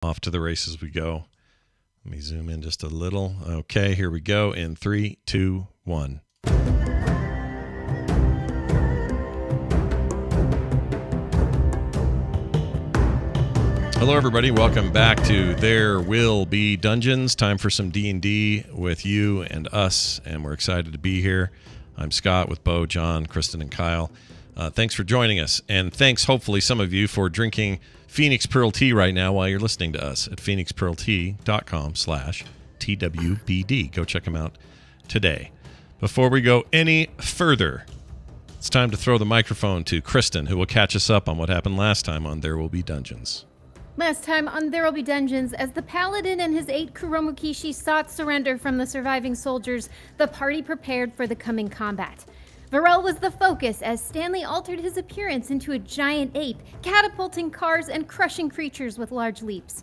Off to the races we go. Let me zoom in just a little. Okay, here we go in 3, 2, 1. Hello, everybody. Welcome back to There Will Be Dungeons. Time for some D&D with you and us, and we're excited to be here. I'm Scott with Bo, John, Kristen, and Kyle. Thanks for joining us, and thanks, hopefully, some of you for drinking Phoenix Pearl Tea right now while you're listening to us at phoenixpearltea.com/TWBD. Go check them out today. Before we go any further, it's time to throw the microphone to Kristen, who will catch us up on what happened last time on There Will Be Dungeons. Last time on There Will Be Dungeons, as the paladin and his 8 Kuromukishi sought surrender from the surviving soldiers, the party prepared for the coming combat. Varel was the focus as Stanley altered his appearance into a giant ape, catapulting cars and crushing creatures with large leaps.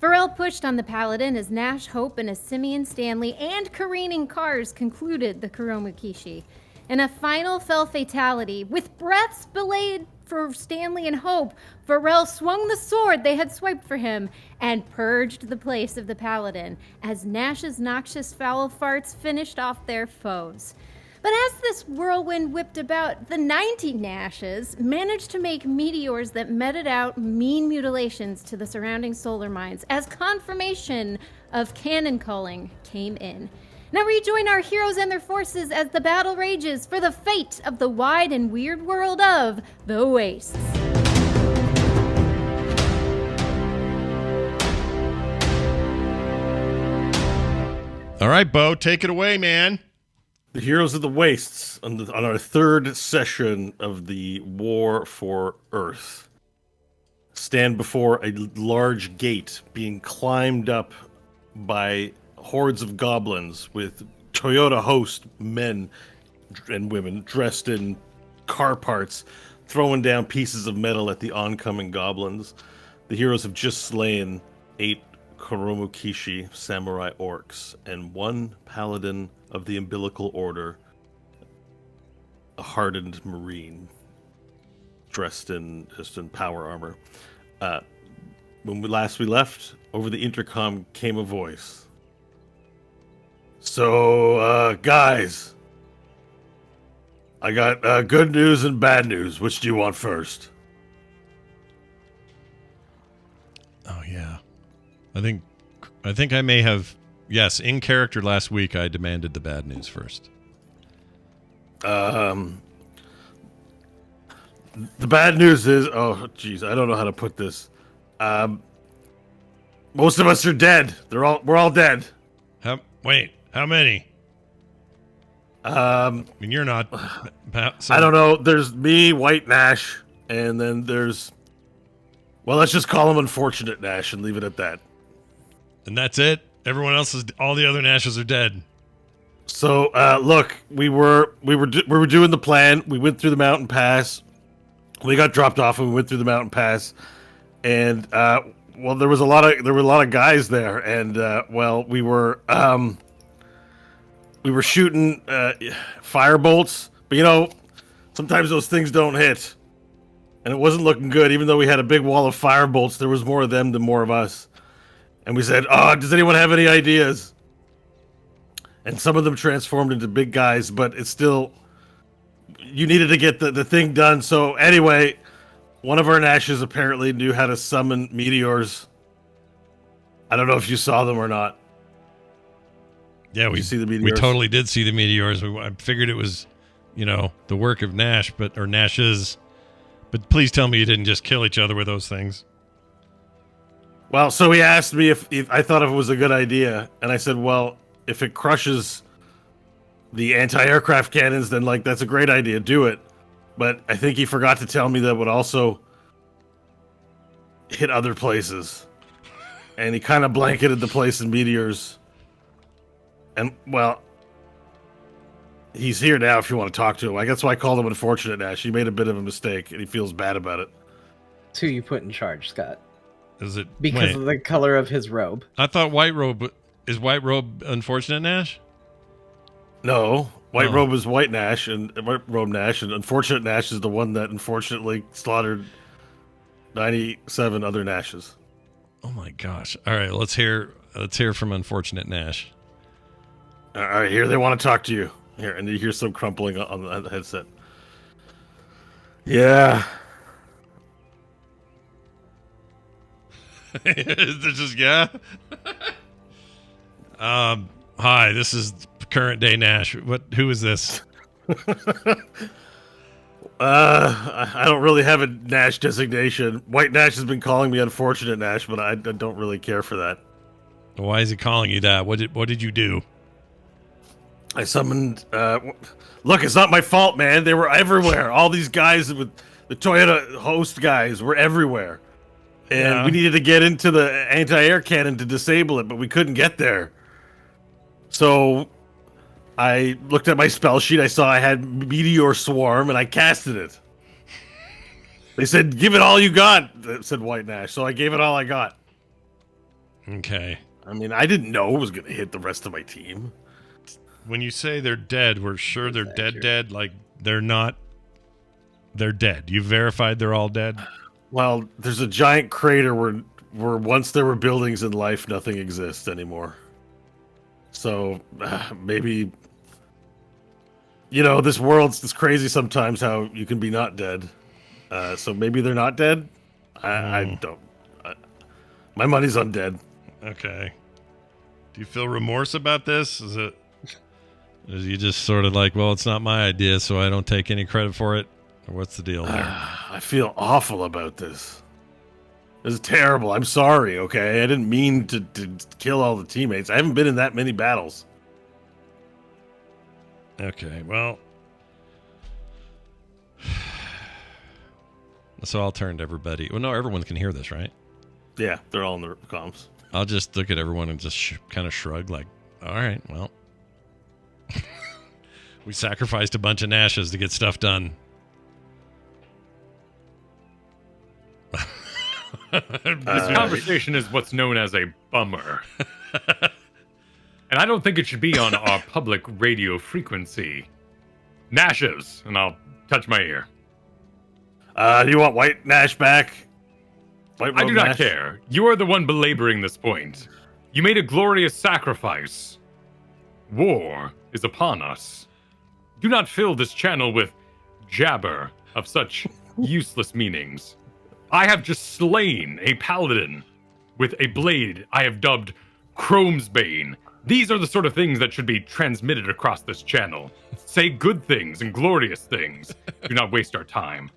Varel pushed on the paladin as Nash, Hope, and a simian Stanley and careening cars concluded the Kuromukishi. In a final fell fatality, with breaths belayed for Stanley and Hope, Varel swung the sword they had swiped for him and purged the place of the paladin as Nash's noxious foul farts finished off their foes. But as this whirlwind whipped about, the 90 Nashes managed to make meteors that meted out mean mutilations to the surrounding solar mines as confirmation of cannon calling came in. Now rejoin our heroes and their forces as the battle rages for the fate of the wide and weird world of the Wastes. All right, Bo, take it away, man. The Heroes of the Wastes, on our third session of the War for Earth, stand before a large gate being climbed up by hordes of goblins with Toyota host men and women dressed in car parts, throwing down pieces of metal at the oncoming goblins. The heroes have just slain 8 Kuromukishi samurai orcs and 1 paladin of the umbilical order, a hardened marine dressed in power armor. When we left, over the intercom came a voice. So, guys, I got good news and bad news. Which do you want first? Oh, yeah. I think I may have, yes, in character last week, I demanded the bad news first. The bad news is, oh, geez, I don't know how to put this. Most of us are dead. We're all dead. How many? I mean, you're not. So. I don't know. There's me, White Nash, and then there's, well, let's just call him Unfortunate Nash and leave it at that. And that's it? Everyone else all the other Nashes are dead. So, look, we were doing the plan. We went through the mountain pass. We got dropped off and we went through the mountain pass. And, well, there were a lot of guys there. And, well, we were shooting, fire bolts. But, you know, sometimes those things don't hit. And it wasn't looking good. Even though we had a big wall of fire bolts, there was more of them than more of us. And we said, oh, does anyone have any ideas? And some of them transformed into big guys, but it's still, you needed to get the thing done. So anyway, one of our Nashes apparently knew how to summon meteors. I don't know if you saw them or not. Yeah, we see the meteors? We totally did see the meteors. I figured it was, the work of Nash, or Nashes. But please tell me you didn't just kill each other with those things. Well, so he asked me if I thought it was a good idea, and I said, well, if it crushes the anti-aircraft cannons, then, that's a great idea, do it. But I think he forgot to tell me that it would also hit other places. And he kind of blanketed the place in meteors. And, well, he's here now if you want to talk to him. That's why I called him Unfortunate Nash. He made a bit of a mistake, and he feels bad about it. It's who you put in charge, Scott. Is it because of the color of his robe? I thought White Robe is White Robe Unfortunate Nash. No, White Robe is White Nash and White Robe Nash, and Unfortunate Nash is the one that unfortunately slaughtered 97 other Nashes. Oh my gosh! All right, let's hear from Unfortunate Nash. All right, here they want to talk to you. Here, and you hear some crumpling on the headset. Yeah. Is this just hi, this is current day Nash. Who is this? I don't really have a Nash designation. White Nash has been calling me Unfortunate Nash, but I don't really care for that. Why is he calling you that? What did you do? I summoned. Look, it's not my fault, man. They were everywhere. All these guys with the Toyota host guys were everywhere, and we needed to get into the anti-air cannon to disable it, but we couldn't get there. So I looked at my spell sheet. I saw I had Meteor Swarm, and I casted it. They said, "Give it all you got," said White Nash. So I gave it all I got. Okay. I mean, I didn't know it was going to hit the rest of my team. When you say they're dead, we're sure they're dead. Like they're not. They're dead. You verified they're all dead. Well, there's a giant crater where once there were buildings in life, nothing exists anymore. So maybe, this world's crazy sometimes how you can be not dead. So maybe they're not dead. I don't. My money's on dead. Okay. Do you feel remorse about this? Is you just sort of like, well, it's not my idea, so I don't take any credit for it? Or what's the deal there? I feel awful about this. This is terrible. I'm sorry, okay? I didn't mean to kill all the teammates. I haven't been in that many battles. Okay, well. So I'll turn to everybody. Well, no, everyone can hear this, right? Yeah, they're all in the comms. I'll just look at everyone and just kind of shrug like, all right, well. We sacrificed a bunch of Nashes to get stuff done. This conversation is what's known as a bummer. And I don't think it should be on our public radio frequency. Nashes, and I'll touch my ear. Do you want White Nash back? I do not care. You are the one belaboring this point. You made a glorious sacrifice. War is upon us. Do not fill this channel with jabber of such useless meanings. I have just slain a paladin with a blade I have dubbed Chrome's Bane. These are the sort of things that should be transmitted across this channel. Say good things and glorious things. Do not waste our time.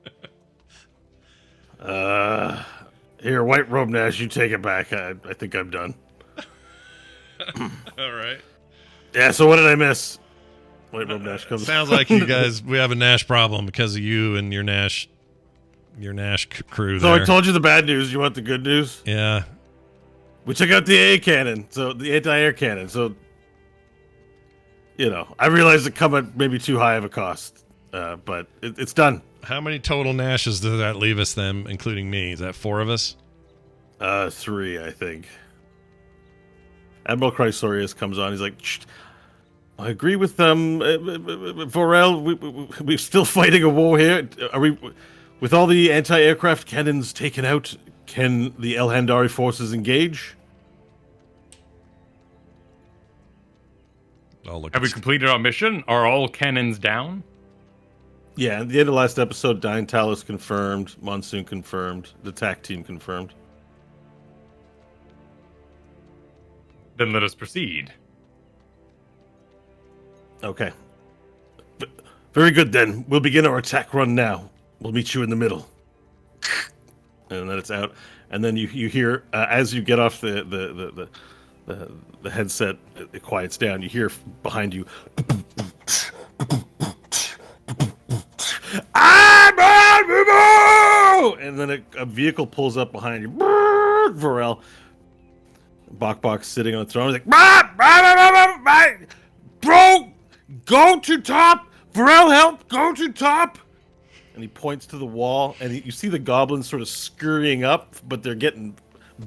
Here, White Robe Nash, you take it back. I think I'm done. All right. Yeah, so what did I miss? White Robe Nash comes. Sounds like you guys, we have a Nash problem because of you and your Nash crew So there. I told you the bad news. You want the good news? Yeah. We took out the AA cannon, so the anti-air cannon. So, I realized it come at maybe too high of a cost, but it's done. How many total Nashes does that leave us then, including me? Is that 4 of us? 3, I think. Admiral Chrysorius comes on. He's like, I agree with Vorel. We're still fighting a war here. Are we, with all the anti-aircraft cannons taken out, can the El Handari forces engage? Have we completed our mission? Are all cannons down? Yeah, at the end of last episode, Dine Talus confirmed, Monsoon confirmed, the TAC team confirmed. Then let us proceed. Okay. Very good, then. We'll begin our attack run now. We'll meet you in the middle. And then it's out. And then you hear, as you get off the headset, it quiets down. You hear behind you, and then a vehicle pulls up behind you. Vorel. Bok sitting on the throne. He's like, bro, go to top. Vorel, help, go to top. And he points to the wall, and you see the goblins sort of scurrying up, but they're getting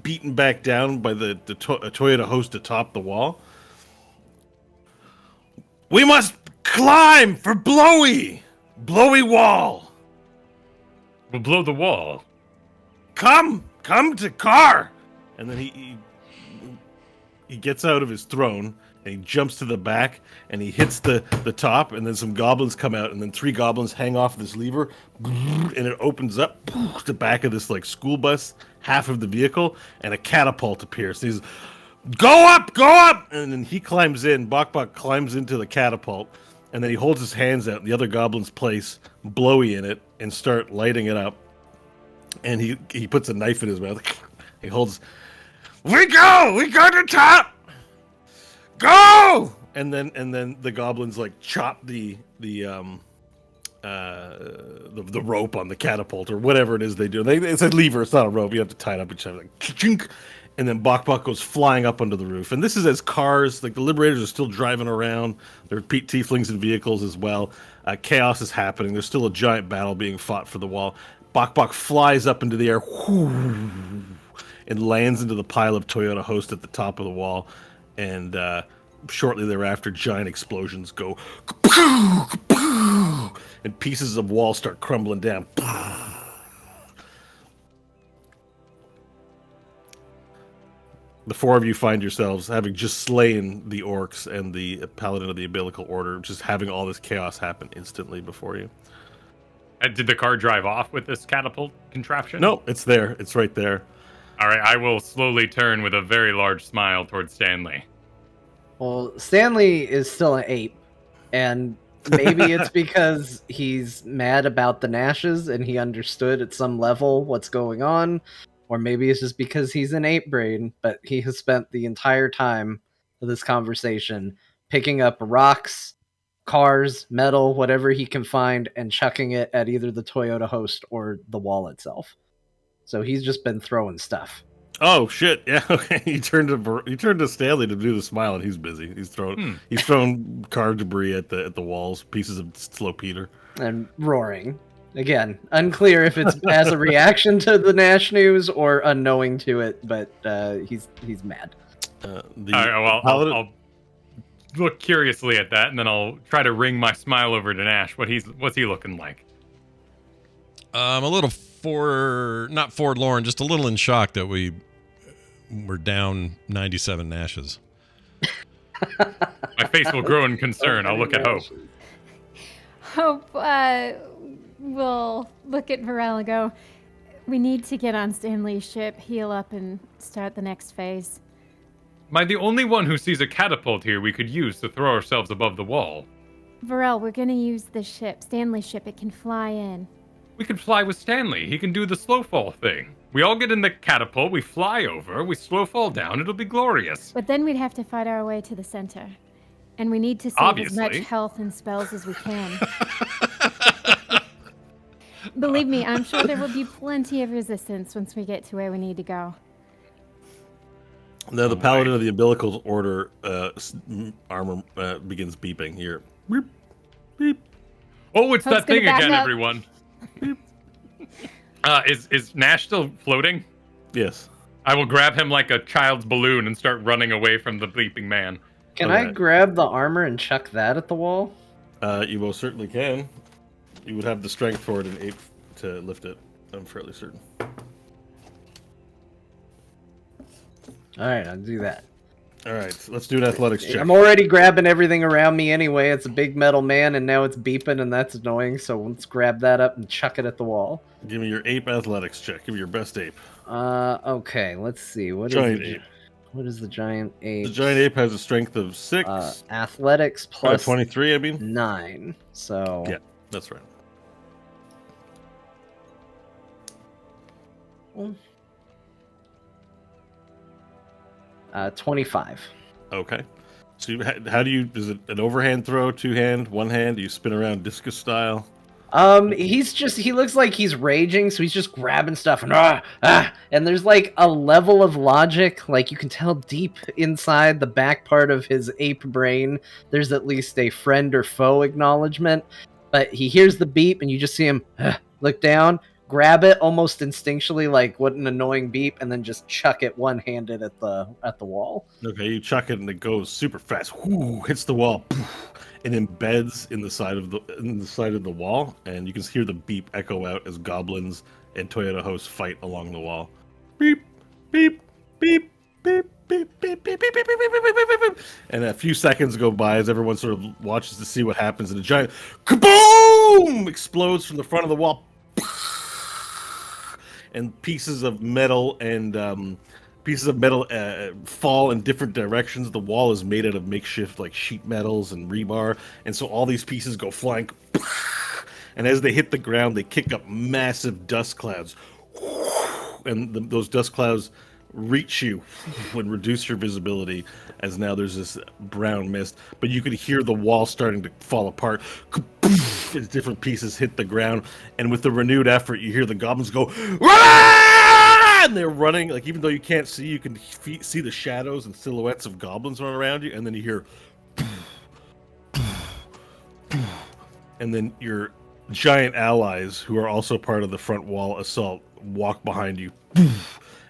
beaten back down by the Toyota host atop the wall. We must climb for Blowy wall. We'll blow the wall. Come to car. and then he gets out of his throne and he jumps to the back and he hits the top, and then some goblins come out, and then 3 goblins hang off this lever, and it opens up the back of this like school bus, half of the vehicle, and a catapult appears. He's go up, and then he climbs in. Bok climbs into the catapult, and then he holds his hands out, and the other goblins place blowy in it and start lighting it up. And he puts a knife in his mouth. He holds. We go to top. Go! And then the goblins like chop the rope on the catapult or whatever it is they do. It's a lever. It's not a rope. You have to tie it up each other. Like, chink. And then Bok goes flying up onto the roof. And this is as cars, like the Liberators are still driving around. There are tieflings in vehicles as well. Chaos is happening. There's still a giant battle being fought for the wall. Bok flies up into the air and lands into the pile of Toyota Host at the top of the wall. And shortly thereafter, giant explosions go, and pieces of wall start crumbling down. The 4 of you find yourselves, having just slain the orcs and the paladin of the umbilical order, just having all this chaos happen instantly before you. Did the car drive off with this catapult contraption? No, it's there. It's right there. All right, I will slowly turn with a very large smile towards Stanley. Well, Stanley is still an ape, and maybe it's because he's mad about the Nashes and he understood at some level what's going on, or maybe it's just because he's an ape brain, but he has spent the entire time of this conversation picking up rocks, cars, metal, whatever he can find, and chucking it at either the Toyota Host or the wall itself. So he's just been throwing stuff. Oh shit! Yeah, okay. He turned to Stanley to do the smile, and he's busy. He's throwing car debris at the walls, pieces of slow Peter, and roaring. Again, unclear if it's as a reaction to the Nash news or unknowing to it, but he's mad. I'll look curiously at that, and then I'll try to ring my smile over to Nash. What's he looking like? I'm a little not forlorn, just a little in shock that we're down 97 Nashes. My face will grow in concern. I'll look at Hope. Hope will look at Varel and go, we need to get on Stanley's ship, heal up, and start the next phase. Am I the only one who sees a catapult here we could use to throw ourselves above the wall? Varel, we're going to use the ship, Stanley's ship. It can fly in. We can fly with Stanley. He can do the slow fall thing. We all get in the catapult, we fly over, we slow fall down, it'll be glorious. But then we'd have to fight our way to the center. And we need to save as much health and spells as we can. Believe me, I'm sure there will be plenty of resistance once we get to where we need to go. Now the paladin of the umbilical order armor begins beeping here. Beep, beep. Oh, it's that thing again, everyone. Is Nash still floating? Yes. I will grab him like a child's balloon and start running away from the bleeping man. Can I grab the armor and chuck that at the wall? You most certainly can. You would have the strength for it and 8 to lift it. I'm fairly certain. Alright, I'll do that. Alright, let's do an athletics check. I'm already grabbing everything around me anyway. It's a big metal man, and now it's beeping, and that's annoying, so let's grab that up and chuck it at the wall. Give me your ape athletics check. Give me your best ape. Okay, let's see. Giant ape. What is the giant ape? The giant ape has a strength of 6. Athletics plus 23, I mean. 9, so... Yeah, that's right. Well, 25. Okay. So how do you, is it an overhand throw, 2-hand, 1-hand? Do you spin around discus style? He looks like he's raging, so he's just grabbing stuff and and there's like a level of logic, like you can tell deep inside the back part of his ape brain, there's at least a friend or foe acknowledgement, but he hears the beep and you just see him look down, grab it almost instinctually, like what an annoying beep, and then just chuck it one-handed at the wall. Okay, you chuck it and it goes super fast. Whoo, hits the wall. It embeds in the side of the wall, and you can hear the beep echo out as goblins and Toyota Host fight along the wall. Beep, beep, beep, beep, beep, beep, beep, beep, beep, beep, beep, beep, beep, beep. And a few seconds go by as everyone sort of watches to see what happens, and a giant kaboom explodes from the front of the wall, and pieces of metal fall in different directions. The wall is made out of makeshift like sheet metals and rebar, and so all these pieces go flying. And as they hit the ground, they kick up massive dust clouds, and those dust clouds reach you and reduce your visibility, as now there's this brown mist. But you can hear the wall starting to fall apart as different pieces hit the ground. And with the renewed effort, you hear the goblins go, "Rah!" And they're running. Like, even though you can't see, you can see the shadows and silhouettes of goblins running around you. And then you hear, and then your giant allies, who are also part of the front wall assault, walk behind you.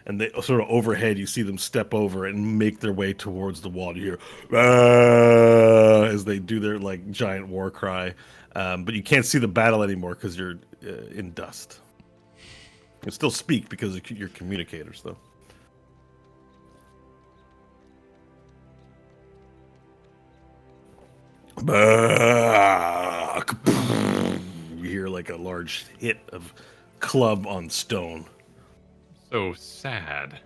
And they sort of overhead, you see them step over and make their way towards the wall. You hear as they do their like giant war cry, but you can't see the battle anymore because you're in dust. You can still speak because you're communicators, though. You hear like a large hit of club on stone. So sad.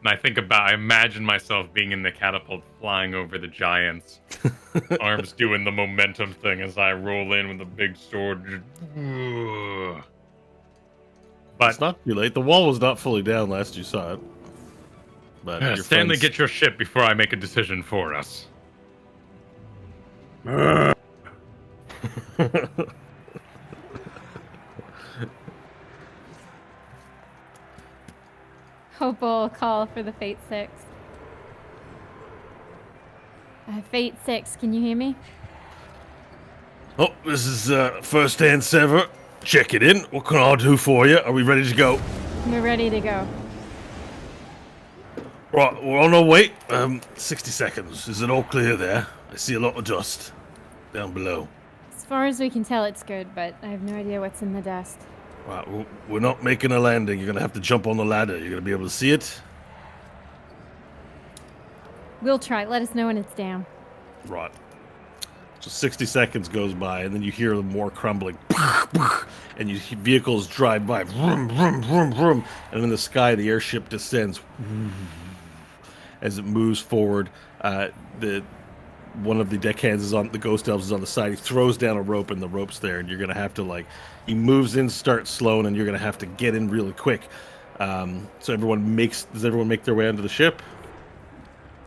And I imagine myself being in the catapult flying over the giants, arms doing the momentum thing as I roll in with a big sword. But It's not too late. The wall was not fully down last you saw it. But your Stanley, friends... get your ship before I make a decision for us. Hope will call for the Fate 6. Fate 6, can you hear me? Oh, this is First Hand Sever. Check it in. What can I do for you? Are we ready to go? We're ready to go. Right, we're on our way. 60 seconds. Is it all clear there? I see a lot of dust down below. As far as we can tell, it's good, but I have no idea what's in the dust. Right, we're not making a landing. You're going to have to jump on the ladder. You're going to be able to see it? We'll try. Let us know when it's down. Right. So 60 seconds goes by, and then you hear more crumbling. And you see vehicles drive by. Vroom, vroom, vroom, vroom. And in the sky, the airship descends. As it moves forward, one of the deckhands is on, the ghost elves is on the side. He throws down a rope, and the rope's there, and you're going to have to, he moves in, starts slow, and you're going to have to get in really quick. So does everyone make their way onto the ship?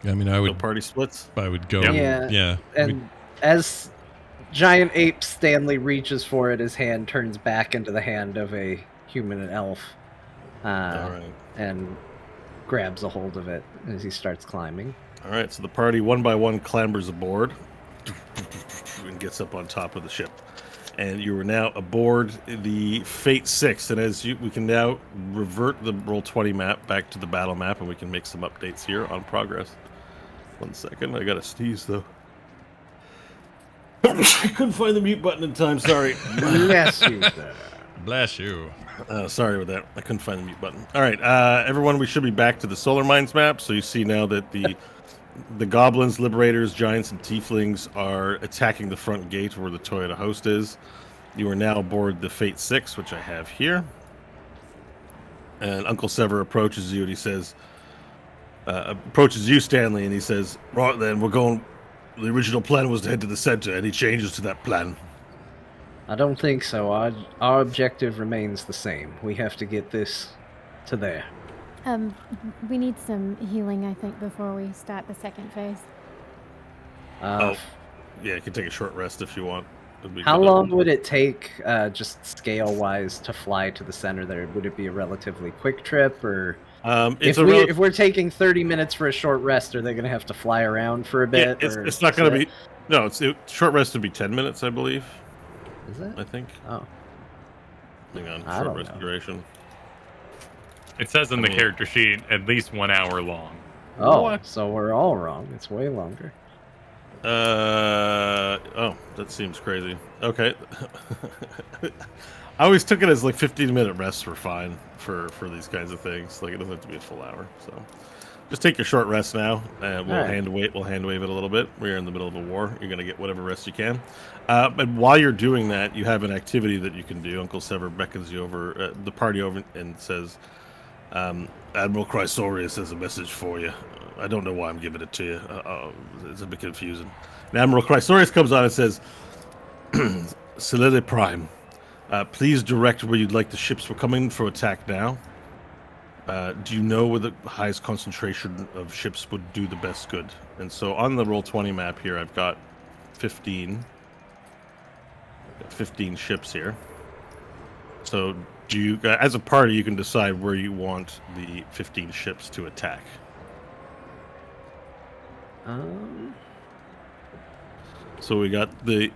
I mean, I would. No party splits? I would go. Yeah. And as giant ape Stanley reaches for it, his hand turns back into the hand of a human and elf. All right. And grabs a hold of it as he starts climbing. All right, so the party one by one clambers aboard and gets up on top of the ship. And you are now aboard the Fate 6. And we can now revert the Roll20 map back to the battle map, and we can make some updates here on progress. 1 second, I gotta sneeze though. I couldn't find the mute button in time, sorry. Bless you, sir. Bless you. Sorry about that. I couldn't find the mute button. All right, everyone, we should be back to the Solar Mines map. So you see now that the goblins, liberators, giants, and tieflings are attacking the front gate where the Toyota host is. You are now aboard the Fate 6, which I have here. And Uncle Sever approaches you, and he says, approaches you, Stanley, and he says, right then, we're going... The original plan was to head to the center. Any changes to that plan? I don't think so. Our objective remains the same. We have to get this to there. We need some healing, I think, before we start the second phase. Yeah, you can take a short rest if you want. How long would it take, just scale-wise, to fly to the center there? Would it be a relatively quick trip, or... if we're taking 30 minutes for a short rest, are they going to have to fly around for a bit? Yeah, it's not going to be... No, short rest would be 10 minutes, I believe. Is it? I think. Oh. Hang on, I short rest duration. It says in the character sheet at least 1 hour long. Oh, so we're all wrong. It's way longer. Oh, that seems crazy. Okay. I always took it as like 15-minute rests were fine for these kinds of things. Like it doesn't have to be a full hour. So just take your short rest now, and we'll All right. hand wave it a little bit. We're in the middle of a war. You're gonna get whatever rest you can. But while you're doing that, you have an activity that you can do. Uncle Sever beckons you over the party over and says, "Admiral Chrysorius has a message for you. I don't know why I'm giving it to you. It's a bit confusing." And Admiral Chrysorius comes on and says, "Solide Prime, please direct where you'd like the ships. We're coming for attack now. Do you know where the highest concentration of ships would do the best good?" And so on the Roll20 map here, I've got 15 ships here. So do you, as a party, you can decide where you want the 15 ships to attack. So we got the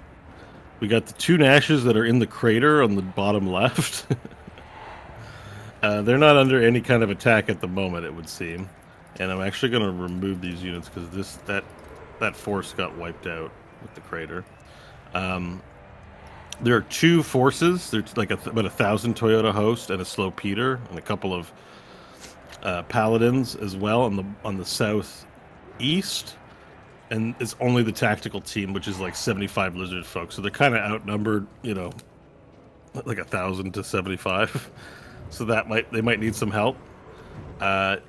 2 Nashes that are in the crater on the bottom left. They're not under any kind of attack at the moment, it would seem. And I'm actually going to remove these units because that force got wiped out with the crater. There are 2 forces. There's like about 1,000 Toyota Host and a Slow Peter and a couple of paladins as well on the southeast. And it's only the tactical team, which is like 75 lizard folk. So they're kind of outnumbered, like 1,000 to 75. So they might need some help.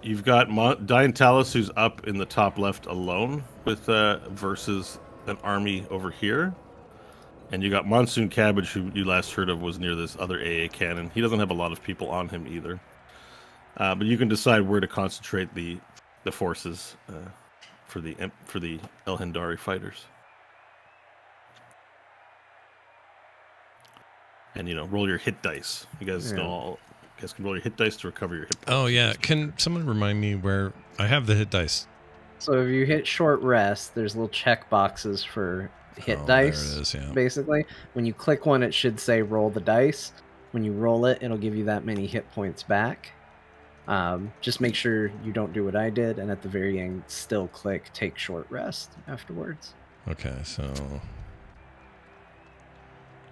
You've got Diantalis, who's up in the top left alone with versus an army over here. And you got Monsoon Cabbage, who you last heard of was near this other AA cannon. He doesn't have a lot of people on him either. But you can decide where to concentrate the forces for the El Hindari fighters. And roll your hit dice. You guys know you guys can roll your hit dice to recover your hit points. Oh yeah, can someone remind me where I have the hit dice? So if you hit short rest, there's little check boxes for hit dice. There it is, yeah. Basically, when you click one, it should say roll the dice. When you roll it, it'll give you that many hit points back. Just make sure you don't do what I did, and at the very end, still click take short rest afterwards. Okay, so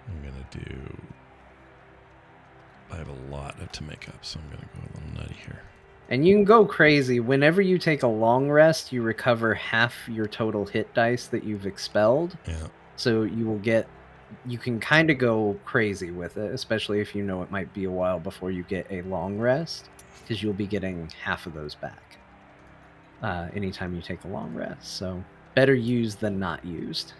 I'm gonna do. I have a lot to make up, so I'm gonna go a little nutty here. And you can go crazy. Whenever you take a long rest, you recover half your total hit dice that you've expelled. Yeah. So you can kind of go crazy with it, especially if you know it might be a while before you get a long rest, because you'll be getting half of those back anytime you take a long rest. So better used than not used.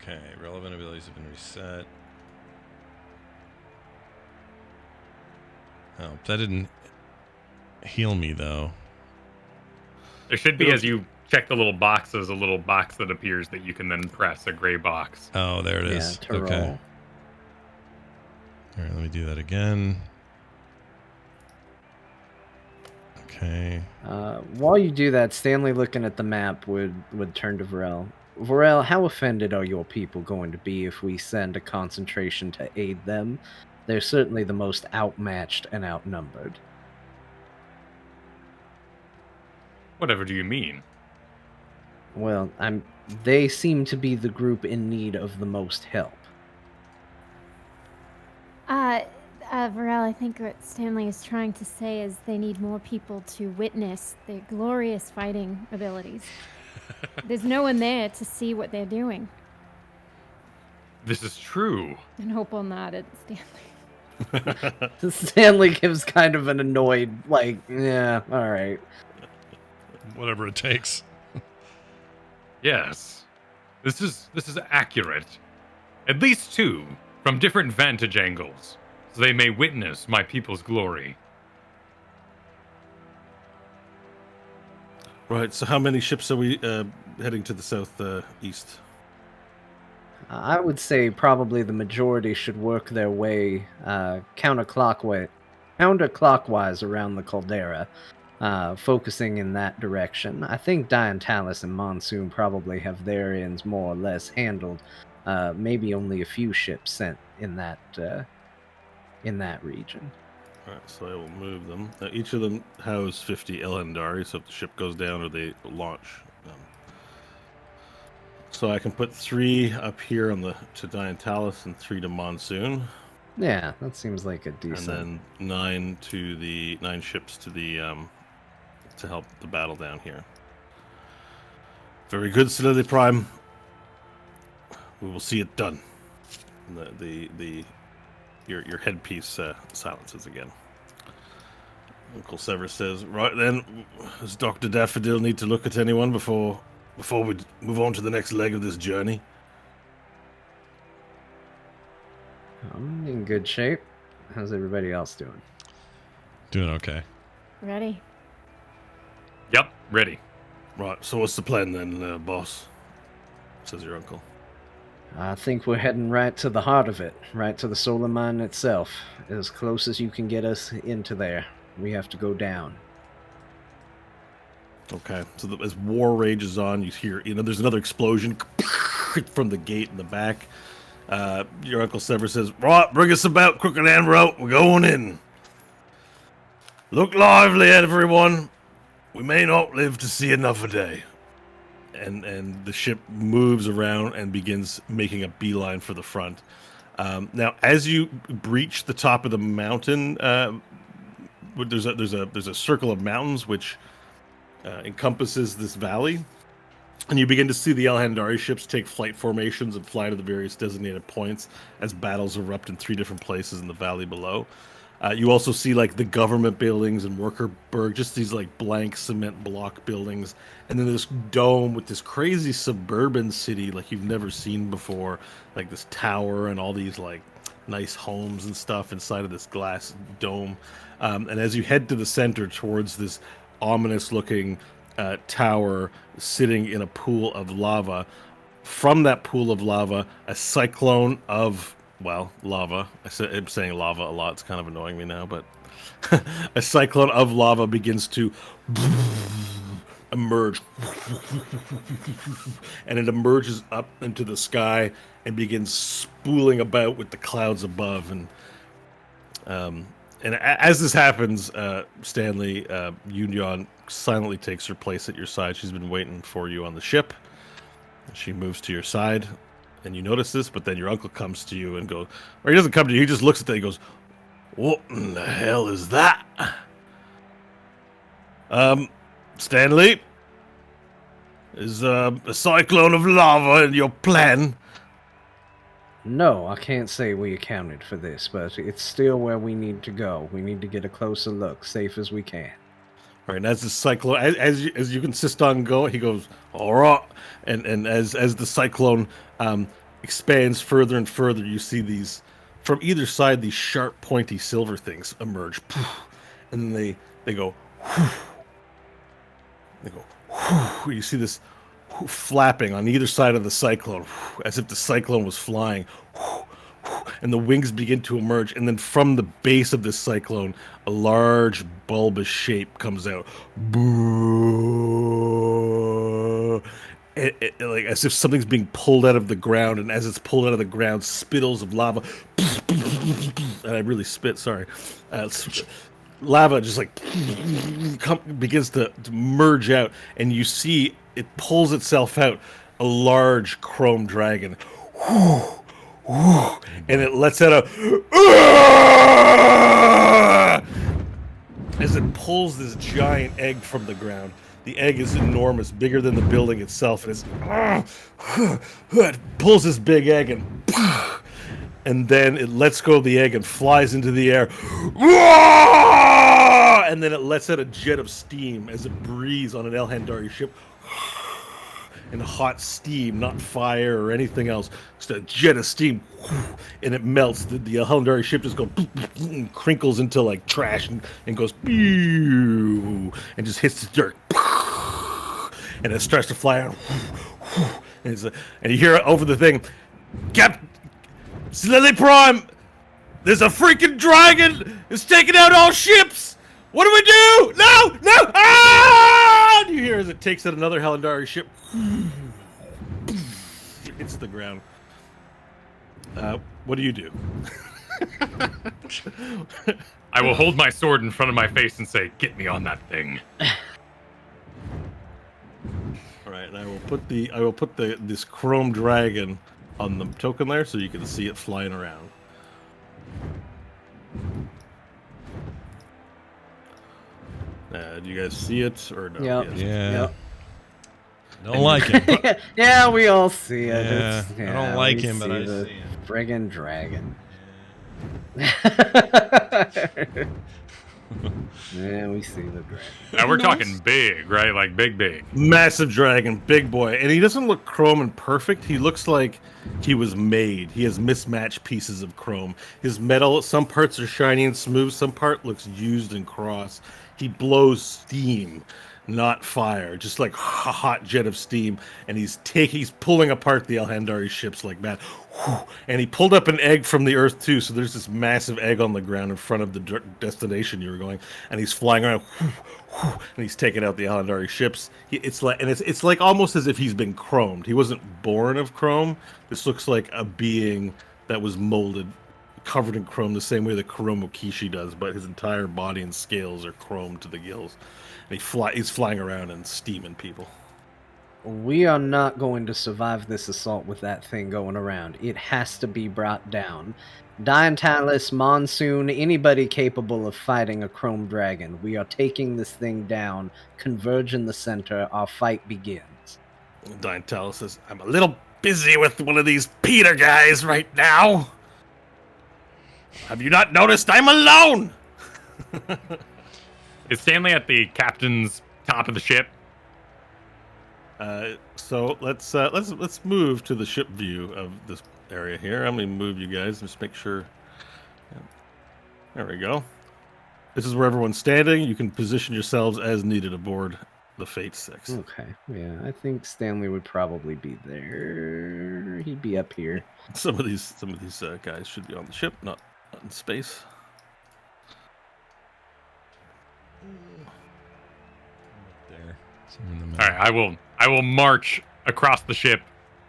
Okay, relevant abilities have been reset. Oh, that didn't heal me though. There should be, as you check the little boxes, a little box that appears that you can then press, a gray box. Oh, there it is. To Okay. roll. All right, let me do that again. Okay. While you do that, Stanley, looking at the map, would turn to Varel. Varel, how offended are your people going to be if we send a concentration to aid them? They're certainly the most outmatched and outnumbered. Whatever do you mean? Well, they seem to be the group in need of the most help. Varel, I think what Stanley is trying to say is they need more people to witness their glorious fighting abilities. There's no one there to see what they're doing. This is true. And Hopel nodded, Stanley. Stanley gives kind of an annoyed, like, yeah, all right. Whatever it takes. Yes. This is accurate. At least 2, from different vantage angles, so they may witness my people's glory. Right, so how many ships are we heading to the southeast? I would say probably the majority should work their way counterclockwise around the caldera, focusing in that direction. I think Diantalis and Monsoon probably have their ends more or less handled. Maybe only a few ships sent in that region. All right, so I will move them. Each of them house 50 El Hindari, so if the ship goes down or they launch, So I can put 3 up here on the to Diantalis and 3 to Monsoon. Yeah, that seems like a decent. And then 9 to the 9 ships to the to help the battle down here. Very good, Solidity Prime. We will see it done. And your headpiece silences again. Uncle Severus says, "Right then, does Dr. Daffodil need to look at anyone before we move on to the next leg of this journey?" I'm in good shape. How's everybody else doing? Doing okay. Ready? Yep, ready. Right, so what's the plan then, boss? Says your uncle. I think we're heading right to the heart of it, right to the solar mine itself. As close as you can get us into there. We have to go down. Okay, so as war rages on, you hear, there's another explosion from the gate in the back. Your Uncle Severus says, "Right, bring us about, crooked hand rope, we're going in. Look lively, everyone. We may not live to see another day." And the ship moves around and begins making a beeline for the front. Now, as you breach the top of the mountain, there's a circle of mountains which encompasses this valley, and you begin to see the Elhandari ships take flight formations and fly to the various designated points as battles erupt in 3 different places in the valley below. You also see like the government buildings and Workerburg, just these like blank cement block buildings, and then this dome with this crazy suburban city like you've never seen before, like this tower and all these like nice homes and stuff inside of this glass dome. And as you head to the center towards this ominous looking tower sitting in a pool of lava, from that pool of lava, a cyclone of lava. I'm saying lava a lot. It's kind of annoying me now, but a cyclone of lava begins to emerge. And it emerges up into the sky and begins spooling about with the clouds above. And as this happens, Stanley, Yunyan silently takes her place at your side. She's been waiting for you on the ship. She moves to your side. And you notice this, but then your uncle comes to you and goes, or he doesn't come to you, he just looks at that and goes, "What in the hell is that?" Stanley, is a cyclone of lava in your plan? No, I can't say we accounted for this, but it's still where we need to go. We need to get a closer look, safe as we can. All right, and as the cyclone, as you insist on going, he goes, "All right," and as the cyclone expands further and further, you see these from either side, these sharp, pointy silver things emerge, and then they go, they go. You see this flapping on either side of the cyclone, as if the cyclone was flying. And the wings begin to emerge, and then from the base of this cyclone, a large bulbous shape comes out. Like as if something's being pulled out of the ground, and as it's pulled out of the ground, spittles of lava. And I really spit, sorry. Lava just like begins to merge out, and you see it pulls itself out, a large chrome dragon. And it lets out as it pulls this giant egg from the ground. The egg is enormous, bigger than the building itself, and it pulls this big egg and then it lets go of the egg and flies into the air. And then it lets out a jet of steam as it breathes on an Elhandari ship. And hot steam, not fire or anything else, just a jet of steam, and it melts. The Elhandari ship just goes and crinkles into like trash and goes and just hits the dirt, and it starts to fly out. And you hear it over the thing, "Captain Lily Prime, there's a freaking dragon! It's taking out all ships! What do we do? No! No! Ah!" And you hear as it takes out another Elhandari ship. It hits the ground. What do you do? I will hold my sword in front of my face and say, "Get me on that thing." All right. right, and I will put this chrome dragon on the token there so you can see it flying around. Do you guys see it or no? Yep. Yes. Yeah. Yep. Don't like him. Yeah, we all see it. Yeah, It's, I don't like we him, but I the see him. friggin' dragon. Yeah, we see the dragon. Now we're talking big, right? Like big. Massive dragon, big boy, and he doesn't look chrome and perfect. He looks like he was made. He has mismatched pieces of chrome. His metal, some parts are shiny and smooth, some part looks used and crossed. He blows steam, not fire, just like a hot jet of steam. And he's pulling apart the Elhandari ships like that. And he pulled up an egg from the Earth too. So there's this massive egg on the ground in front of the destination you were going, and he's flying around. And he's taking out the Elhandari ships. It's like almost as if he's been chromed. He wasn't born of chrome. This looks like a being that was molded, covered in chrome, the same way that Kuromokishi does, but his entire body and scales are chrome to the gills. And he's flying around and steaming people. We are not going to survive this assault with that thing going around. It has to be brought down. Diantalis, Monsoon, anybody capable of fighting a chrome dragon. We are taking this thing down. Converge in the center. Our fight begins. Diantalis says, I'm a little busy with one of these Peter guys right now. Have you not noticed I'm alone? Is Stanley at the captain's top of the ship? So let's move to the ship view of this area here. I'm gonna move you guys. Just make sure. Yeah. There we go. This is where everyone's standing. You can position yourselves as needed aboard the Fate 6. Okay, yeah, I think Stanley would probably be there. He'd be up here. Some of these guys should be on the ship, not in space. There. In the middle. All right, I will march across the ship,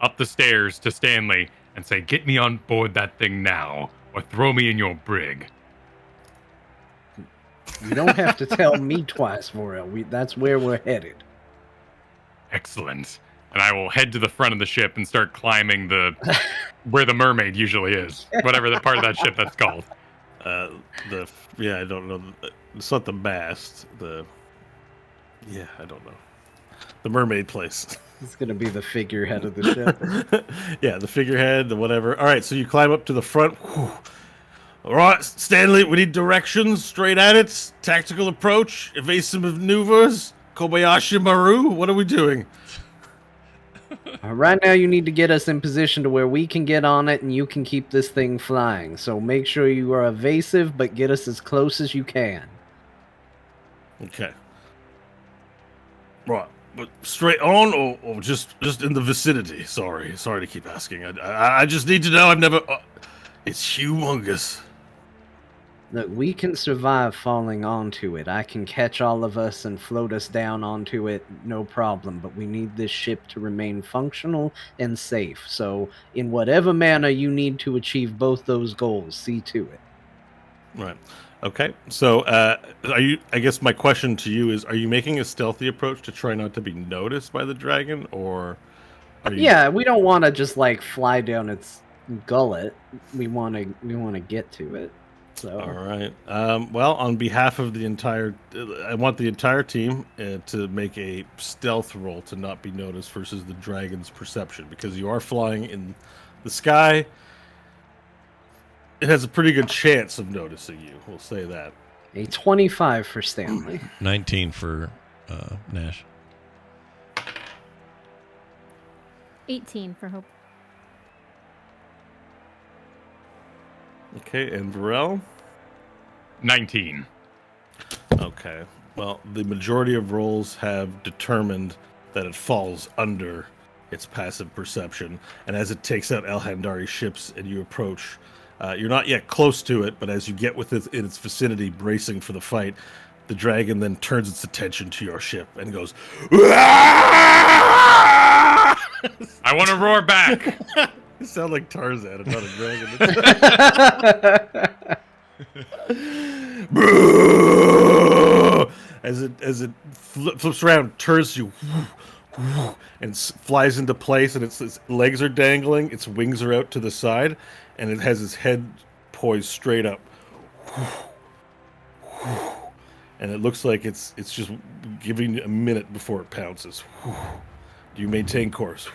up the stairs to Stanley, and say, "Get me on board that thing now, or throw me in your brig." You don't have to tell me twice, Vorel. That's where we're headed. Excellent. And I will head to the front of the ship and start climbing where the mermaid usually is, whatever the part of that ship that's called. I don't know. It's not the mast. I don't know. The mermaid place. It's gonna be the figurehead of the ship. Yeah, the figurehead, the whatever. All right, so you climb up to the front. Whew. All right, Stanley, we need directions. Straight at it. Tactical approach. Evasive maneuvers. Kobayashi Maru. What are we doing? Right now, you need to get us in position to where we can get on it and you can keep this thing flying. So make sure you are evasive, but get us as close as you can. Okay. Right, but straight on or just in the vicinity? Sorry to keep asking. I just need to know. I've never. It's humongous. Look, we can survive falling onto it. I can catch all of us and float us down onto it, no problem. But we need this ship to remain functional and safe. So, in whatever manner you need to achieve both those goals, see to it. Right. Okay. So, I guess my question to you is: are you making a stealthy approach to try not to be noticed by the dragon, or? Are you... Yeah, we don't want to just like fly down its gullet. We want to get to it. So. All right. Well, on behalf of I want the entire team to make a stealth roll to not be noticed versus the dragon's perception, because you are flying in the sky. It has a pretty good chance of noticing you. We'll say that. A 25 for Stanley. 19 for Nash. 18 for Hope. Okay, and Varel? 19. Okay. Well, the majority of rolls have determined that it falls under its passive perception, and as it takes out Elhandari ships and you approach, you're not yet close to it, but as you get with it in its vicinity, bracing for the fight, the dragon then turns its attention to your ship and goes, I want to roar back. You sound like Tarzan and not a dragon. as it flips around, turns to you, and flies into place, and its legs are dangling, its wings are out to the side, and it has its head poised straight up. And it looks like it's just giving you a minute before it pounces. Do you maintain course?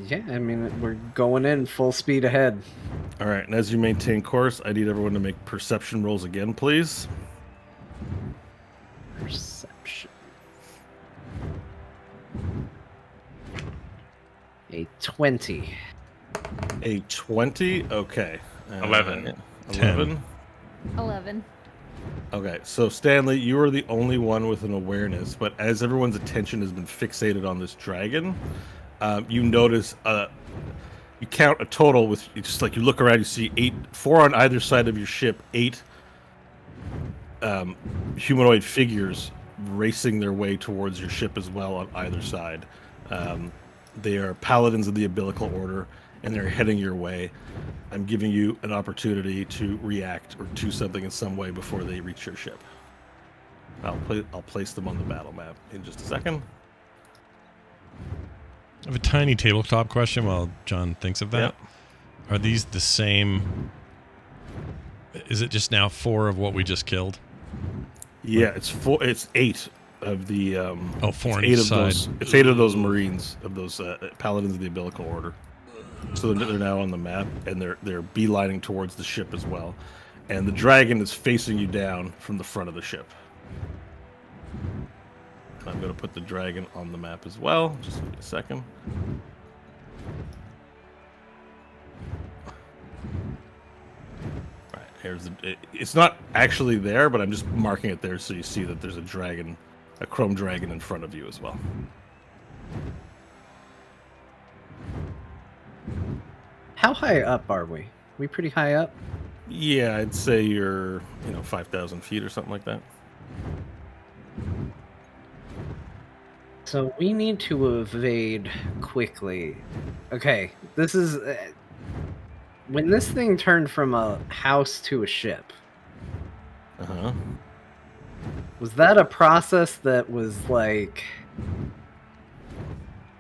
Yeah, I mean, we're going in full speed ahead. All right, and as you maintain course, I need everyone to make perception rolls again, please. Perception. A 20. A 20? Okay. 11. 11? 11. Okay, so Stanley, you are the only one with an awareness, but as everyone's attention has been fixated on this dragon, you notice, you count a total with, it's just like you look around, you see 4 on either side of your ship, 8 humanoid figures racing their way towards your ship as well on either side. They are paladins of the umbilical order, and they're heading your way. I'm giving you an opportunity to react or do something in some way before they reach your ship. I'll place them on the battle map in just a second. I have a tiny tabletop question while John thinks of that. Yep. Are these the same? Is it just now 4 of what we just killed? Yeah, it's 8 of the 4 on 8 each of side. it's 8 of those Marines, of those paladins of the umbilical order. So they're now on the map, and they're beelining towards the ship as well. And the dragon is facing you down from the front of the ship. I'm going to put the dragon on the map as well. Just give me a second. All right, here's it's not actually there, but I'm just marking it there so you see that there's a dragon, a chrome dragon in front of you as well. How high up are we? We pretty high up? Yeah, I'd say you're, 5,000 feet or something like that. So we need to evade quickly. Okay, this is... when this thing turned from a house to a ship, Uh-huh. was that a process that was like...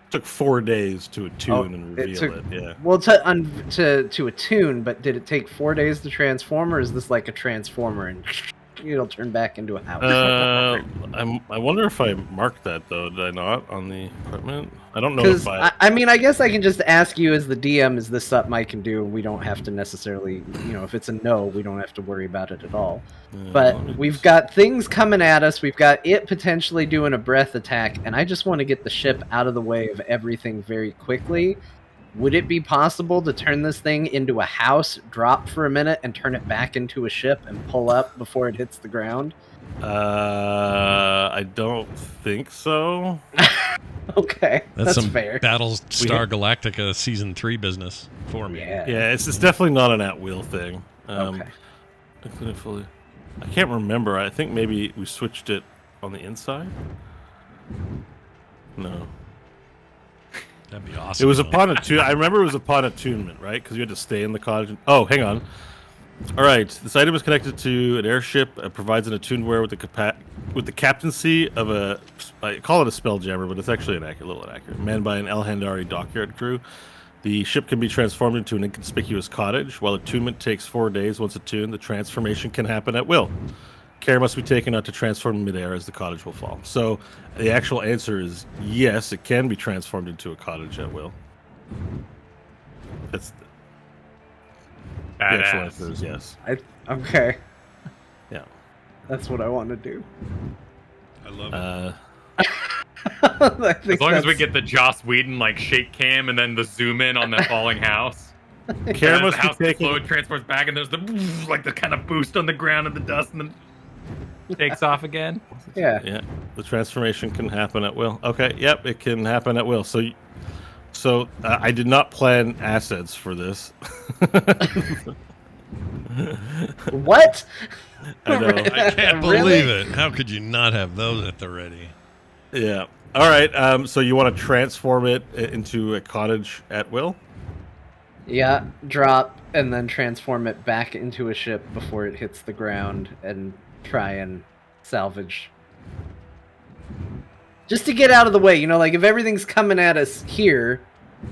Took 4 days to attune and it reveal took- it, yeah. Well, to attune, but did it take 4 days to transform, or is this like a transformer and it'll turn back into a house? I wonder if I marked that, though. Did I not on the equipment? I don't know Because if I... I mean, I guess I can just ask you as the DM, is this something I can do? We don't have to necessarily, if it's a no, we don't have to worry about it at all. But we've got things coming at us. We've got it potentially doing a breath attack, and I just want to get the ship out of the way of everything very quickly. Would it be possible to turn this thing into a house, drop for a minute, and turn it back into a ship and pull up before it hits the ground? I don't think so. Okay, that's some fair. Battlestar Galactica Season 3 business for me. Yeah, it's definitely not an at-will thing. Okay. I can't remember. I think maybe we switched it on the inside. No. That'd be awesome. It was upon I remember it was upon attunement, right? Because you had to stay in the cottage. Oh, hang on. All right. This item is connected to an airship. Provides an attuned-ware with the captaincy of a... I call it a spelljammer, but it's actually a little inaccurate. Manned by an Elhandari dockyard crew. The ship can be transformed into an inconspicuous cottage. While attunement takes 4 days, once attuned, the transformation can happen at will. Care must be taken not to transform in midair, as the cottage will fall. So the actual answer is yes, it can be transformed into a cottage at will. That's the actual answer is yes. Okay. Yeah. That's what I want to do. I love it. I think As long as we get the Joss Whedon shake cam and then the zoom in on the falling house. Care And must the be house taken. explodes, transports back, and there's the kind of boost on the ground and the dust, and then takes off again. Yeah. Yeah, the transformation can happen at will. Okay, yep, it can happen at will. So I did not plan assets for this. What? I know. I can't Really? believe it. How could you not have those at the ready? Yeah. All right. So you want to transform it into a cottage at will? Yeah, drop and then transform it back into a ship before it hits the ground and try and salvage. Just to get out of the way, like if everything's coming at us here,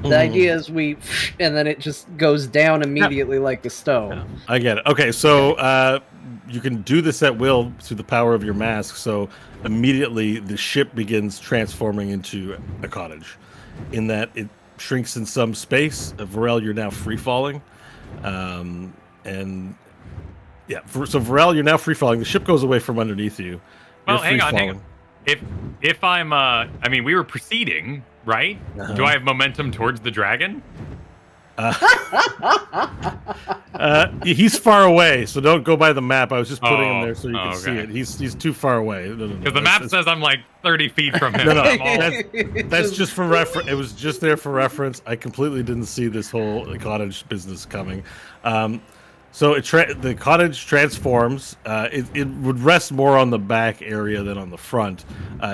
the idea is and then it just goes down immediately like a stone. Yeah, I get it. Okay, so you can do this at will through the power of your mask. So immediately the ship begins transforming into a cottage. In that it shrinks in some space. Varel, you're now free falling, and yeah. So Varel, you're now free falling. The ship goes away from underneath you. Well, hang on. If I'm, I mean, we were proceeding, right? Do I have momentum towards the dragon? He's far away, so don't go by the map. I was just putting him there so you can see it. He's too far away. Because the map says I'm like 30 feet from him. That's just for reference. It was just there for reference. I completely didn't see this whole cottage business coming. So the cottage transforms. It would rest more on the back area than on the front.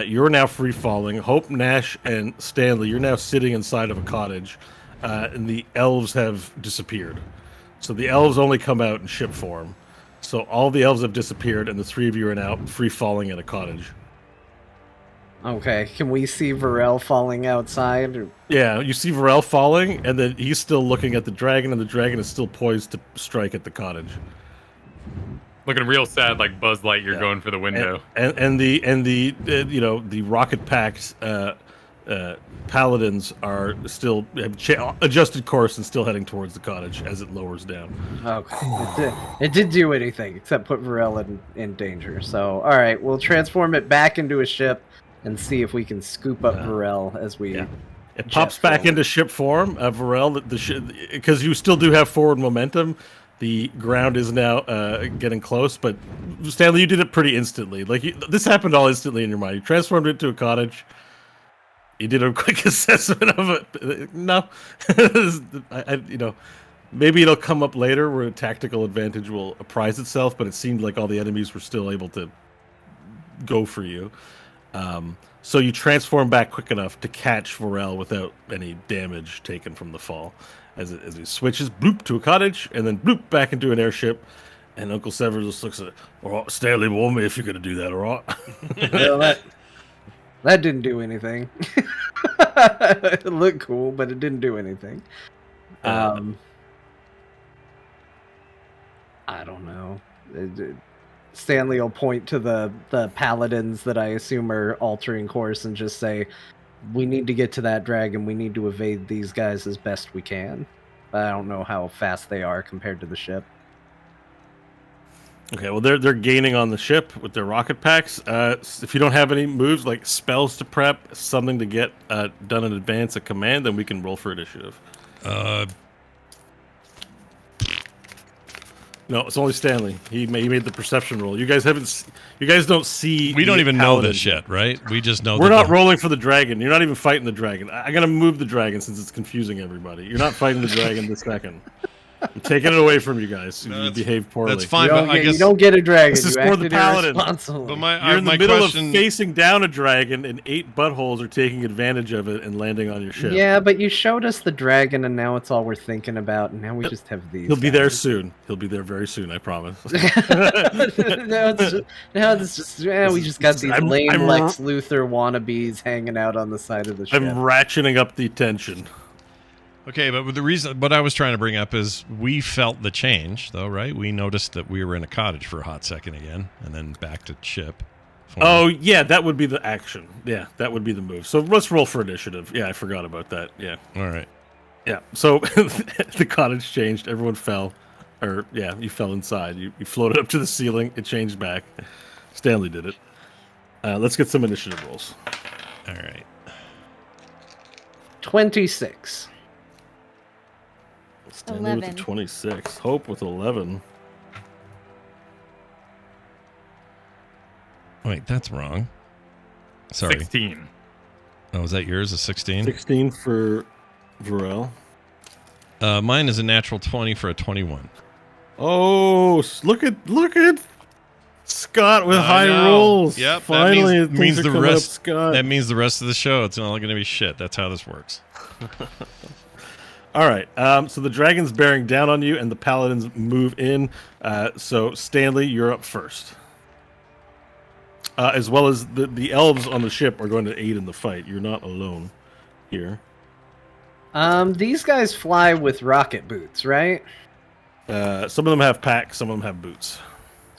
You're now free falling. Hope, Nash, and Stanley, you're now sitting inside of a cottage. And the elves have disappeared. So the elves only come out in ship form. So all the elves have disappeared, and the three of you are now free falling in a cottage. Okay, can we see Varel falling outside? Or... Yeah, you see Varel falling, and then he's still looking at the dragon, and the dragon is still poised to strike at the cottage. Looking real sad, like Buzz Lightyear going for the window. And the rocket packed paladins are still adjusted course and still heading towards the cottage as it lowers down. Okay, it did do anything except put Varel in danger. So, all right, we'll transform it back into a ship and see if we can scoop up Varel as we. Yeah. It pops back into ship form. Varel, because you still do have forward momentum. The ground is now getting close, but Stanley, you did it pretty instantly. This happened all instantly in your mind. You transformed it into a cottage. You did a quick assessment of it. No, maybe it'll come up later where a tactical advantage will apprise itself. But it seemed like all the enemies were still able to go for you. So you transform back quick enough to catch Varel without any damage taken from the fall. As he switches, bloop, to a cottage, and then bloop back into an airship. And Uncle Severus just looks at it. All right, Stanley, warn me if you're going to do that, all right? Well, that didn't do anything. It looked cool, but it didn't do anything. I don't know. Stanley will point to the paladins that I assume are altering course and just say, we need to get to that dragon. We need to evade these guys as best we can. I don't know how fast they are compared to the ship. Okay, well, they're gaining on the ship with their rocket packs. If you don't have any moves like spells to prep, something to get done in advance, a command, then we can roll for initiative. No, it's only Stanley. He made the perception roll. You guys don't see. We don't even know this yet, right? We just know. We're not rolling for the dragon. You're not even fighting the dragon. I'm gonna move the dragon since it's confusing everybody. You're not fighting the dragon this second. I'm taking it away from you guys. You behave poorly. That's fine, but I guess you don't get a dragon. This is for the paladin. But you're in the middle of facing down a dragon, and 8 buttholes are taking advantage of it and landing on your ship. Yeah, but you showed us the dragon, and now it's all we're thinking about, and now we just have these. He'll be there soon. He'll be there very soon, I promise. we just got these lame Lex Luthor wannabes hanging out on the side of the ship. I'm ratcheting up the tension. Okay, but the reason what I was trying to bring up is we felt the change, though, right? We noticed that we were in a cottage for a hot second again, and then back to ship. Oh, yeah, that would be the action. Yeah, that would be the move. So let's roll for initiative. Yeah, I forgot about that. Yeah. All right. Yeah, so the cottage changed. Everyone fell. Or, yeah, you fell inside. You floated up to the ceiling. It changed back. Stanley did it. Let's get some initiative rolls. All right. 26. Stanley 11. With a 26. Hope with 11. Wait, that's wrong. Sorry. 16. Oh, is that yours? A 16? 16 for Varel. Mine is a natural 20 for a 21. Oh, look at Scott with high rolls. Yep. Finally, that means the rest. Scott. That means the rest of the show it's not going to be shit. That's how this works. All right. So the dragon's bearing down on you, and the paladins move in. So Stanley, you're up first. As well as the elves on the ship are going to aid in the fight. You're not alone here. These guys fly with rocket boots, right? Some of them have packs, some of them have boots.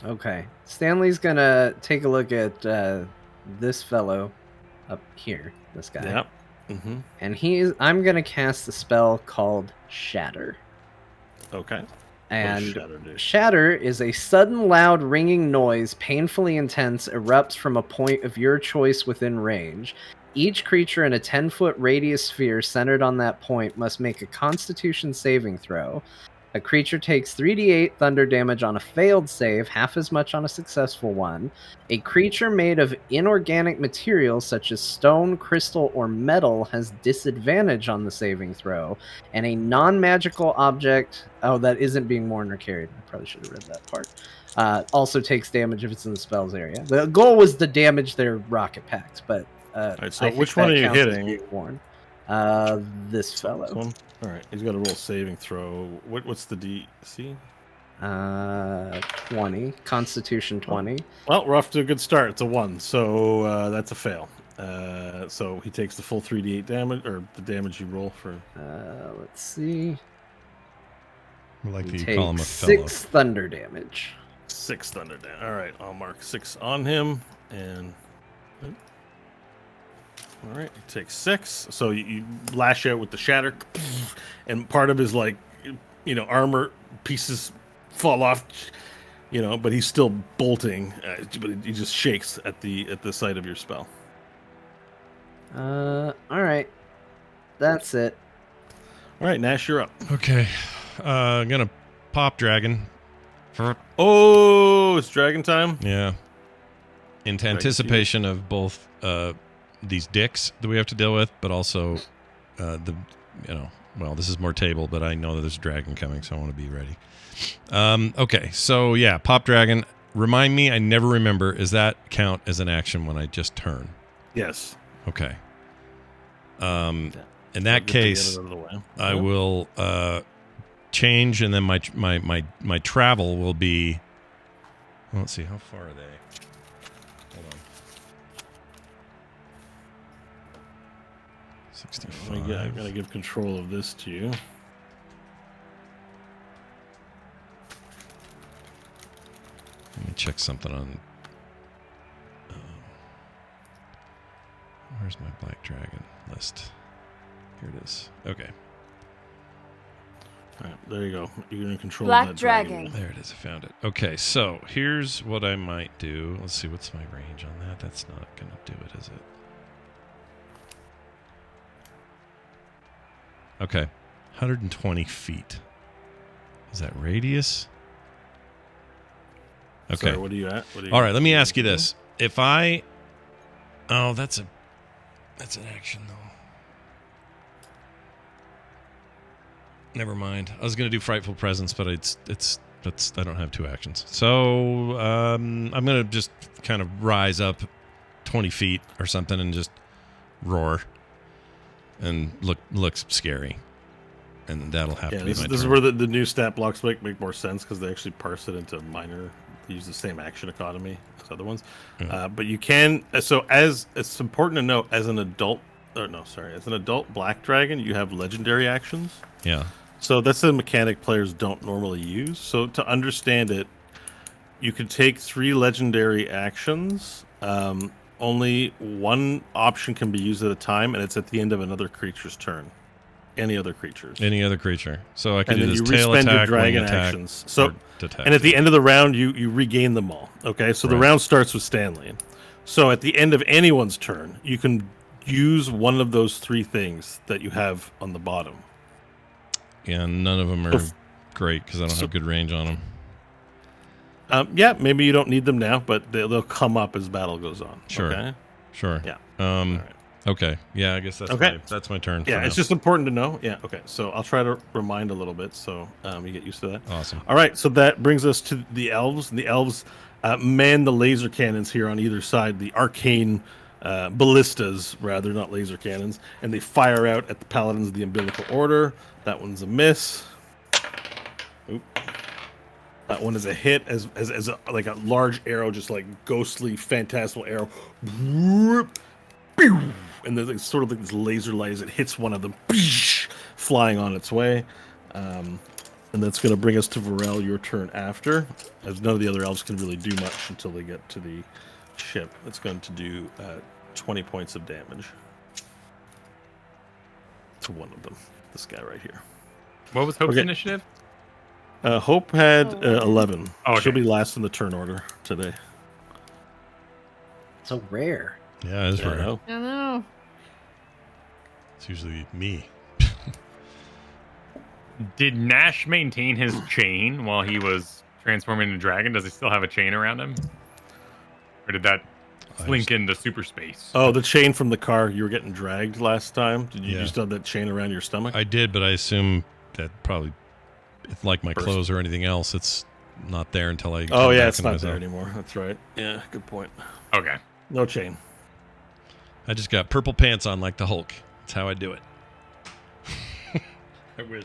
Okay. Stanley's gonna take a look at this fellow up here. This guy. Yep. Mm-hmm. And I'm gonna cast a spell called Shatter. Okay. And Shatter is a sudden loud ringing noise, painfully intense, erupts from a point of your choice within range. Each creature in a 10-foot radius sphere centered on that point must make a Constitution saving throw. A creature takes 3d8 thunder damage on a failed save, half as much on a successful one. A creature made of inorganic materials such as stone, crystal, or metal has disadvantage on the saving throw. And a non-magical object... Oh, that isn't being worn or carried. I probably should have read that part. Also takes damage if it's in the spell's area. The goal was to damage their rocket packs, but... All right, so which one are you hitting? This fellow. One? All right, he's got a roll saving throw. What's the DC? 20. Constitution 20. Well, we're off to a good start. It's a 1, so that's a fail. So he takes the full 3d8 damage, or the damage you roll for. Let's see. I like He that you call him a takes fellow. 6 thunder damage. 6 thunder damage. All right, I'll mark 6 on him, and. All right, he takes 6. So you lash out with the shatter, and part of his armor pieces fall off, but he's still bolting. But he just shakes at the sight of your spell. All right, that's it. All right, Nash, you're up. Okay. I'm going to pop dragon. Oh, it's dragon time. Yeah. In anticipation of both these dicks that we have to deal with, but also this is more table, but I know that there's a dragon coming, so I want to be ready. Okay, so yeah, pop dragon. Remind me, I never remember, is that count as an action when I just turn? Yes. Okay. In that case, I will change, and then my travel will be. Well, let's see, how far are they? Hold on. 65. I'm gonna give control of this to you. Let me check something on. Where's my black dragon list? Here it is. Okay. All right, there you go. You're in control Black of that dragon. There it is. I found it. Okay, so here's what I might do. Let's see. What's my range on that? That's not going to do it, is it? Okay. 120 feet. Is that radius? Okay. Sorry, what are you at? All right, let me ask you this. If I... Oh, that's an action, though. Never mind. I was going to do Frightful Presence, but I don't have 2 actions. So I'm going to just kind of rise up 20 feet or something and just roar and looks scary. And that'll have to be my turn. This is where the new stat blocks make more sense, because they actually parse it into minor. They use the same action economy as other ones. Yeah. But you can... So it's important to note, as an adult black dragon, you have legendary actions. Yeah. So that's a mechanic players don't normally use. So to understand it, you can take 3 legendary actions. Only one option can be used at a time, and it's at the end of another creature's turn. Any other creatures. Any other creature. So I can do this you tail respend attack, your dragon wing attack, actions. So, detect. and at the end of the round, you regain them all. Okay, so the Right. round starts with Stanley. So at the end of anyone's turn, you can use one of those 3 things that you have on the bottom. Yeah, none of them are great because I don't have good range on them. Yeah, maybe you don't need them now, but they'll come up as battle goes on. Sure. Okay? Sure. Yeah. All right. Okay. Yeah, I guess that's Okay. that's my turn. Yeah, for it's now. just important to know. Yeah, okay. So I'll try to remind a little bit so you get used to that. Awesome. All right, so that brings us to the elves. And the elves man the laser cannons here on either side, the arcane ballistas, rather, not laser cannons, and they fire out at the paladins of the umbilical order. That one's a miss. Oop. That one is a hit, as like a large arrow, just like ghostly, phantasmal arrow. And there's like, sort of like this laser light as it hits one of them, flying on its way. And that's going to bring us to Varel, your turn after, as none of the other elves can really do much until they get to the ship. It's going to do 20 points of damage to one of them. This guy right here. What was Hope's initiative? Hope had 11. Oh, okay. She'll be last in the turn order today. So rare. Yeah, it is rare. I know. I know. It's usually me. Did Nash maintain his chain while he was transforming into dragon? Does he still have a chain around him? Or did that slink into super space? Oh, the chain from the car. You were getting dragged last time. Did you still have that chain around your stomach? I did, but I assume that probably, it's like my clothes or anything else, it's not there until I. Oh, yeah, it's not there anymore. That's right. Yeah, good point. Okay. No chain. I just got purple pants on like the Hulk. That's how I do it. I wish.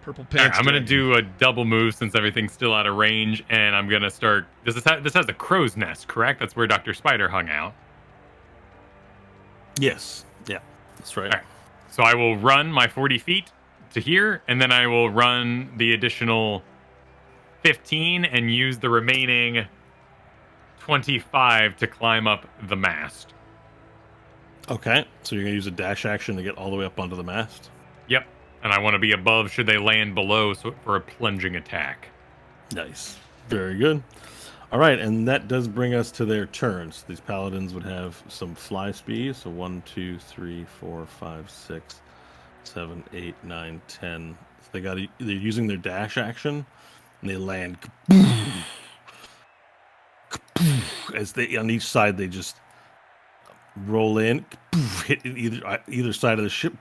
Purple pants. Right, I'm going to do a double move since everything's still out of range, and I'm going to start... This has a crow's nest, correct? That's where Dr. Spider hung out. Yes. Yeah, that's right. All right. So I will run my 40 feet to here, and then I will run the additional 15 and use the remaining 25 to climb up the mast. Okay, so you're going to use a dash action to get all the way up onto the mast? Yep. And I want to be above should they land below for a plunging attack. Nice. Very good. All right, and that does bring us to their turns. These paladins would have some fly speed. So 1, 2, 3, 4, 5, 6, 7, 8, 9, 10. So they're using their dash action, and they land. As they on each side, they just roll in, hit either side of the ship.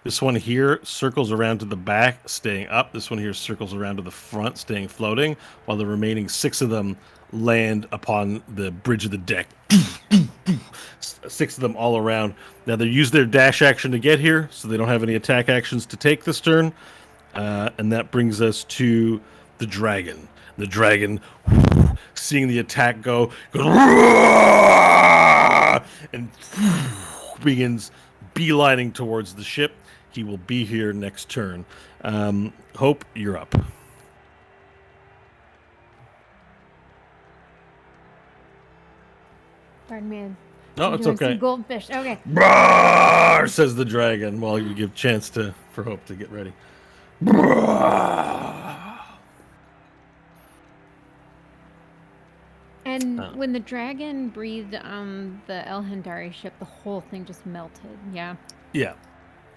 This one here circles around to the back, staying up. This one here circles around to the front, staying floating, while the remaining 6 of them land upon the bridge of the deck. 6 of them all around. Now, they use their dash action to get here, so they don't have any attack actions to take this turn. And that brings us to the dragon. The dragon, seeing the attack goes and begins beelining towards the ship. He will be here next turn. Hope, you're up. Pardon me. No, it's doing okay. Some goldfish. Okay. Roar, says the dragon, while you give chance for Hope to get ready. And when the dragon breathed on the El Hendari ship, the whole thing just melted. Yeah. Yeah.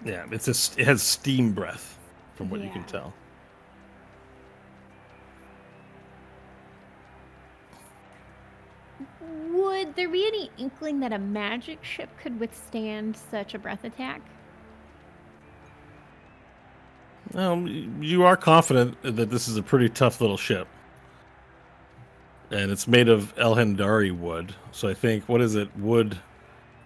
Yeah, it has steam breath, from what you can tell. Would there be any inkling that a magic ship could withstand such a breath attack? You are confident that this is a pretty tough little ship. And it's made of El Hendari wood. So I think, what is it? Wood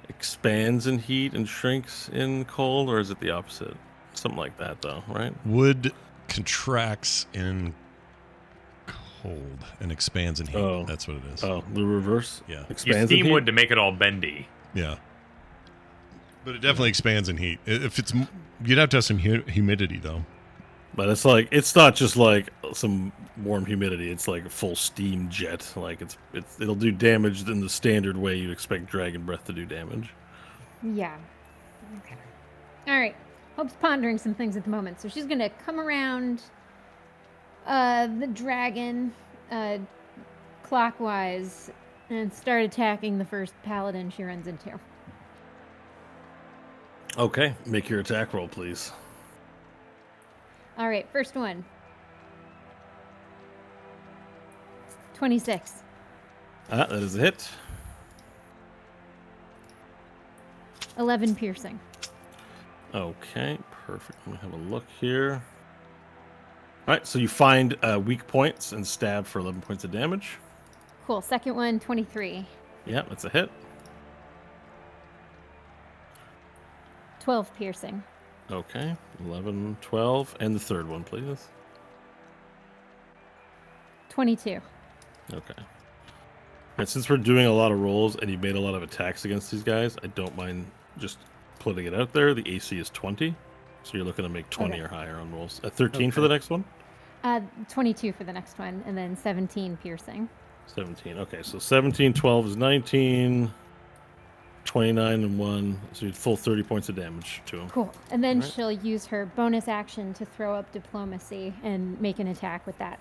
expands in heat and shrinks in cold, or is it the opposite? Something like that, though, right? Wood contracts in cold and expands in heat. Oh. That's what it is. Oh, the reverse? Yeah. You Expands in steam heat? wood to make it all bendy. Yeah. But it definitely expands in heat. You'd have to have some humidity, though. But it's not just like some warm humidity. It's like a full steam jet. Like it'll do damage in the standard way you'd expect dragon breath to do damage. Yeah. Okay. All right. Hope's pondering some things at the moment, so she's gonna come around the dragon clockwise and start attacking the first paladin she runs into. Okay, make your attack roll, please. All right, first one. 26. That is a hit. 11 piercing. Okay, perfect. Let me have a look here. All right, so you find weak points and stab for 11 points of damage. Cool. Second one, 23. Yeah, that's a hit. 12 piercing. Okay, 11, 12, and the third one, please. 22. Okay. And since we're doing a lot of rolls and you've made a lot of attacks against these guys, I don't mind just putting it out there. The AC is 20, so you're looking to make 20 Okay. or higher on rolls. 13 for the next one? 22 for the next one, and then 17 piercing. 17. Okay, so 17, 12 is 19, 29 and 1. So you full 30 points of damage to him. Cool. And then Alright. she'll use her bonus action to throw up diplomacy and make an attack with that.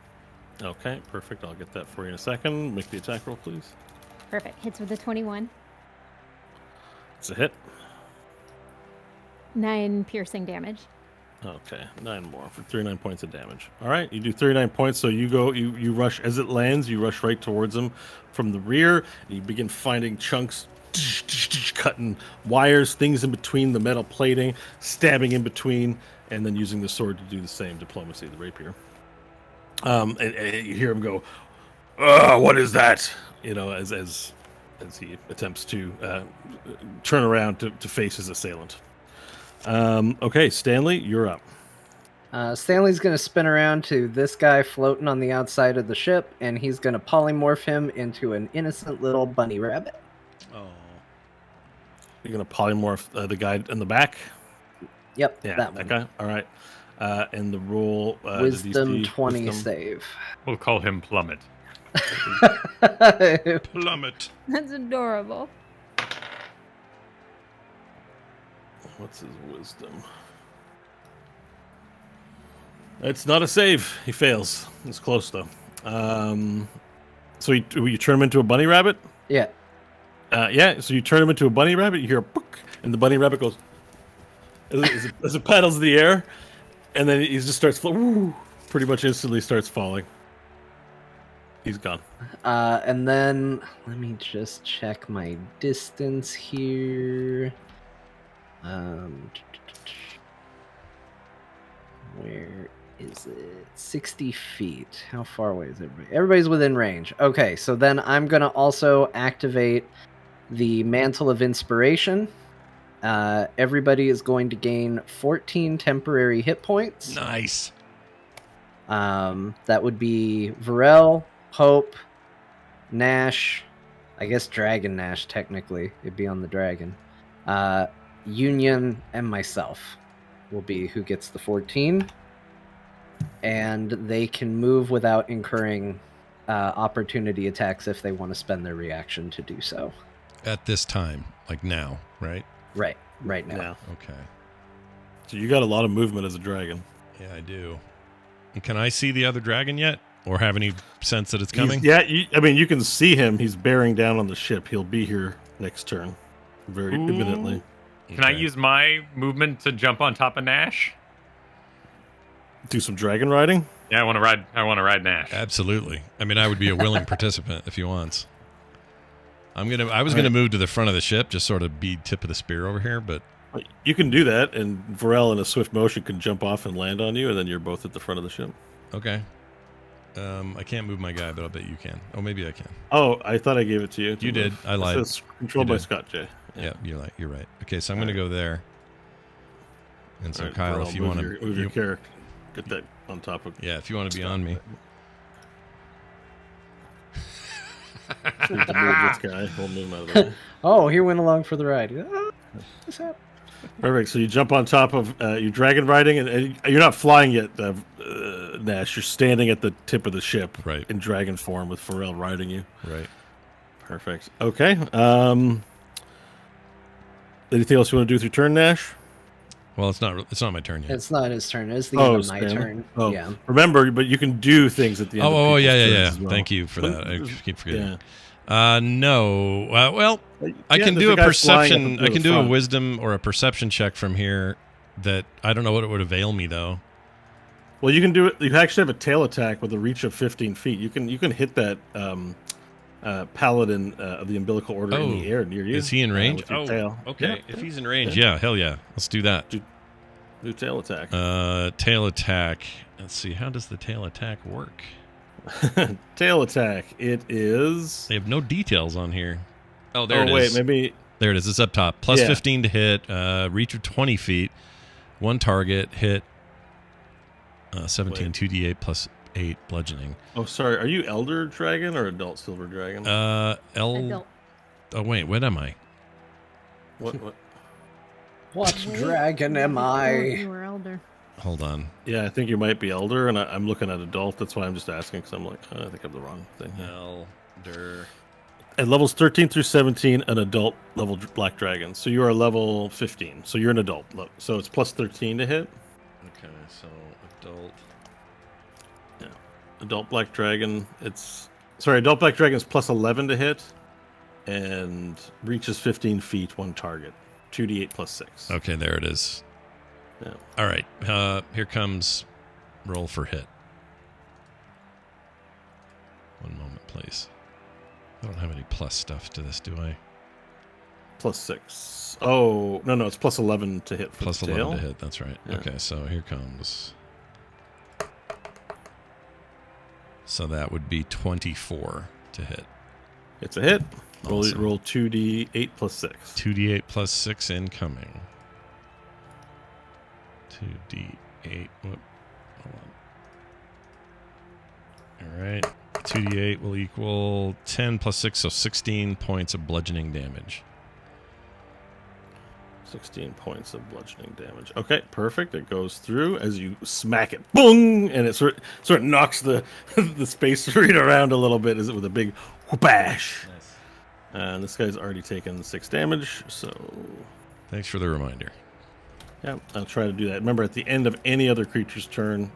Okay, perfect. I'll get that for you in a second. Make the attack roll, please. Perfect. Hits with a 21. It's a hit. 9 piercing damage. Okay, 9 more for 39 points of damage. All right, you do 39 points, so you rush as it lands, you rush right towards him from the rear, and you begin finding chunks, cutting wires, things in between the metal plating, stabbing in between, and then using the sword to do the same diplomacy, the rapier. And you hear him go, what is that? You know, as he attempts to turn around to face his assailant. Okay, Stanley, you're up. Stanley's going to spin around to this guy floating on the outside of the ship, and he's going to polymorph him into an innocent little bunny rabbit. Oh. You're going to polymorph the guy in the back? Yep, Yeah, that one. guy. All right. And the roll... Wisdom DC, 20 wisdom. save. We'll call him Plummet. Plummet. That's adorable. What's his wisdom? It's not a save. He fails. It's close, though. So you turn him into a bunny rabbit? Yeah. Yeah, so you turn him into a bunny rabbit, you hear a book, and the bunny rabbit goes... As it paddles the air, and then he just starts... pretty much instantly starts falling. He's gone. And then let me just check my distance here. Where is it? 60 feet. How far away is everybody? Everybody's within range. Okay, so then I'm going to also activate the Mantle of Inspiration. Everybody is going to gain 14 temporary hit points. Nice. That would be Varel, Pope, Nash, I guess Dragon Nash, technically. It'd be on the dragon. Union, and myself will be who gets the 14. And they can move without incurring opportunity attacks if they want to spend their reaction to do so. At this time, like now, right? Right now. Yeah. Okay. So you got a lot of movement as a dragon. Yeah, I do. And can I see the other dragon yet? Or have any sense that it's coming? I mean, you can see him. He's bearing down on the ship. He'll be here next turn. Very imminently. Can I Okay. use my movement to jump on top of Nash? Do some dragon riding? Yeah, I want to ride Nash. Absolutely. I mean, I would be a willing participant if he wants. I was gonna move to the front of the ship, just sort of be tip of the spear over here, but You can do that, and Varel in a swift motion can jump off and land on you, and then you're both at the front of the ship. okay. I can't move my guy, but I'll bet you can. Oh, maybe I can. Oh, I thought I gave it to you. You did. I lied. It's controlled You by did. Scott J. Yeah, you're right. Okay, so I'm gonna go there. And so All right, Kyle, Varel, if you move want your- move your character, get that on top of. yeah, if you want to be on me, So you can move this guy. We'll move him out of the way. Oh, he went along for the ride. What's happening? Perfect. So you jump on top of you dragon riding, and you're not flying yet, Nash. You're standing at the tip of the ship, Right. in dragon form with Pharrell riding you. right? Perfect. Okay. Anything else you want to do with your turn, Nash? Well, it's not my turn yet. It's not his turn. It's the end of my Stanley. turn. Oh, Yeah. remember, but you can do things at the end. of Oh, people's yeah. turns as well. Thank you for that. I keep forgetting. Yeah. No. Well, I Yeah, can there's do a guy flying up perception. into I the can do a front. wisdom or a perception check from here. That I don't know what it would avail me though. Well, you can do it. You actually have a tail attack with a reach of 15 feet. You can hit that paladin of the umbilical order in the air near you. Is he in range? with your tail. okay. Yeah. If he's in range, yeah, hell yeah. Let's do that. Do tail attack. Tail attack. Let's see. How does the tail attack work? Tail attack. It is. They have no details on here. Oh, there Oh it wait, is. maybe. There it is. It's up top. Plus Yeah. 15 to hit. Reach of 20 feet. One target. Hit 17. Wait. 2d8 plus 8 bludgeoning. Oh, sorry. Are you Elder Dragon or Adult Silver Dragon? Adult. Oh, wait. What am I? What? What dragon am I? You were elder. Hold on. Yeah, I think you might be Elder, and I'm looking at Adult. That's why I'm just asking, because I'm like, I think I'm the wrong thing. Elder. At levels 13 through 17, an Adult level Black Dragon. So you are level 15. So you're an Adult. So it's plus 13 to hit. Okay, so adult. Yeah. Adult Black Dragon, Adult Black Dragon is plus 11 to hit, and reaches 15 feet, one target. 2d8 plus 6. Okay, there it is. Yeah. All right. Here comes roll for hit. One moment, please. I don't have any plus stuff to this, do I? Plus 6. Oh, no, it's plus 11 to hit for Plus the 11 tail. to hit, that's right. Yeah. Okay, so here comes. So that would be 24 to hit. It's a hit. Awesome. Roll 2d8 plus 6. 2d8 plus 6 incoming. 2d8. Whoop. Hold on. All right. 2d8 will equal 10 plus 6, so 16 points of bludgeoning damage. 16 points of bludgeoning damage. Okay, perfect. It goes through as you smack it. Boom! And it sort of knocks the the space marine around a little bit with a big whoopash. Nice. And this guy's already taken 6 damage, so Thanks for the reminder. yeah, I'll try to do that. Remember, at the end of any other creature's turn,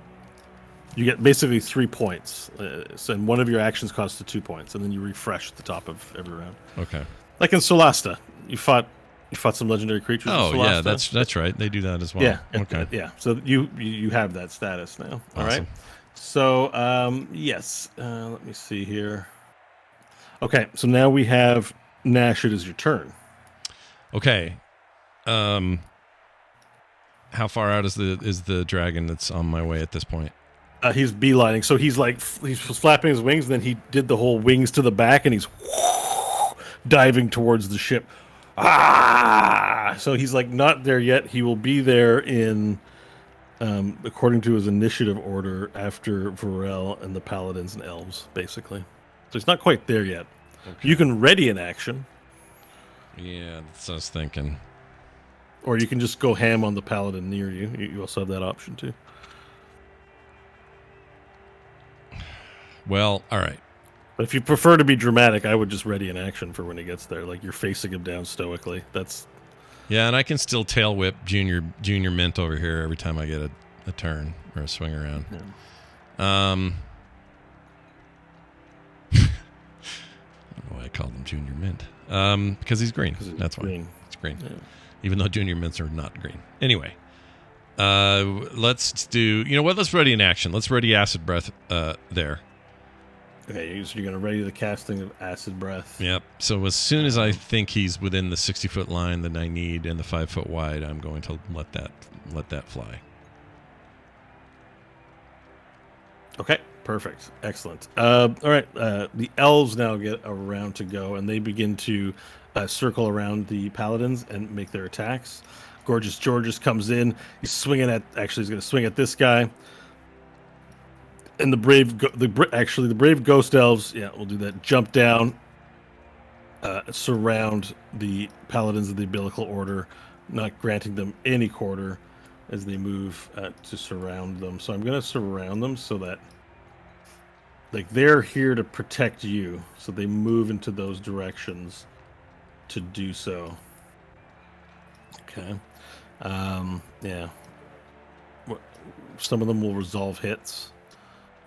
you get basically 3 points. And one of your actions costs 2 points, and then you refresh at the top of every round. Okay. Like in Solasta, you fought some legendary creatures. Oh, in yeah, Solasta. that's right. They do that as well. Yeah. Okay. Yeah. So you have that status now. All right. Awesome. So yes. Let me see here. Okay. So now we have Nash. It is your turn. Okay. How far out is the dragon that's on my way at this point? He's beelining. So he's flapping his wings. And then he did the whole wings to the back, and he's diving towards the ship. So he's like not there yet. He will be there in, according to his initiative order, after Varel and the paladins and elves, basically. So he's not quite there yet. Okay. You can ready an action, Yeah, that's what I was thinking. or you can just go ham on the paladin near you. You also have that option too. Well, all right. But if you prefer to be dramatic, I would just ready an action for when he gets there. Like you're facing him down stoically. That's Yeah, and I can still tail whip Junior Mint over here every time I get a turn or a swing around. Yeah. I don't know why I called him Junior Mint. Because he's green. That's why. green. It's green. Yeah. Even though Junior Mints are not green. Anyway, let's do. You know what? Let's ready an action. Let's ready Acid Breath there. Okay, so you're going to ready the casting of Acid Breath. Yep. So as soon as I think he's within the 60-foot line that I need and the 5-foot wide, I'm going to let that fly. Okay, perfect. Excellent. All right, the elves now get a round to go, and they begin to circle around the paladins and make their attacks. Gorgeous Georges comes in. He's going to swing at this guy. And the brave ghost elves, yeah, we'll do that. Jump down, surround the paladins of the umbilical order, not granting them any quarter as they move to surround them. So I'm going to surround them so that, like, they're here to protect you. So they move into those directions to do so. Okay. Yeah. Some of them will resolve hits.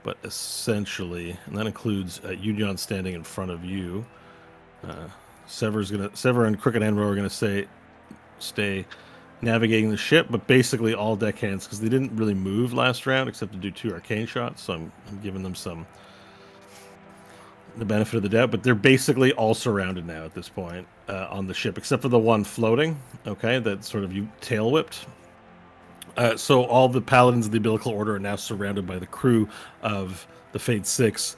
But essentially, and that includes Union standing in front of you. Sever and Crooked Hand Row are going to stay navigating the ship, but basically all deckhands, because they didn't really move last round except to do 2 arcane shots, so I'm giving them the benefit of the doubt, but they're basically all surrounded now at this point on the ship, except for the one floating, okay, that sort of you tail whipped. So all the paladins of the umbilical order are now surrounded by the crew of the Fade 6,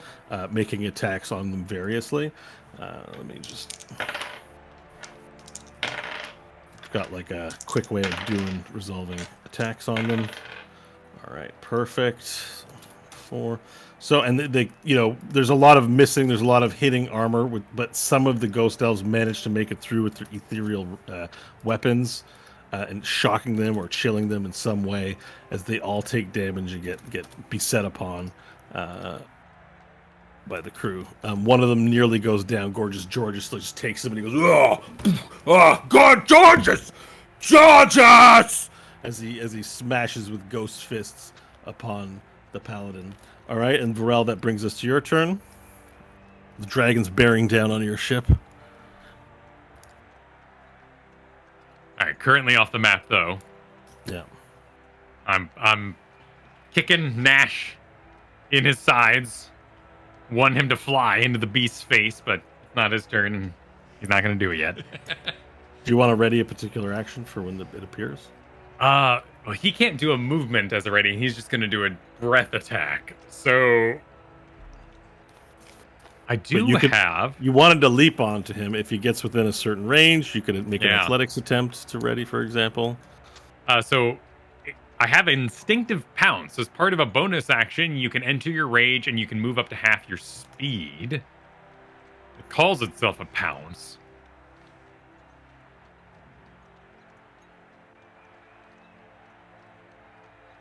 making attacks on them variously. Let me just got like a quick way of resolving attacks on them. All right, perfect. 4. So, and they, there's a lot of missing. There's a lot of hitting armor, but some of the ghost elves manage to make it through with their ethereal weapons, and shocking them or chilling them in some way, as they all take damage and get beset upon by the crew. One of them nearly goes down. Gorgeous Georges just takes him and he goes, "Oh, God, Georges! Georges!" as he smashes with ghost fists upon the paladin. All right, and Varel, that brings us to your turn. The dragon's bearing down on your ship. All right, currently off the map though. Yeah. I'm kicking Nash in his sides. Want him to fly into the beast's face, but it's not his turn, and he's not going to do it yet. Do you want to ready a particular action for when it appears? Well, he can't do a movement as a ready. He's just going to do a breath attack. So I do have. You wanted to leap onto him. If he gets within a certain range, you could make an athletics attempt to ready, for example. So I have instinctive pounce. As part of a bonus action, you can enter your rage and you can move up to half your speed. It calls itself a pounce.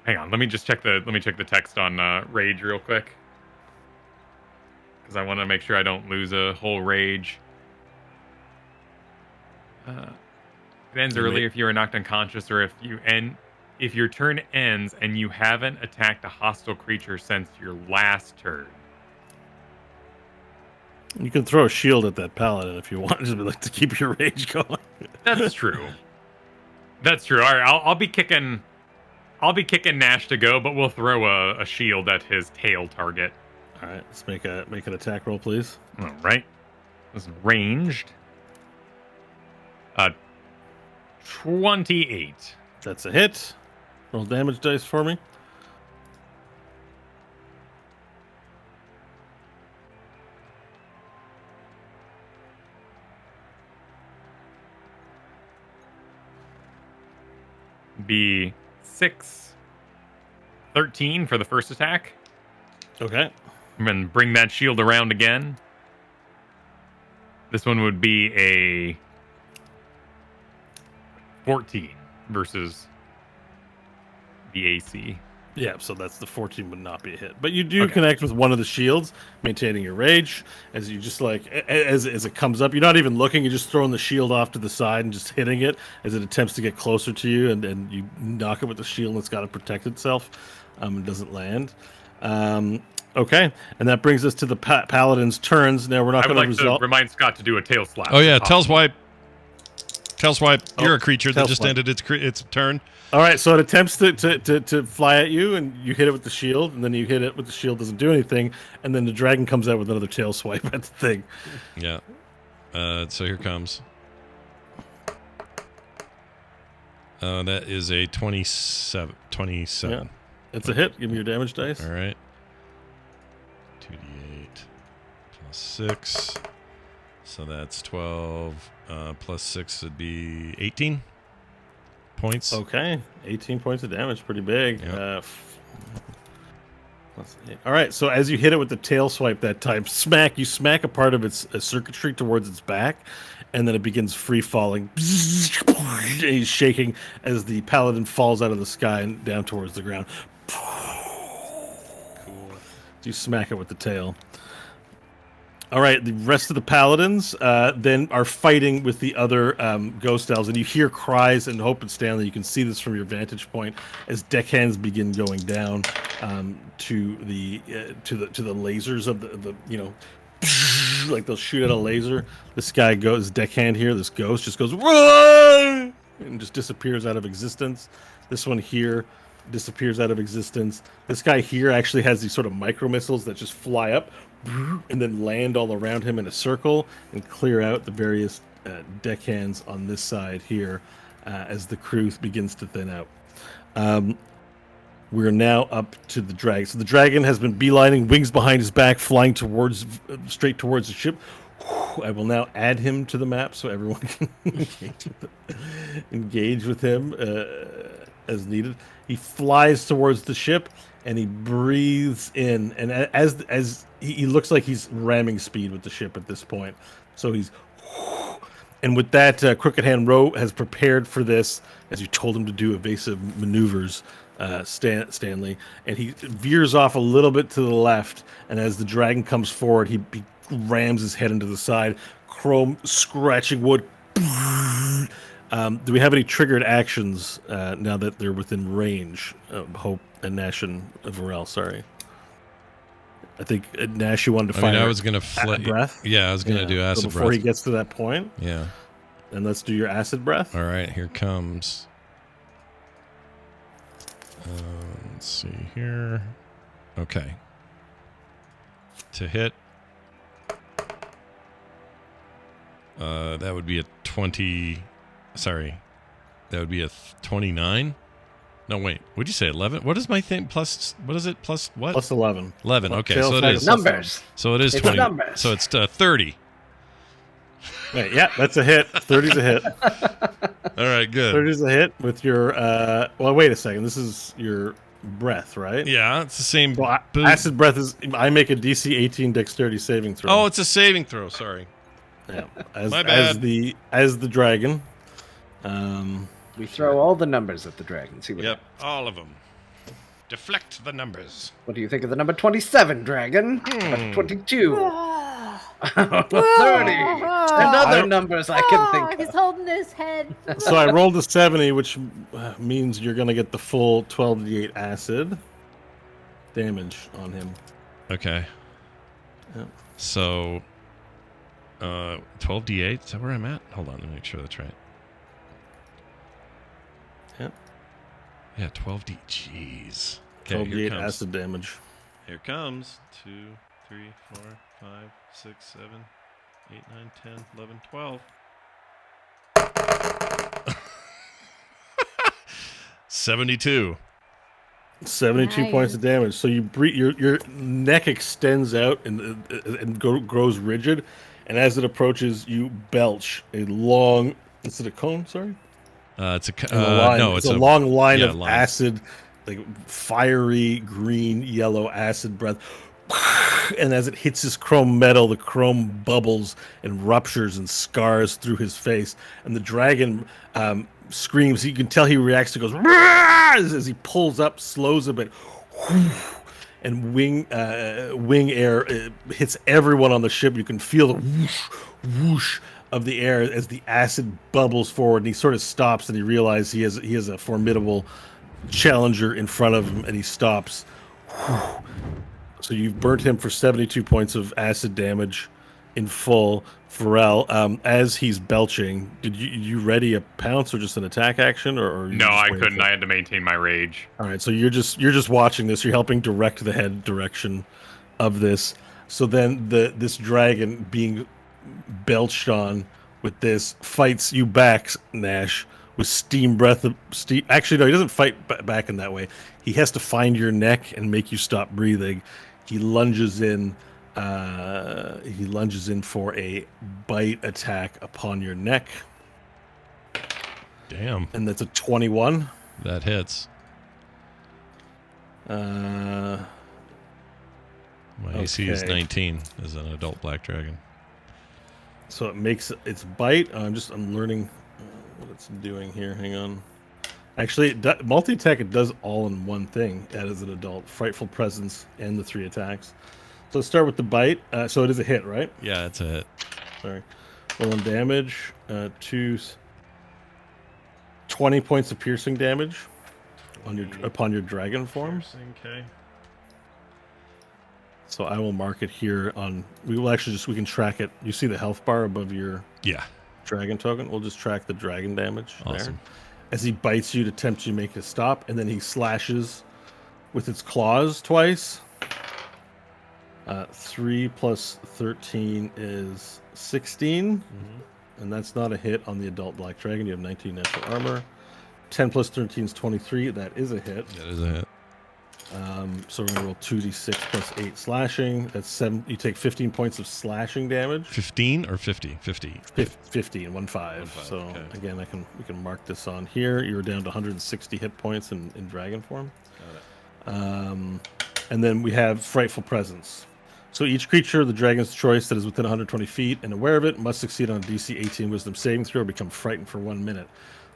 Hang on, let me check the text on rage real quick, because I want to make sure I don't lose a whole rage. It ends early if you are knocked unconscious, or if your turn ends and you haven't attacked a hostile creature since your last turn. You can throw a shield at that paladin if you want, just like to keep your rage going. That's true. That's true. All right, I'll be kicking Nash to go, but we'll throw a shield at his tail target. All right, let's make an attack roll, please. All right, this is ranged. 28. That's a hit. Roll damage dice for me. Be 6, 13 for the first attack. Okay. And then bring that shield around again. This one would be a 14 versus the AC. Yeah, so that's the 14 would not be a hit. But you do connect with one of the shields, maintaining your rage. As you just as it comes up, you're not even looking, you're just throwing the shield off to the side and just hitting it as it attempts to get closer to you, and you knock it with the shield and it's got to protect itself. It doesn't land. Okay, and that brings us to the paladin's turns. Now we're not going to remind Scott to do a tail slap. Oh yeah, tail swipe. Tail swipe. You're a creature that just ended its turn. All right, so it attempts to fly at you, and you hit it with the shield, and then you hit it with the shield, doesn't do anything, and then the dragon comes out with another tail swipe at the thing. Yeah. So here comes. That is a 27. Yeah. It's a hit. Give me your damage dice. All right. 2d8 plus 6. So that's 12. Plus 6 would be 18 points. Okay. 18 points of damage. Pretty big. Yep. All right. So as you hit it with the tail swipe that time, you smack a part of its circuitry towards its back, and then it begins free falling. He's shaking as the paladin falls out of the sky and down towards the ground. Cool. You smack it with the tail. All right, the rest of the paladins then are fighting with the other ghost elves, and you hear cries, and Hope and Stanley, you can see this from your vantage point as deckhands begin going down to the lasers of the like they'll shoot at a laser. This guy goes deckhand here. This ghost just goes "Run!" and just disappears out of existence. This one here disappears out of existence. This guy here actually has these sort of micro missiles that just fly up and then land all around him in a circle and clear out the various deckhands on this side here as the crew begins to thin out. We're now up to the dragon. So the dragon has been beelining, wings behind his back, flying straight towards the ship. I will now add him to the map so everyone can engage with him as needed. He flies towards the ship and he breathes in, and as he looks like he's ramming speed with the ship at this point. So he's, and with that, Crooked Hand Ro has prepared for this, as you told him to do evasive maneuvers, Stanley, and he veers off a little bit to the left, and as the dragon comes forward, he rams his head into the side, chrome scratching wood. Do we have any triggered actions now that they're within range? Hope and Nash and Varel, sorry. I think Nash, you wanted to fire. I was going to breath. Yeah, I was going to do acid breath before he gets to that point. Yeah. And let's do your acid breath. All right, here comes. Let's see here. Okay. To hit. That would be a 20. Sorry. That would be a 29. No, wait. Would you say 11? What is my thing? Plus, what is it? Plus what? Plus 11. 11. Okay, so it is. Numbers. So it is It's 20. numbers. So it's 30. Right, yeah, that's a hit. 30's a hit. All right, good. 30's a hit with your, well, wait a second. This is your breath, right? Yeah, it's the same. Well, acid breath is, I make a DC 18 dexterity saving throw. Oh, it's a saving throw. Sorry. Yeah. My bad. As the dragon. We throw all the numbers at the dragon. See what Yep, all of them. Deflect the numbers. What do you think of the number 27, dragon? 22. 30. And other numbers I can think He's of. holding his head. So I rolled a 70, which means you're going to get the full 12d8 acid damage on him. Okay. Yep. So, 12d8. Is that where I'm at? Hold on, let me make sure that's right. Yep. Yeah, 12d. Jeez. Okay, 12d8 acid damage. Here comes 2, 3, 4, 5, 6, 7, 8, 9, 10, 11, 12. 72. 72 Nice. points of damage. So you breathe, your neck extends out and grows rigid, and as it approaches, you belch a long. Is it a cone? Sorry. It's a Line. no. It's a long line of line. acid, like fiery green yellow acid breath. And as it hits his chrome metal, the chrome bubbles and ruptures and scars through his face. And the dragon screams. You can tell he reacts to goes as he pulls up, slows a bit, and wing air hits everyone on the ship. You can feel the whoosh, whoosh of the air as the acid bubbles forward, and he sort of stops, and he realizes he has a formidable challenger in front of him, and he stops. So you've burnt him for 72 points of acid damage in full. Pharrell, as he's belching, did you ready a pounce or just an attack action, or No, I couldn't. I had to maintain my rage. All right, so you're just watching this. You're helping direct the head direction of this. So then this dragon being belched on with this fights you back, Nash, with steam breath. Actually, no, he doesn't fight back in that way. He has to find your neck and make you stop breathing. He lunges in. He lunges in for a bite attack upon your neck. Damn. And that's a 21. That hits. Uh, My AC is okay. 19 as an adult black dragon. So it makes its bite. I'm learning what it's doing here. Hang on. Actually, multi-attack, it does all in one thing as an adult. Frightful Presence and the 3 attacks. So let's start with the bite. So it is a hit, right? Yeah, it's a hit. Sorry. Roll on damage. 20 points of piercing damage upon your dragon form. Okay. So I will mark it here on. We will actually we can track it. You see the health bar above your dragon token? We'll just track the dragon damage there. As he bites you to tempt you to make a stop, and then he slashes with its claws twice. 3 plus 13 is 16, and that's not a hit on the adult black dragon. You have 19 natural armor. 10 plus 13 is 23. That is a hit. That is a hit. So we're gonna roll 2d6 plus 8 slashing. That's 7. You take 15 points of slashing damage. 15 or 50? 50. 15, 1-5. So okay. again, we can mark this on here. You're down to 160 hit points in dragon form. And then we have Frightful Presence. So each creature of the dragon's choice that is within 120 feet and aware of it must succeed on a DC 18 Wisdom saving throw or become frightened for 1 minute.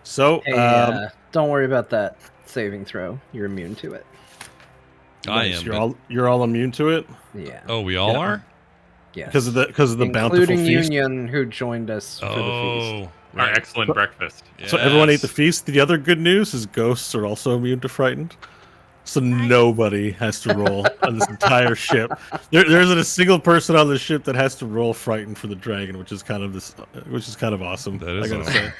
So Hey, don't worry about that saving throw. You're immune to it. I nice. am. You're all immune to it. Yeah. Oh, we all are? Yes. Because of the bountiful including feast. Union, who joined us for the feast. Our excellent breakfast. So everyone ate the Yes. feast. The other good news is ghosts are also immune to frightened. So nobody has to roll on this entire ship. There isn't a single person on the ship that has to roll frightened for the dragon, which is kind of awesome. That is I gotta awesome. say.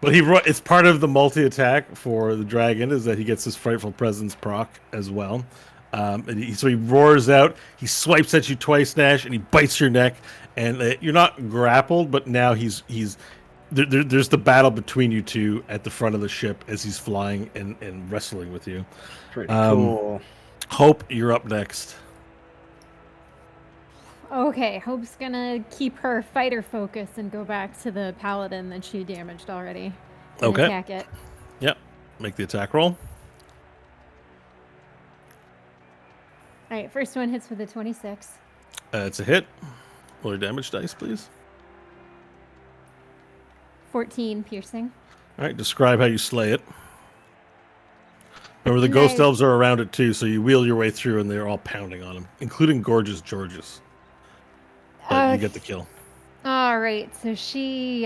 But it's part of the multi-attack for the dragon is that he gets his Frightful Presence proc as well. So he roars out, he swipes at you twice, Nash, and he bites your neck. And you're not grappled, but now he's there's the battle between you two at the front of the ship as he's flying and wrestling with you. Pretty cool. Hope, you're up next. Okay, Hope's gonna keep her fighter focus and go back to the paladin that she damaged already. And Okay. attack it. Yep. Make the attack roll. All right, first one hits with a 26. It's a hit. Roll your damage dice, please. 14 piercing. All right, describe how you slay it. Remember, the Can ghost I- elves are around it too, so you wheel your way through, and they're all pounding on him, including Gorgeous Georges. But you get the kill. All right, so she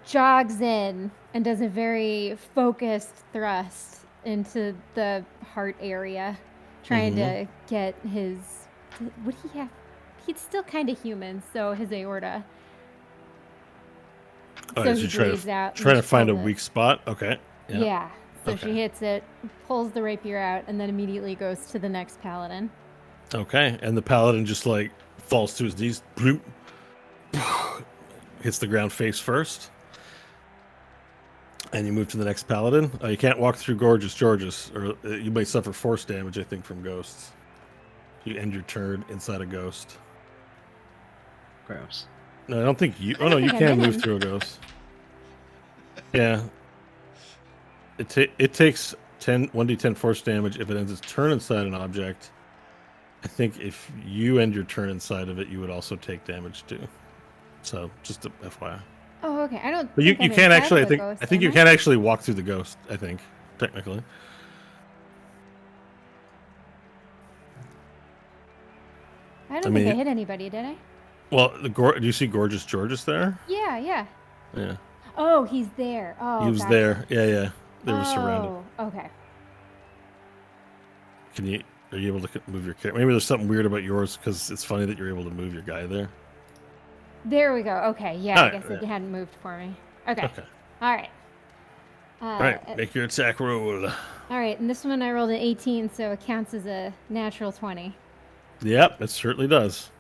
jogs in and does a very focused thrust into the heart area, trying to get his. Would he have? He's still kind of human, so his aorta. All So right, so he you try bleeds out. and trying to she find a pulls it. weak spot. Okay. Yeah. So Okay. she hits it, pulls the rapier out, and then immediately goes to the next paladin. Okay, and the paladin just like falls to his knees, bloop, hits the ground face first, and you move to the next paladin. You can't walk through Gorgeous Georges, or you may suffer force damage, I think, from ghosts. You end your turn inside a ghost. Gross. No, I don't think you. I Oh no, don't you think I can met move him. through a ghost. Yeah. It takes 1d10 force damage if it ends its turn inside an object. I think if you end your turn inside of it, you would also take damage too. So just a FYI. Oh, okay. I don't. But you think I'm can't inside actually. of a ghost, I think you am can actually walk through the ghost. I think technically. I don't I think I mean- hit anybody, did I? Well, do you see Gorgeous Georges there? Yeah, yeah. Yeah, Oh, he's there. Oh, he was gotcha. there. Yeah. They were surrounded. Oh, okay. Can you? Are you able to move your character? Maybe there's something weird about yours because it's funny that you're able to move your guy there. There we go. Okay, yeah. I Alright, guess it yeah. hadn't moved for me. Okay. Okay. All right. All right. Make your attack roll. All right, and this one I rolled an 18, so it counts as a natural 20. Yep, it certainly does.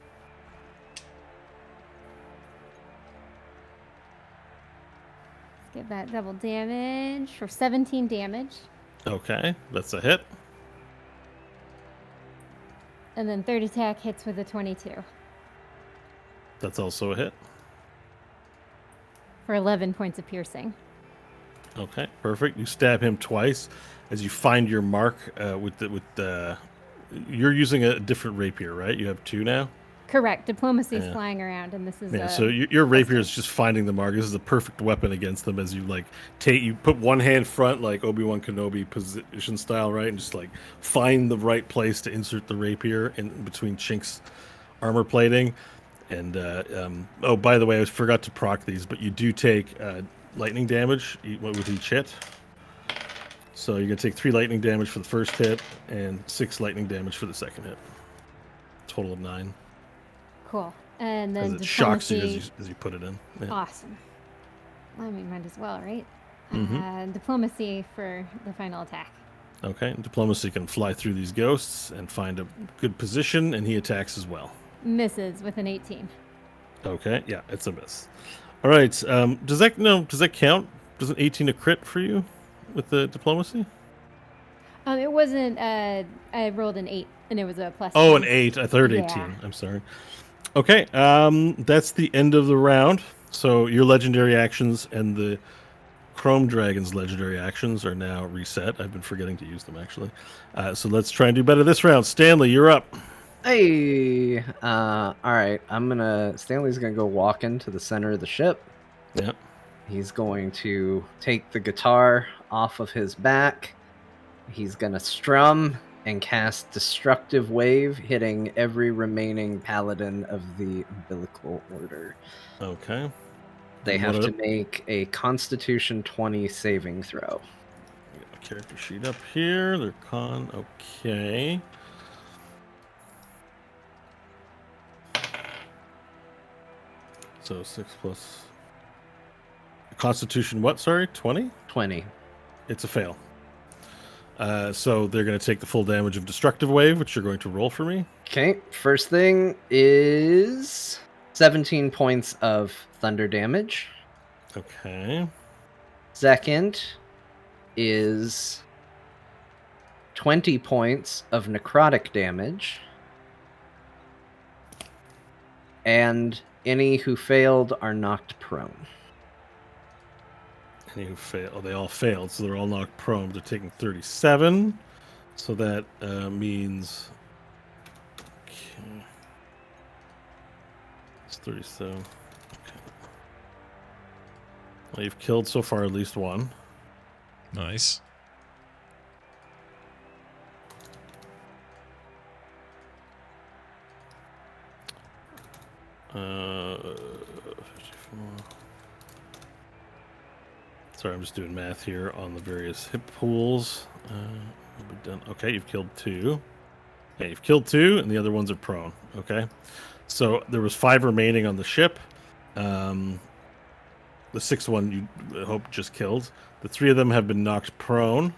Let's get that double damage for 17 damage, Okay, that's a hit. and then third attack hits with a 22 That's also a hit. for 11 points of piercing. Okay, perfect. You stab him twice as you find your mark with the. You're using a different rapier, right? You have two now. Correct. Diplomacy's Yeah. flying around, and this is Yeah. a. So your rapier is just finding the mark. This is a perfect weapon against them as you you put one hand front like Obi-Wan Kenobi position style, right, and just like find the right place to insert the rapier in between Chink's armor plating. And oh, by the way, I forgot to proc these, but you do take lightning damage with each hit. So you're gonna take 3 lightning damage for the first hit and 6 lightning damage for the second hit. Total of 9. Cool. And then As it shocks you diplomacy. as you put it in. Yeah. Awesome. I mean, might as well, right? Mhm. Diplomacy for the final attack. Okay, diplomacy can fly through these ghosts and find a good position, and he attacks as well. Misses with an 18. Okay, yeah, it's a miss. All right, does that count? Does an 18 a crit for you? with the diplomacy? It wasn't. I rolled an 8, and it was a plus. Oh, 10. an 8. I thought Yeah. 18. I'm sorry. Okay. That's the end of the round. So your legendary actions and the Chrome Dragon's legendary actions are now reset. I've been forgetting to use them, actually. So let's try and do better this round. Stanley, you're up. Hey, all right. Stanley's gonna go walk into the center of the ship. Yep. He's going to take the guitar off of his back. He's gonna strum and cast Destructive Wave, hitting every remaining paladin of the Umbilical Order. Okay. They And have what to are- make a Constitution 20 saving throw. Get my character sheet up here. They're con. Okay. So 6 plus. Constitution what? Sorry? 20? 20. It's a fail. So they're going to take the full damage of Destructive Wave, which you're going to roll for me. Okay, first thing is 17 points of thunder damage. Okay. Second is 20 points of necrotic damage. And any who failed are knocked prone. Any who fail? Oh, they all failed, so they're all knocked prone. They're taking 37. So that means. Okay. It's 37. Okay. Well, you've killed so far at least one. Nice. Uh, 54. Sorry, I'm just doing math here on the various hit pools. We'll be done. Okay, you've killed 2. Yeah, you've killed 2, and the other ones are prone. Okay, so there was 5 remaining on the ship. The 6th one you hope just killed. The 3 of them have been knocked prone.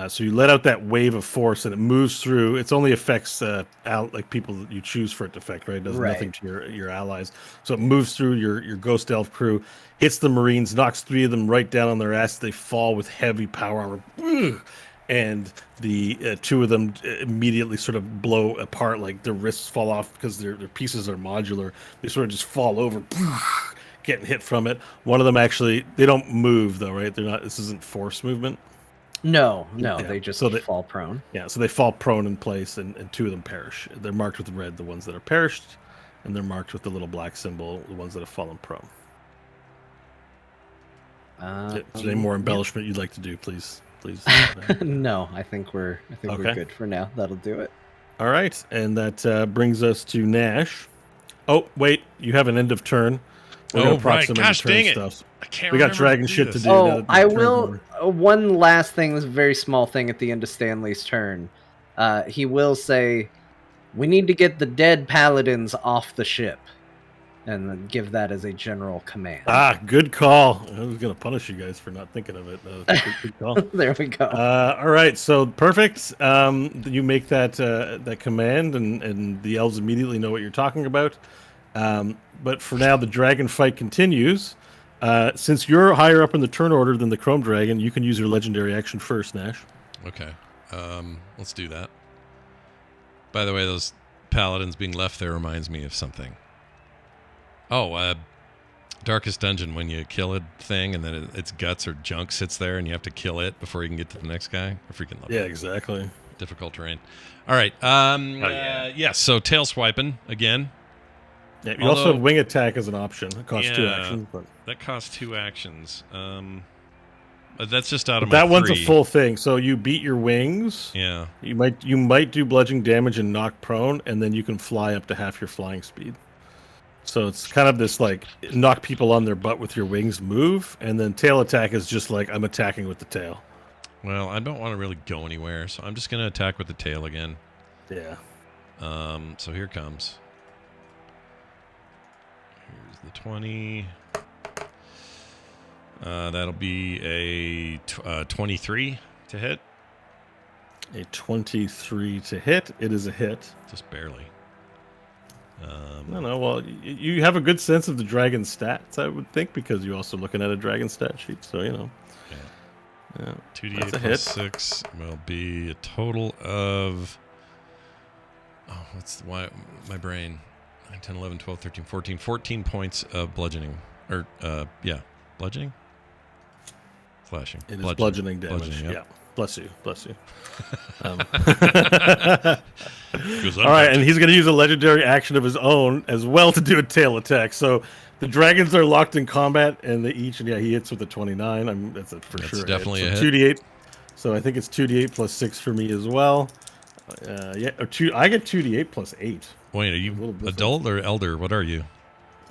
So you let out that wave of force, and it moves through. It only affects like people that you choose for it to affect, right? It does nothing to your allies. So it moves through your Ghost Elf crew, hits the Marines, knocks 3 of them right down on their ass. They fall with heavy power armor, and the 2 of them immediately sort of blow apart, like their wrists fall off because their pieces are modular. They sort of just fall over, getting hit from it. One of them actually, they don't move though, right? They're not. This isn't force movement. No, Yeah, they just so they- fall prone. Yeah, so they fall prone in place, and 2 of them perish. They're marked with red, the ones that are perished, and they're marked with the little black symbol, the ones that have fallen prone. Is there any more embellishment you'd like to do, please? No, I think we're Okay. good for now. That'll do it. All right, and that brings us to Nash. Oh, wait, you have an end of turn. We're gonna Oh, right. proximity Gosh, turn dang it. stuff. I can't We got remember dragon to do shit to this. do. now Oh, that the I turn's will. over. One last thing, this very small thing at the end of Stanley's turn. He will say, "We need to get the dead paladins off the ship," and then give that as a general command. Good call. I was gonna punish you guys for not thinking of it. Good call. There we go. All right, so perfect. You make that command, and the elves immediately know what you're talking about. But for now, the dragon fight continues. Since you're higher up in the turn order than the Chrome Dragon, you can use your legendary action first, Nash. Okay. Let's do that. By the way, those paladins being left there reminds me of something. Oh, Darkest Dungeon, when you kill a thing and then its guts or junk sits there and you have to kill it before you can get to the next guy. I freaking love Yeah, that. exactly. Difficult terrain. All right. Yeah, so tail swiping again. Yeah, you also have wing attack as an option. It costs 2 Yeah. actions. But That costs 2 actions. That's just out of that my one's 3. a full thing. So you beat your wings. Yeah. You might do bludgeoning damage and knock prone, and then you can fly up to half your flying speed. So it's kind of this like knock people on their butt with your wings move, and then tail attack is just like I'm attacking with the tail. Well, I don't want to really go anywhere, so I'm just going to attack with the tail again. Yeah. So here comes. Here's the 20. That'll be a 23 to hit. A 23 to hit. It is a hit. Just barely. No. Well, you have a good sense of the dragon stats, I would think, because you're also looking at a dragon stat sheet. So, Yeah. Yeah, 2d8 that's a plus hit. 6 will be a total of... Oh, why my brain? 9, 10, 11, 12, 13, 14. 14 points of bludgeoning. Or, bludgeoning? Slashing. It is bludgeoning damage. Bludgeoning, yep. Yeah. Bless you. All right, and he's going to use a legendary action of his own as well to do a tail attack. So the dragons are locked in combat, and he hits with a 29. That's definitely a hit. a So hit. 2d8. So I think it's 2d8 plus 6 for me as well. I get 2d8 plus 8. Wait, are you adult or elder? What are you?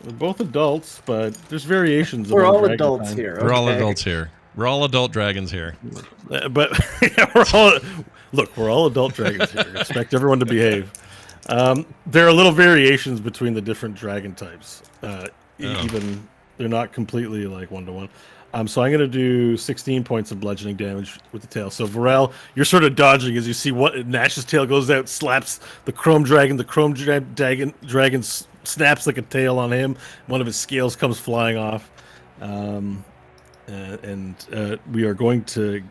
We're both adults, but there's variations. We're among all dragon adults kind. here. We're all okay. adults here. We're all adult dragons here. But we're all adult dragons here. Expect everyone to behave. There are little variations between the different dragon types. Even they're not completely like 1-to-1. So I'm going to do 16 points of bludgeoning damage with the tail. So Varel, you're sort of dodging as you see what Nash's tail goes out, slaps the chrome dragon. The chrome dragon snaps like a tail on him. One of his scales comes flying off. We are going to...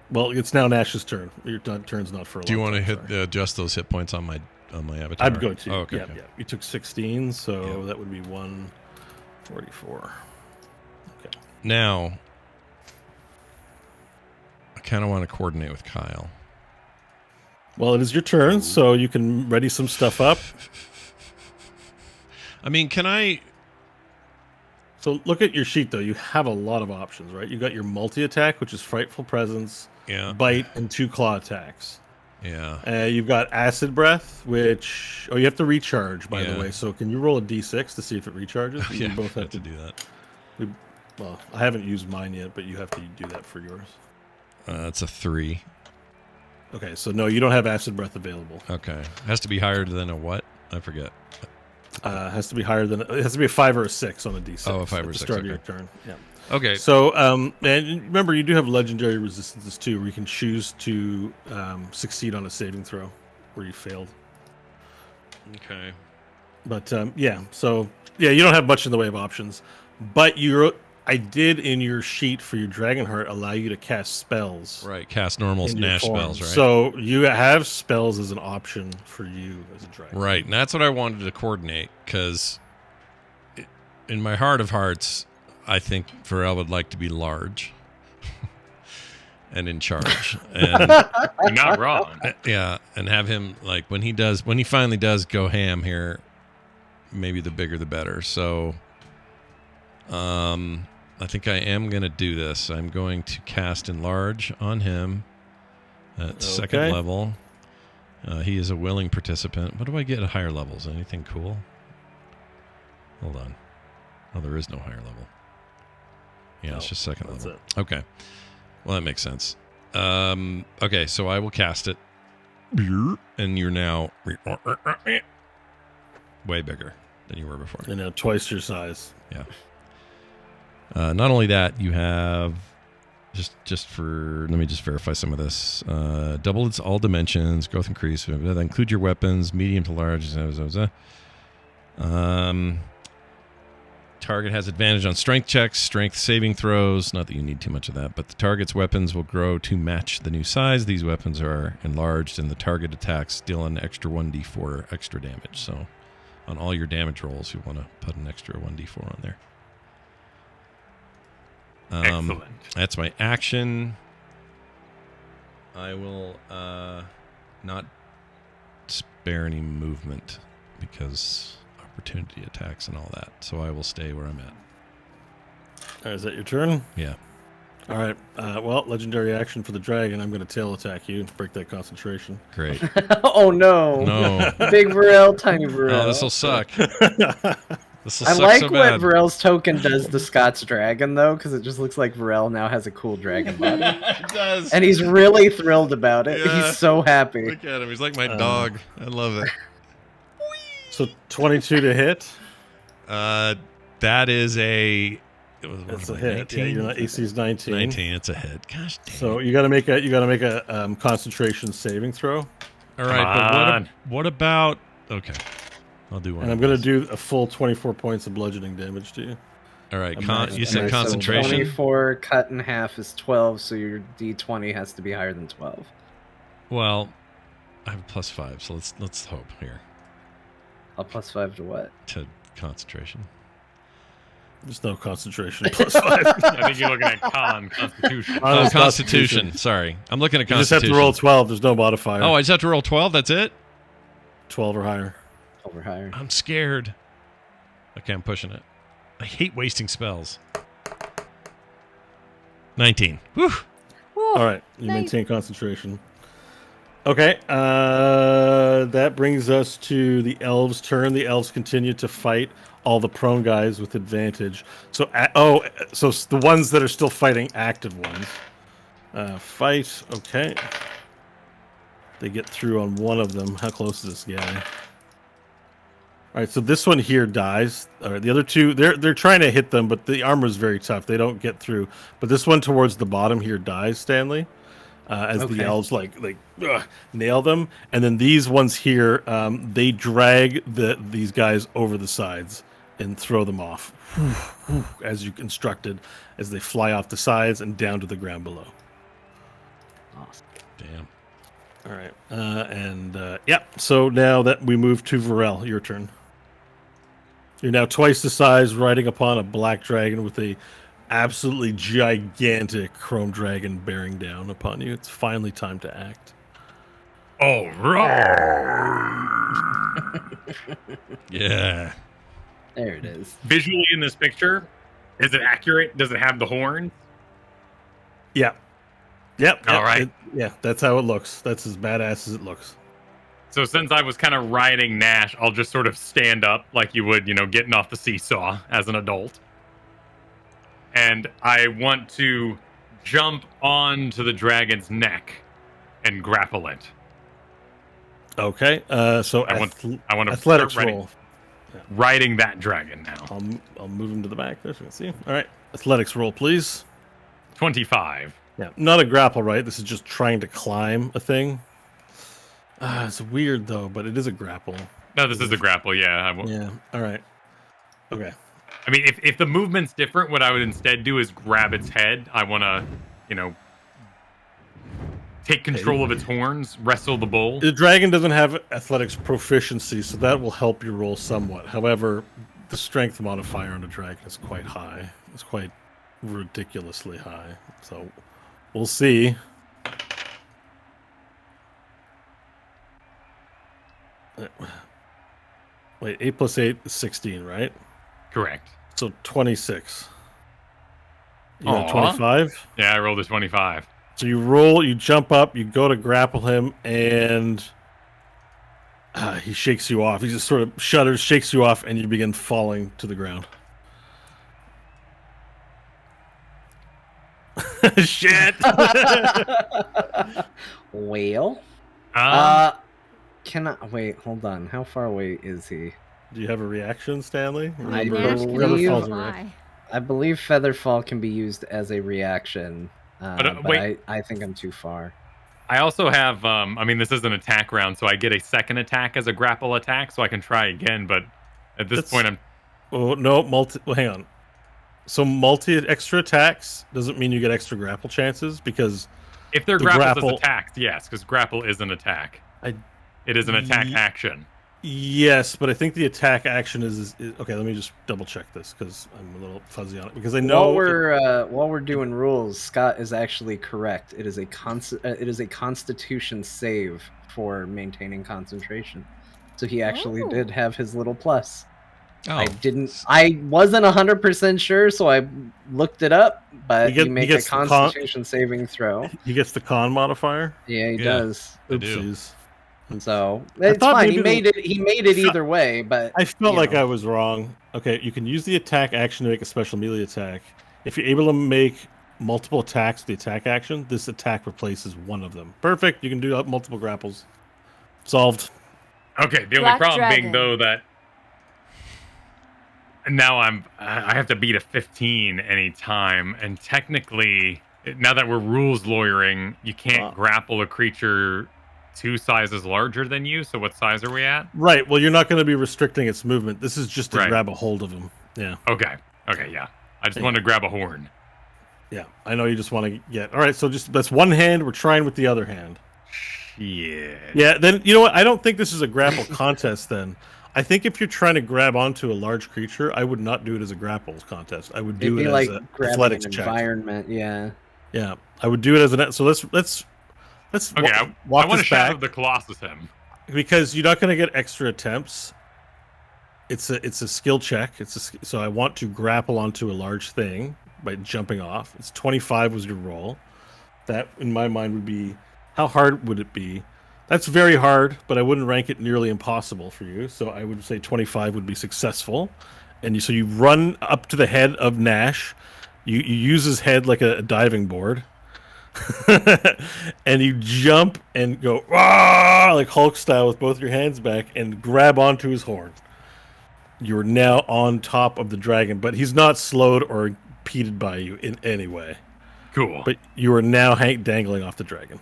Well, it's now Nash's turn. Your turn's not for a long time. Do you want to adjust those hit points on my avatar? I'm going to. Oh, okay. Yeah. You took 16, so that would be 144. Okay. Now, I kind of want to coordinate with Kyle. Well, it is your turn, so you can ready some stuff up. I mean, can I... So look at your sheet, though. You have a lot of options, right? You got your multi-attack, which is Frightful Presence, Bite, and 2 claw attacks. Yeah. You've got Acid Breath, which... Oh, you have to recharge, by the way. So can you roll a d6 to see if it recharges? Yeah, you both have to do that. Well, I haven't used mine yet, but you have to do that for yours. It's a 3. Okay, so no, you don't have Acid Breath available. Okay. It has to be higher than a what? I forget. It has to be higher than... It has to be a 5 or a 6 on a d6. Oh, a 5 or 6. At the start of your turn. Yeah. Okay. So, and remember, you do have legendary resistances too, where you can choose to succeed on a saving throw where you failed. Okay. But yeah, so yeah, you don't have much in the way of options. But I did in your sheet for your Dragonheart allow you to cast spells. Right, cast normal Nash spells, right? So you have spells as an option for you as a dragon. Right, and that's what I wanted to coordinate, because in my heart of hearts, I think Varel would like to be large and in charge. And you're not wrong. Yeah, and have him, like, when he finally does go ham here, maybe the bigger the better. So I think I am going to do this. I'm going to cast Enlarge on him at second level. He is a willing participant. What do I get at higher levels? Anything cool? Hold on. Oh, there is no higher level. Yeah, it's just second level. Okay. Well, that makes sense. Okay, so I will cast it. And you're now way bigger than you were before. And now twice your size. Yeah. Not only that, you have let me just verify some of this. Double its all dimensions, growth increase. That include your weapons, medium to large. Target has advantage on strength checks, strength saving throws. Not that you need too much of that, but the target's weapons will grow to match the new size. These weapons are enlarged, and the target attacks deal an extra 1d4 extra damage. So on all your damage rolls, you want to put an extra 1d4 on there. Excellent. That's my action. I will not spare any movement because opportunity attacks and all that. So I will stay where I'm at. Is that your turn? Yeah. All right. Well, legendary action for the dragon. I'm going to tail attack you and break that concentration. Great. Oh no! No. Big Varel, tiny Varel. Oh, this will suck. I like what Varel's token does to Scott's dragon, though, because it just looks like Varel now has a cool dragon body. It does. And he's really thrilled about it. Yeah. He's so happy. Look at him. He's like my dog. I love it. So 22 to hit. That is a... That's a hit. Yeah, your AC is 19. 19. It's a hit. Gosh dang. So you got to make a concentration saving throw. All right, but what about... Okay. I'll do one. And I'm going to do a full 24 points of bludgeoning damage to you. All right, you And said I said concentration. 24 cut in half is 12, so your D20 has to be higher than 12. Well, I have a +5, so let's hope here. A +5 to what? To concentration. There's no concentration +5. I think you're looking at Constitution. Oh, Constitution. Sorry, I'm looking at You just Constitution. have to roll 12. There's no modifier. Oh, I just have to roll 12. That's it. 12 or higher. 12 or higher. I'm scared. Okay, I'm pushing it. I hate wasting spells. 19. Whew. All right, you nice. maintain concentration. Okay, that brings us to the elves' turn. The elves continue to fight all the prone guys with advantage. So, so the ones that are still fighting, active ones, fight. Okay, they get through on one of them. How close is this guy? All right, so this one here dies. All right, the other two, they're trying to hit them, but the armor is very tough. They don't get through. But this one towards the bottom here dies, Stanley, as the elves nail them. And then these ones here, they drag these guys over the sides and throw them off, as you instructed, as they fly off the sides and down to the ground below. Awesome. Damn. All right, yeah. So now that we move to Varel, your turn. You're now twice the size, riding upon a black dragon with a absolutely gigantic chrome dragon bearing down upon you. It's finally time to act. All right. Yeah. There it is. Visually in this picture, is it accurate? Does it have the horns? Yeah. Yep. All right. Yeah, that's how it looks. That's as badass as it looks. So since I was kind of riding Nash, I'll just sort of stand up like you would, getting off the seesaw as an adult. And I want to jump onto the dragon's neck and grapple it. Okay. So I want to athletics start roll. riding that dragon now. I'll move him to the back there so you can see. All right. Athletics roll, please. 25. Yeah. Not a grapple, right? This is just trying to climb a thing. It's weird though, but it is a grapple. No, this is a grapple. Yeah. Yeah. All right. Okay. I mean, if the movement's different, what I would instead do is grab its head. I want to, take control of its horns, wrestle the bull. The dragon doesn't have athletics proficiency, so that will help you roll somewhat. However, the strength modifier on a dragon is quite high. It's quite ridiculously high. So we'll see. Wait, 8 plus 8 is 16, right? Correct. So 26. You got Aw. 25? Yeah, I rolled a 25. So you roll, you jump up, you go to grapple him, and he shakes you off. He just sort of shudders, shakes you off, and you begin falling to the ground. Shit! Well, can I wait? Hold on. How far away is he? Do you have a reaction, Stanley? I Nash can believe- also fly. I believe Featherfall can be used as a reaction, but wait. I think I'm too far. I also have, this is an attack round, so I get a second attack as a grapple attack, so I can try again, but at this point I'm... Oh, no, hang on. So extra attacks doesn't mean you get extra grapple chances, because... If they're grapples as attacks, yes, because grapple is an attack. It is an attack action. Yes, but I think the attack action is okay. Let me just double check this because I'm a little fuzzy on it. Because I know while we're doing rules, Scott is actually correct. It is a Constitution save for maintaining concentration. So he actually did have his little plus. Oh. I wasn't 100% sure, so I looked it up. But he makes a Constitution saving throw. He gets the con modifier. Yeah, he does. Oopsies. So it's fine. He made it either way, but I felt like I was wrong. Okay, you can use the attack action to make a special melee attack. If you're able to make multiple attacks with the attack action, this attack replaces one of them. Perfect. You can do multiple grapples. Solved. Okay. The only problem being though that now I have to beat a 15 anytime, and technically now that we're rules lawyering, you can't grapple a creature 2 sizes larger than you, so what size are we at? Right, well, you're not going to be restricting its movement. This is just to grab a hold of him. Yeah. Okay, yeah. I just want to grab a horn. Yeah, I know you just want to get. All right, so just that's one hand. We're trying with the other hand. Yeah. Yeah, then you know what? I don't think this is a grapple contest. Then I think if you're trying to grab onto a large creature, I would not do it as a grapple contest. I would do It'd it be like as an grabbing athletics an check. environment. Yeah. Yeah, I would do it as an. So let's Okay, I walk want to this back shadow the Colossus him. because you're not going to get extra attempts. It's a skill check. So I want to grapple onto a large thing by jumping off. It's 25 was your roll. That in my mind would be how hard would it be? That's very hard, but I wouldn't rank it nearly impossible for you. So I would say 25 would be successful. And so you run up to the head of Nash. You use his head like a diving board. And you jump and go Rah! Like Hulk style with both your hands back and grab onto his horn. You're now on top of the dragon, but he's not slowed or impeded by you in any way. Cool. But you are now dangling off the dragon.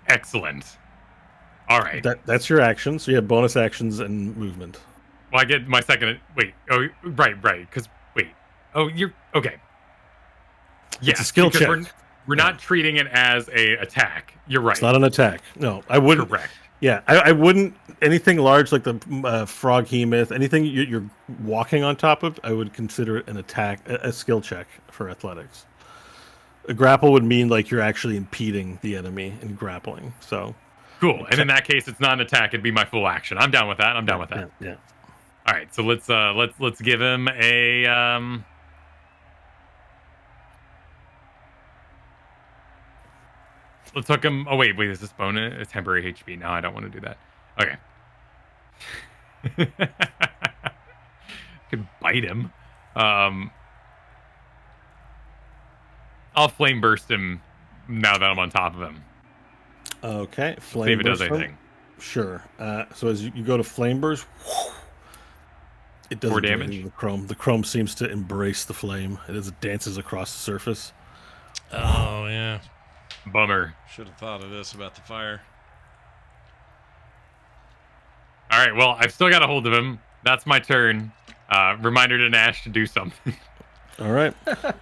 Excellent. All right. That's your action. So you have bonus actions and movement. Well, I get my second. Wait. Oh, right. Because wait. Oh, you're okay. Yeah, It's a skill check. We're not treating it as a attack. You're right. It's not an attack. No, I wouldn't. Correct. Yeah, I wouldn't. Anything large like the frog hemoth, anything you're walking on top of, I would consider it an attack, a skill check for athletics. A grapple would mean like you're actually impeding the enemy and grappling. So cool. And in that case, it's not an attack. It'd be my full action. I'm down with that. Yeah. All right. So let's give him a Let's hook him. Oh wait. Is this bonus? It's temporary HP. No, I don't want to do that. Okay. Could bite him. I'll flame burst him now that I'm on top of him. Okay. Flame See if it does burst anything. Sure. So as you go to flame burst, it does more damage. The chrome seems to embrace the flame. It dances across the surface. Oh yeah. Bummer. Should have thought of this about the fire. All right. Well, I've still got a hold of him. That's my turn. Reminder to Nash to do something. All right.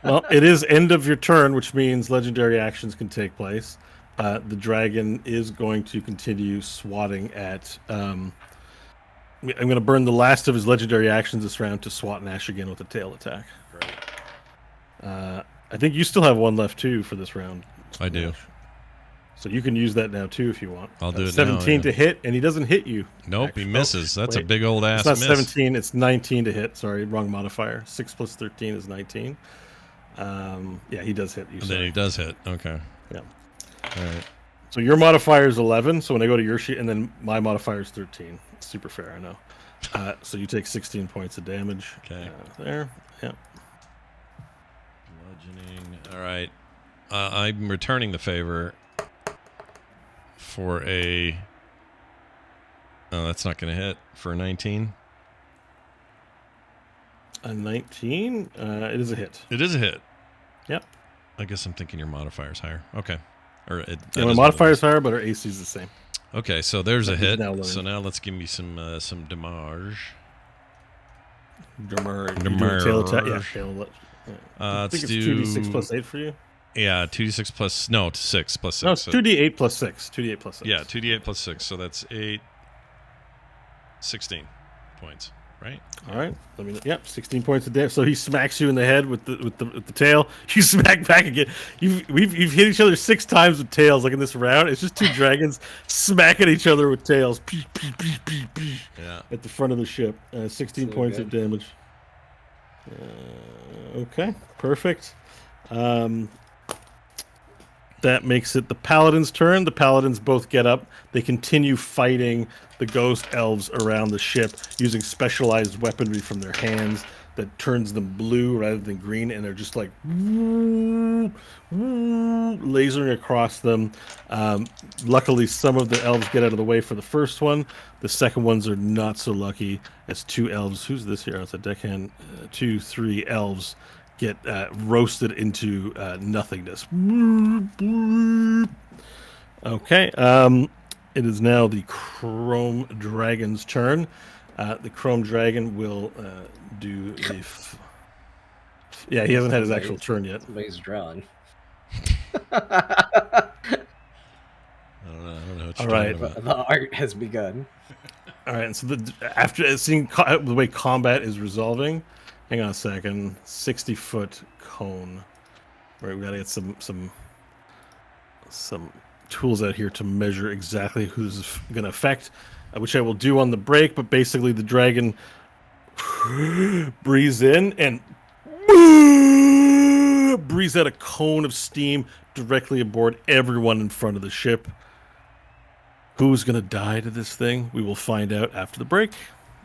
Well, it is end of your turn, which means legendary actions can take place. The dragon is going to continue swatting at. I'm going to burn the last of his legendary actions this round to swat Nash again with a tail attack. Great. I think you still have one left too for this round. I do. Nash. So you can use that now too if you want. I'll do it 17 now, yeah. to hit, and he doesn't hit you. Nope, Actually, he misses. That's wait. a big old ass It's not miss. 17, it's 19 to hit. Sorry, wrong modifier. 6 plus 13 is 19. Yeah, he does hit you. And then he does hit. Okay. Yeah. All right. So your modifier is 11. So when I go to your sheet, and then my modifier is 13. It's super fair, I know. So you take 16 points of damage. Okay. There. Yeah. Bludgeoning. All right. I'm returning the favor for a. Oh, that's not going to hit for a 19. A 19. It is a hit. It is a hit. Yep. I guess I'm thinking your modifier's higher. Okay. Or Yeah, my modifier's higher, but our AC is the same. Okay, so there's a hit. now So now let's give me some damage. Damage. You do a tail attack. Yeah, tail. I Let's think it's do 2d6 plus 8 for you. Yeah, 2d6 plus 6 plus 6. No, it's 2d8 plus 6. 2d8 plus 6. Yeah, 2d8 plus 6. So that's 16 points, right? All right. Let me. Yep, 16 points of damage. So he smacks you in the head with the tail. You smack back again. You've hit each other 6 times with tails. Like in this round, it's just 2 dragons smacking each other with tails. Yeah. At the front of the ship. 16 So points good. of damage. Okay, perfect. That makes it the paladin's turn. The paladins both get up. They continue fighting the ghost elves around the ship using specialized weaponry from their hands that turns them blue rather than green, and they're just like lasering across them. Luckily, some of the elves get out of the way for the first one. The second ones are not so lucky, as 2 elves. Who's this here? It's a deckhand. 3 elves get roasted into nothingness. Okay. It is now the Chrome Dragon's turn. The Chrome Dragon will do the Yeah, he hasn't had his actual turn yet. Somebody's drawn. I don't know what All you're right. talking about. The art has begun. All right, and so after seeing the way combat is resolving, hang on a second. 60-foot cone. All right, we gotta get some tools out here to measure exactly who's gonna affect, which I will do on the break. But basically, the dragon breathes in and breathes out a cone of steam directly aboard everyone in front of the ship. Who's going to die to this thing? We will find out after the break.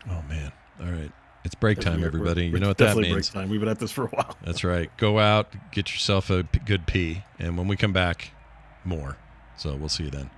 Oh, man. All right. It's break time, everybody. We're You know what that definitely means. break time. We've been at this for a while. That's right. Go out, get yourself a good pee, and when we come back, more. So we'll see you then.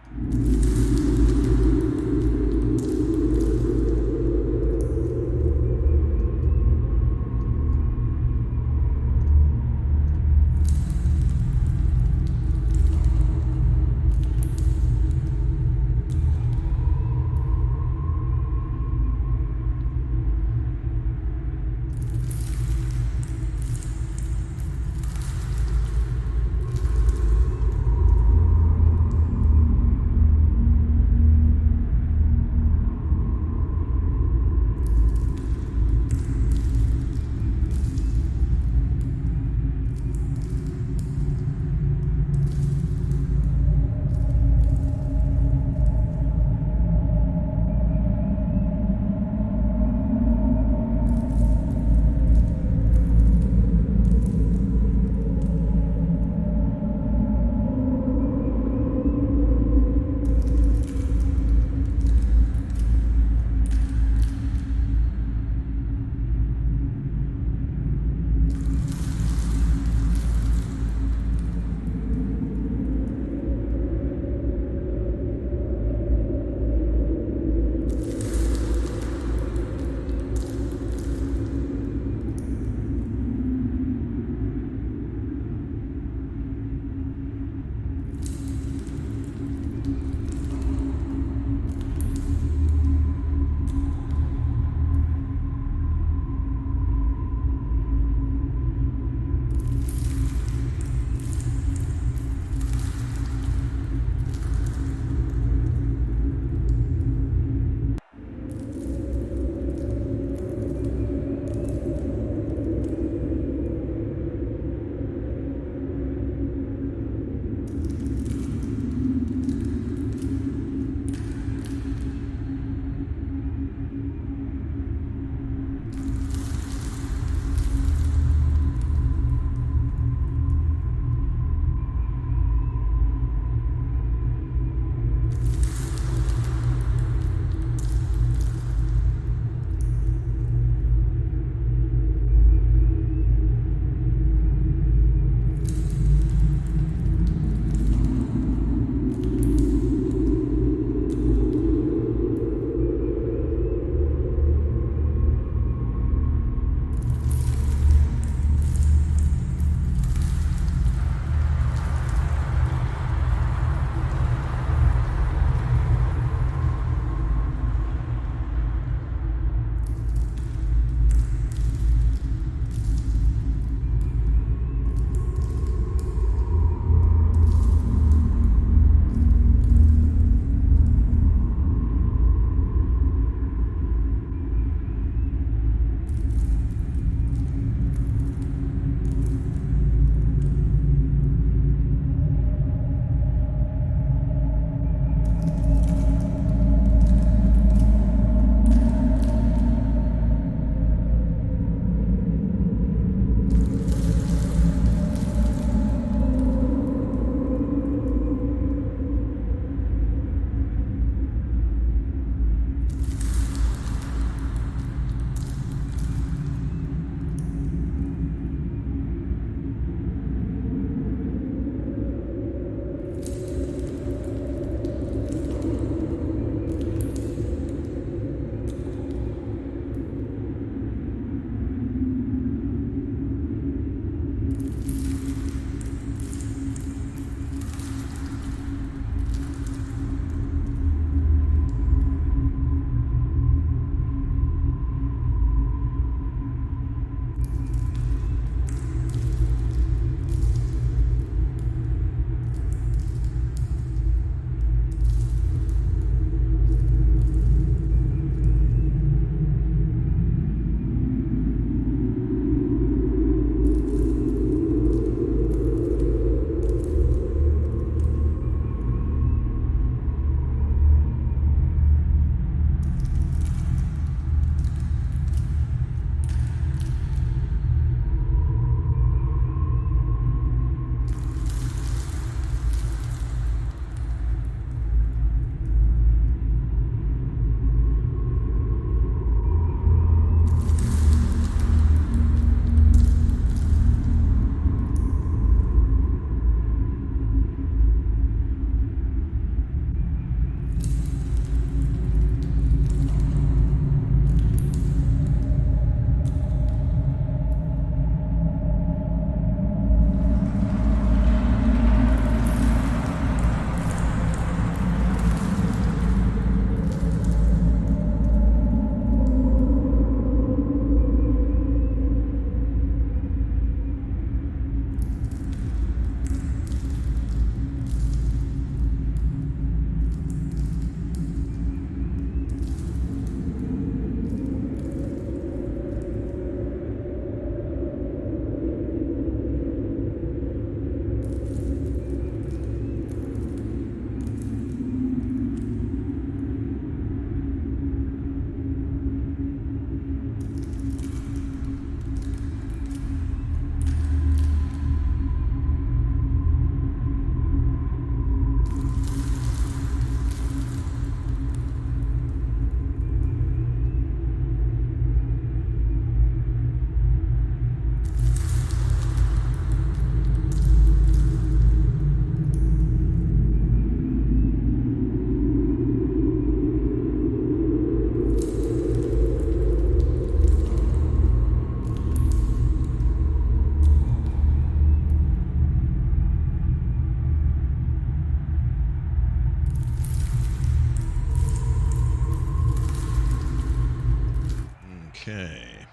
Okay.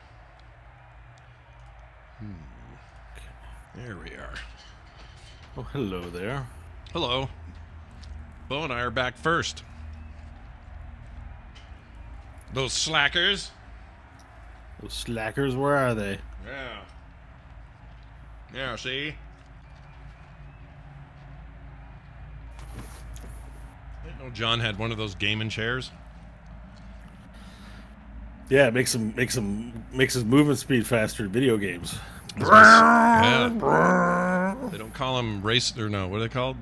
There we are. Oh, hello there. Hello. Bo and I are back first. Those slackers. Those slackers, where are they? Yeah. Yeah, see? I didn't know John had one of those gaming chairs. Yeah, it makes his movement speed faster in video games. Yeah. They don't call them race or no, what are they called?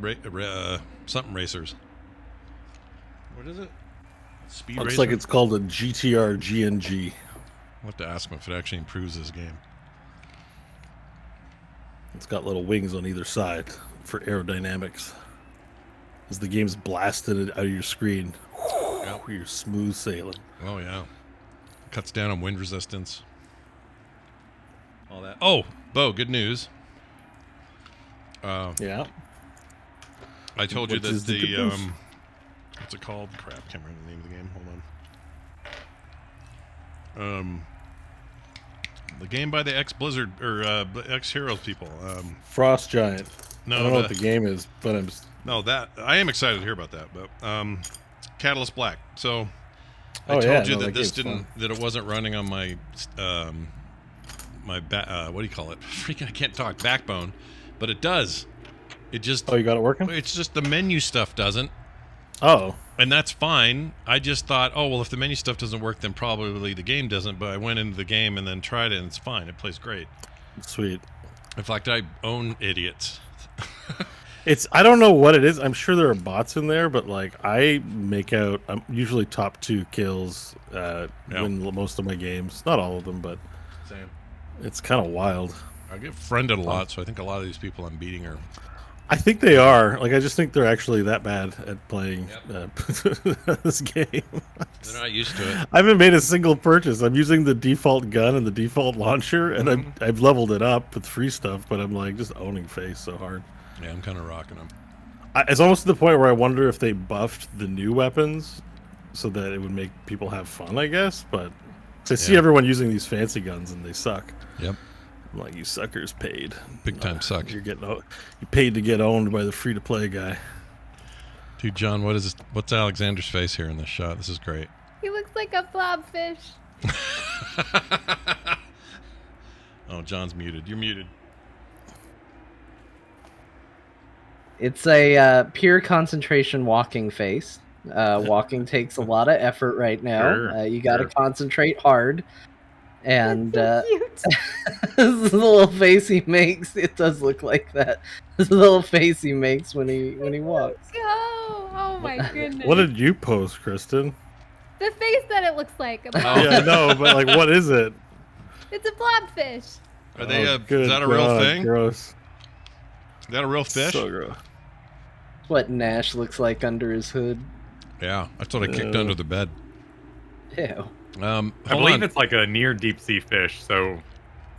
Something racers. What is it? Speed Looks racer? like it's called a GTR GNG. I'll have to ask him if it actually improves this game. It's got little wings on either side for aerodynamics. As the game's blasted out of your screen, Yep. you're smooth sailing. Oh yeah. Cuts down on wind resistance. All that. Oh, Bo, good news. Yeah. I told you What that is the good news? what's it called? Crap, can't remember the name of the game. Hold on. The game by the ex-Blizzard or ex-Heroes people. Frost Giant. No, I don't know what the game is, but that I am excited to hear about that. But Catalyst Black. So I Oh, told yeah, you no, that that this game's didn't fun. that it wasn't running on my what do you call it? Freaking I can't talk. Backbone, but it does. It just Oh, you got it working? it's just the menu stuff doesn't. Oh. And that's fine. I just thought, oh, well, if the menu stuff doesn't work, then probably the game doesn't. But I went into the game and then tried it, and it's fine. It plays great. Sweet. In fact, I own idiots. I don't know what it is. I'm sure there are bots in there, but like I'm usually top 2 kills win most of my games. Not all of them, but Same. it's kind of wild. I get friended a lot, so I think a lot of these people I'm beating are. I think they are. Like I just think they're actually that bad at playing this game. They're not used to it. I haven't made a single purchase. I'm using the default gun and the default launcher, and I've leveled it up with free stuff, but I'm like just owning face so hard. Yeah, I'm kind of rocking them. It's almost to the point where I wonder if they buffed the new weapons so that it would make people have fun, I guess. But I see everyone using these fancy guns and they suck. Yep. I'm like, you suckers paid. Big time suck. You paid to get owned by the free-to-play guy. Dude, John, what's Alexander's face here in this shot? This is great. He looks like a blobfish. Oh, John's muted. You're muted. It's a pure concentration walking face. Walking takes a lot of effort right now. Sure, You got to sure. concentrate hard. And That's so cute. this little face he makes, it does look like that. This little face he makes when he walks. Oh my goodness. What did you post, Kristen? The face that it looks like. Oh. Yeah, I know, but like, what is it? It's a blobfish. Are they? Oh, Is good that a real God, thing? Gross. Is that a real fish? So gross. What Nash looks like under his hood. Yeah, that's what I kicked under the bed. Ew. I Hold believe on. it's like a near deep sea fish, so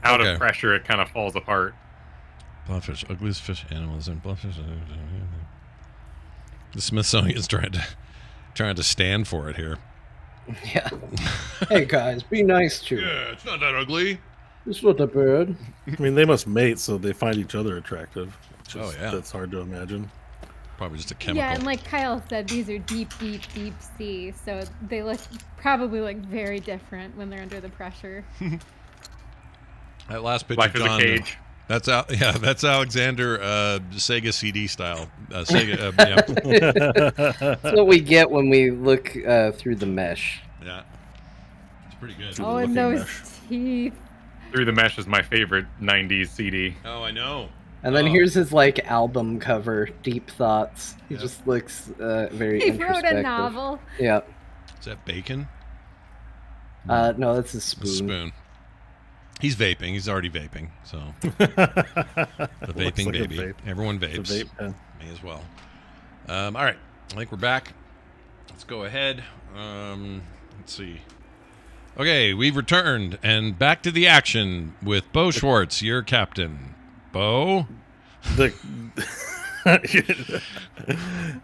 out Okay. of pressure it kind of falls apart. Blobfish, ugliest fish animals, and blobfish. The Smithsonian's trying to stand for it here. Yeah. Hey guys, be nice to it. Yeah, it's not that ugly. It's not a bird. I mean, they must mate, so they find each other attractive. Oh, yeah. That's hard to imagine. Probably just a chemical. Yeah, and like Kyle said, these are deep sea, so they probably look very different when they're under the pressure. That last picture, Life is John. a cage. That's that's Alexander Sega CD style. Sega. That's what we get when we look through the mesh. Yeah, it's pretty good. Oh, and looking those mesh. teeth. Through the Mesh is my favorite 90s CD. Oh, I know. And then Oh. here's his like album cover, Deep Thoughts. He Yeah. just looks very He wrote introspective. a novel. Yeah. Is that bacon? No, that's his A spoon. spoon. He's vaping. He's already vaping. So the Looks vaping like a baby. vape. Everyone It's a vapes. vape pen. Me as well. All right. I think we're back. Let's go ahead. Let's see. Okay, we've returned and back to the action with Bo Schwartz, your captain. Bo? The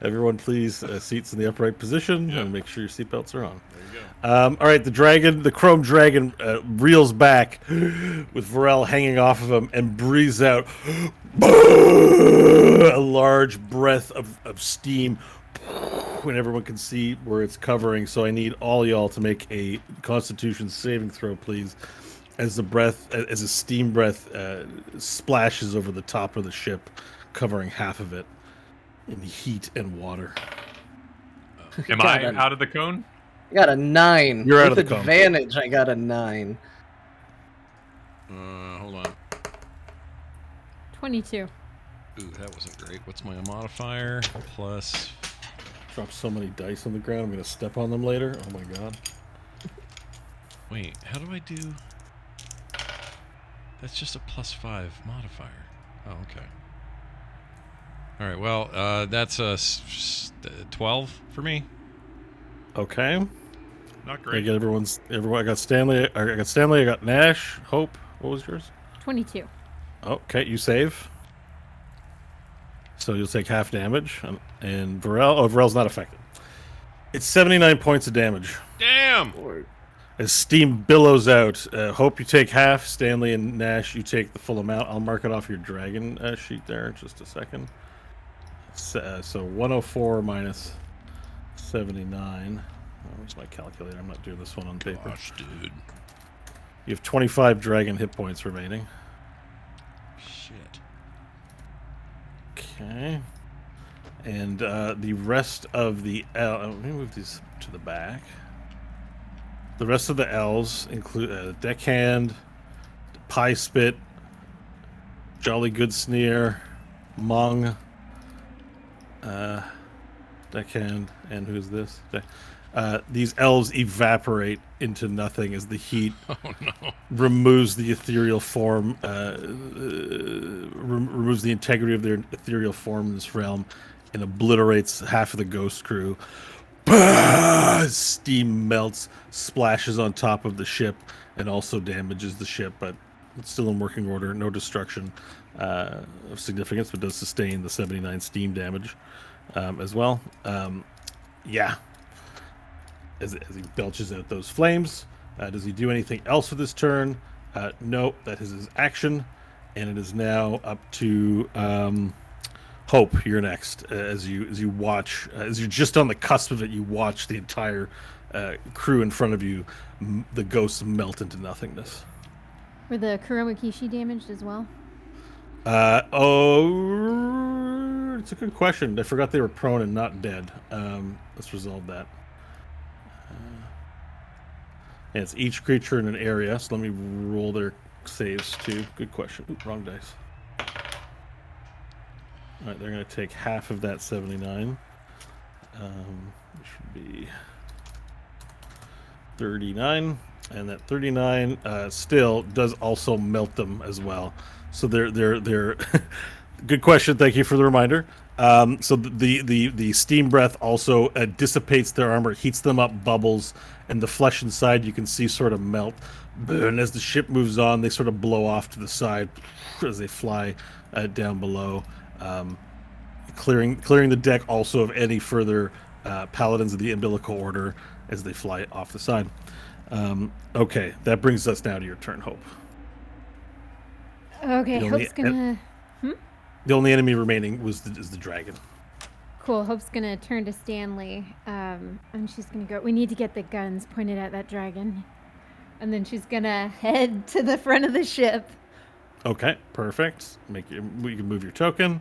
Everyone, please, seats in the upright position and make sure your seatbelts are on. There you go. All right, the chrome dragon, reels back with Varel hanging off of him and breathes out a large breath of steam, and everyone can see where it's covering. So I need all y'all to make a Constitution saving throw, please, as a steam breath splashes over the top of the ship, covering half of it in heat and water. Am I out of the cone? I got a 9. You're out With of the cone. advantage, I got a 9. Hold on. 22. Ooh, that wasn't great. What's my modifier? Plus... Drop so many dice on the ground, I'm going to step on them later. Oh my god. Wait, how do I do... That's just a +5 modifier. Oh, okay. All right, well, that's a 12 for me. Okay. Not I great. get everyone. I got Stanley. I got Nash. Hope. What was yours? 22. Okay, you save. So you'll take half damage, and Varel. Oh, Varel's not affected. It's 79 points of damage Damn! as steam billows out. Hope you take half. Stanley and Nash, you take the full amount. I'll mark it off your dragon sheet there in just a second. So 104 minus 79. Where's my calculator? I'm not doing this one on paper. Gosh, dude. You have 25 dragon hit points remaining. Shit. Okay. And the rest of the let me move these to the back. The rest of the elves include Deckhand, Pie Spit, Jolly Good Sneer, Mung, Deckhand, and who's this? These elves evaporate into nothing as the heat removes the ethereal form, removes the integrity of their ethereal form in this realm, and obliterates half of the ghost crew. Steam melts, splashes on top of the ship, and also damages the ship, but it's still in working order. No destruction of significance, but does sustain the 79 steam damage as well. Yeah. As he belches out those flames. Does he do anything else with his turn? No, that is his action. And it is now up to Hope. You're next. As you watch, as you're just on the cusp of it, you watch the entire crew in front of you, the ghosts melt into nothingness. Were the Kurama Kishi damaged as well? It's a good question. I forgot they were prone and not dead. Let's resolve that. And it's each creature in an area, so let me roll their saves too. Good question. Ooh, wrong dice. Alright, they're going to take half of that 79. Which would be 39. And that 39 still does also melt them as well. So they're good question. Thank you for the reminder. So the steam breath also dissipates their armor, heats them up, bubbles, and the flesh inside you can see sort of melt. And as the ship moves on, they sort of blow off to the side as they fly down below, clearing the deck also of any further paladins of the umbilical order as they fly off the side. Okay, that brings us now to your turn, Hope. Okay, Hope's gonna... The only enemy remaining is the dragon. Cool, Hope's gonna turn to Stanley, and she's gonna go, we need to get the guns pointed at that dragon. And then she's gonna head to the front of the ship. Okay, perfect. You can move your token.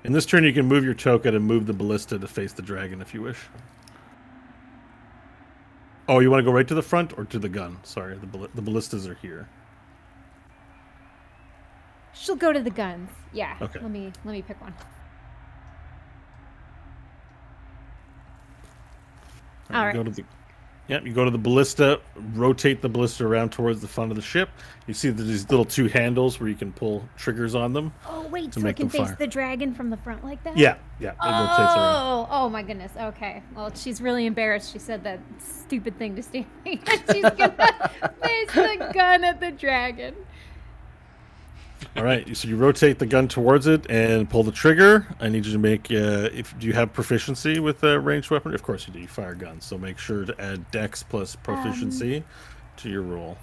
In this turn, you can move your token and move the ballista to face the dragon if you wish. Oh, you want to go right to the front or to the gun? Sorry, the ballistas are here. She'll go to the guns. Yeah. Okay. Let me pick one. All right. You go to the ballista, rotate the ballista around towards the front of the ship. You see these little two handles where you can pull triggers on them. Oh, wait, to so I make can them face fire. the dragon from the front like that? Yeah, it rotates around. Oh my goodness. Okay. Well, she's really embarrassed. She said that stupid thing to Stanley. She's gonna face the gun at the dragon. All right, so you rotate the gun towards it and pull the trigger. I need you to make. Do you have proficiency with a ranged weapon? Of course you do. You fire guns, so make sure to add Dex plus proficiency to your roll.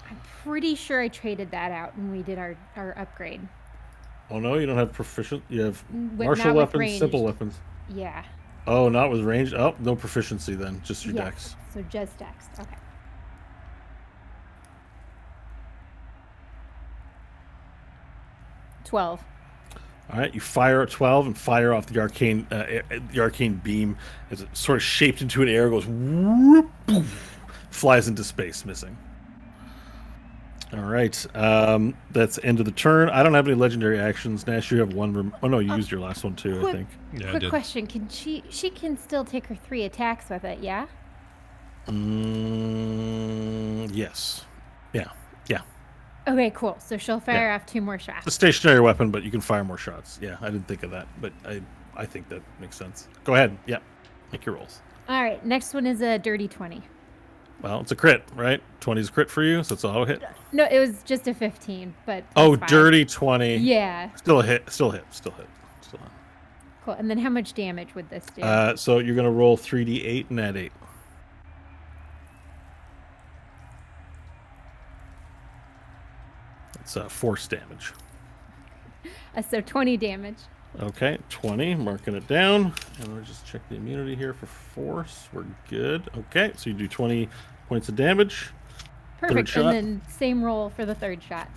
I'm pretty sure I traded that out when we did our upgrade. Oh no, you don't have proficient. You have Not martial with weapons, ranged. simple weapons. Yeah. Oh, not with range. Oh, no proficiency then. Just your Dex. So just Dex. Okay. $12. All right, you fire at 12 and fire off the arcane beam as it sort of shaped into an air, goes whoop, poof, flies into space, missing. All right, that's end of the turn. I don't have any legendary actions. Nash, you have one. Oh no, you used your last one too, I think. Yeah, Quick question: Can she can still take her 3 attacks with it? Yeah. Yes. Yeah. Yeah. Okay, cool. So she'll fire off 2 more shots. It's a stationary weapon, but you can fire more shots. Yeah, I didn't think of that, but I think that makes sense. Go ahead. Yeah, make your rolls. All right, next one is a dirty 20. Well, it's a crit, right? 20 is a crit for you, so it's a auto hit. No, it was just a 15, but Oh, that's fine. dirty 20. Yeah. Still a hit. Still hit. Still hit. Still hit. Cool. And then how much damage would this do? So you're gonna roll 3d8 and add 8. It's force damage. So 20 damage. Okay, 20. Marking it down. And we'll just check the immunity here for force. We're good. Okay, so you do 20 points of damage. Perfect. shot. And then same roll for the 3rd shot.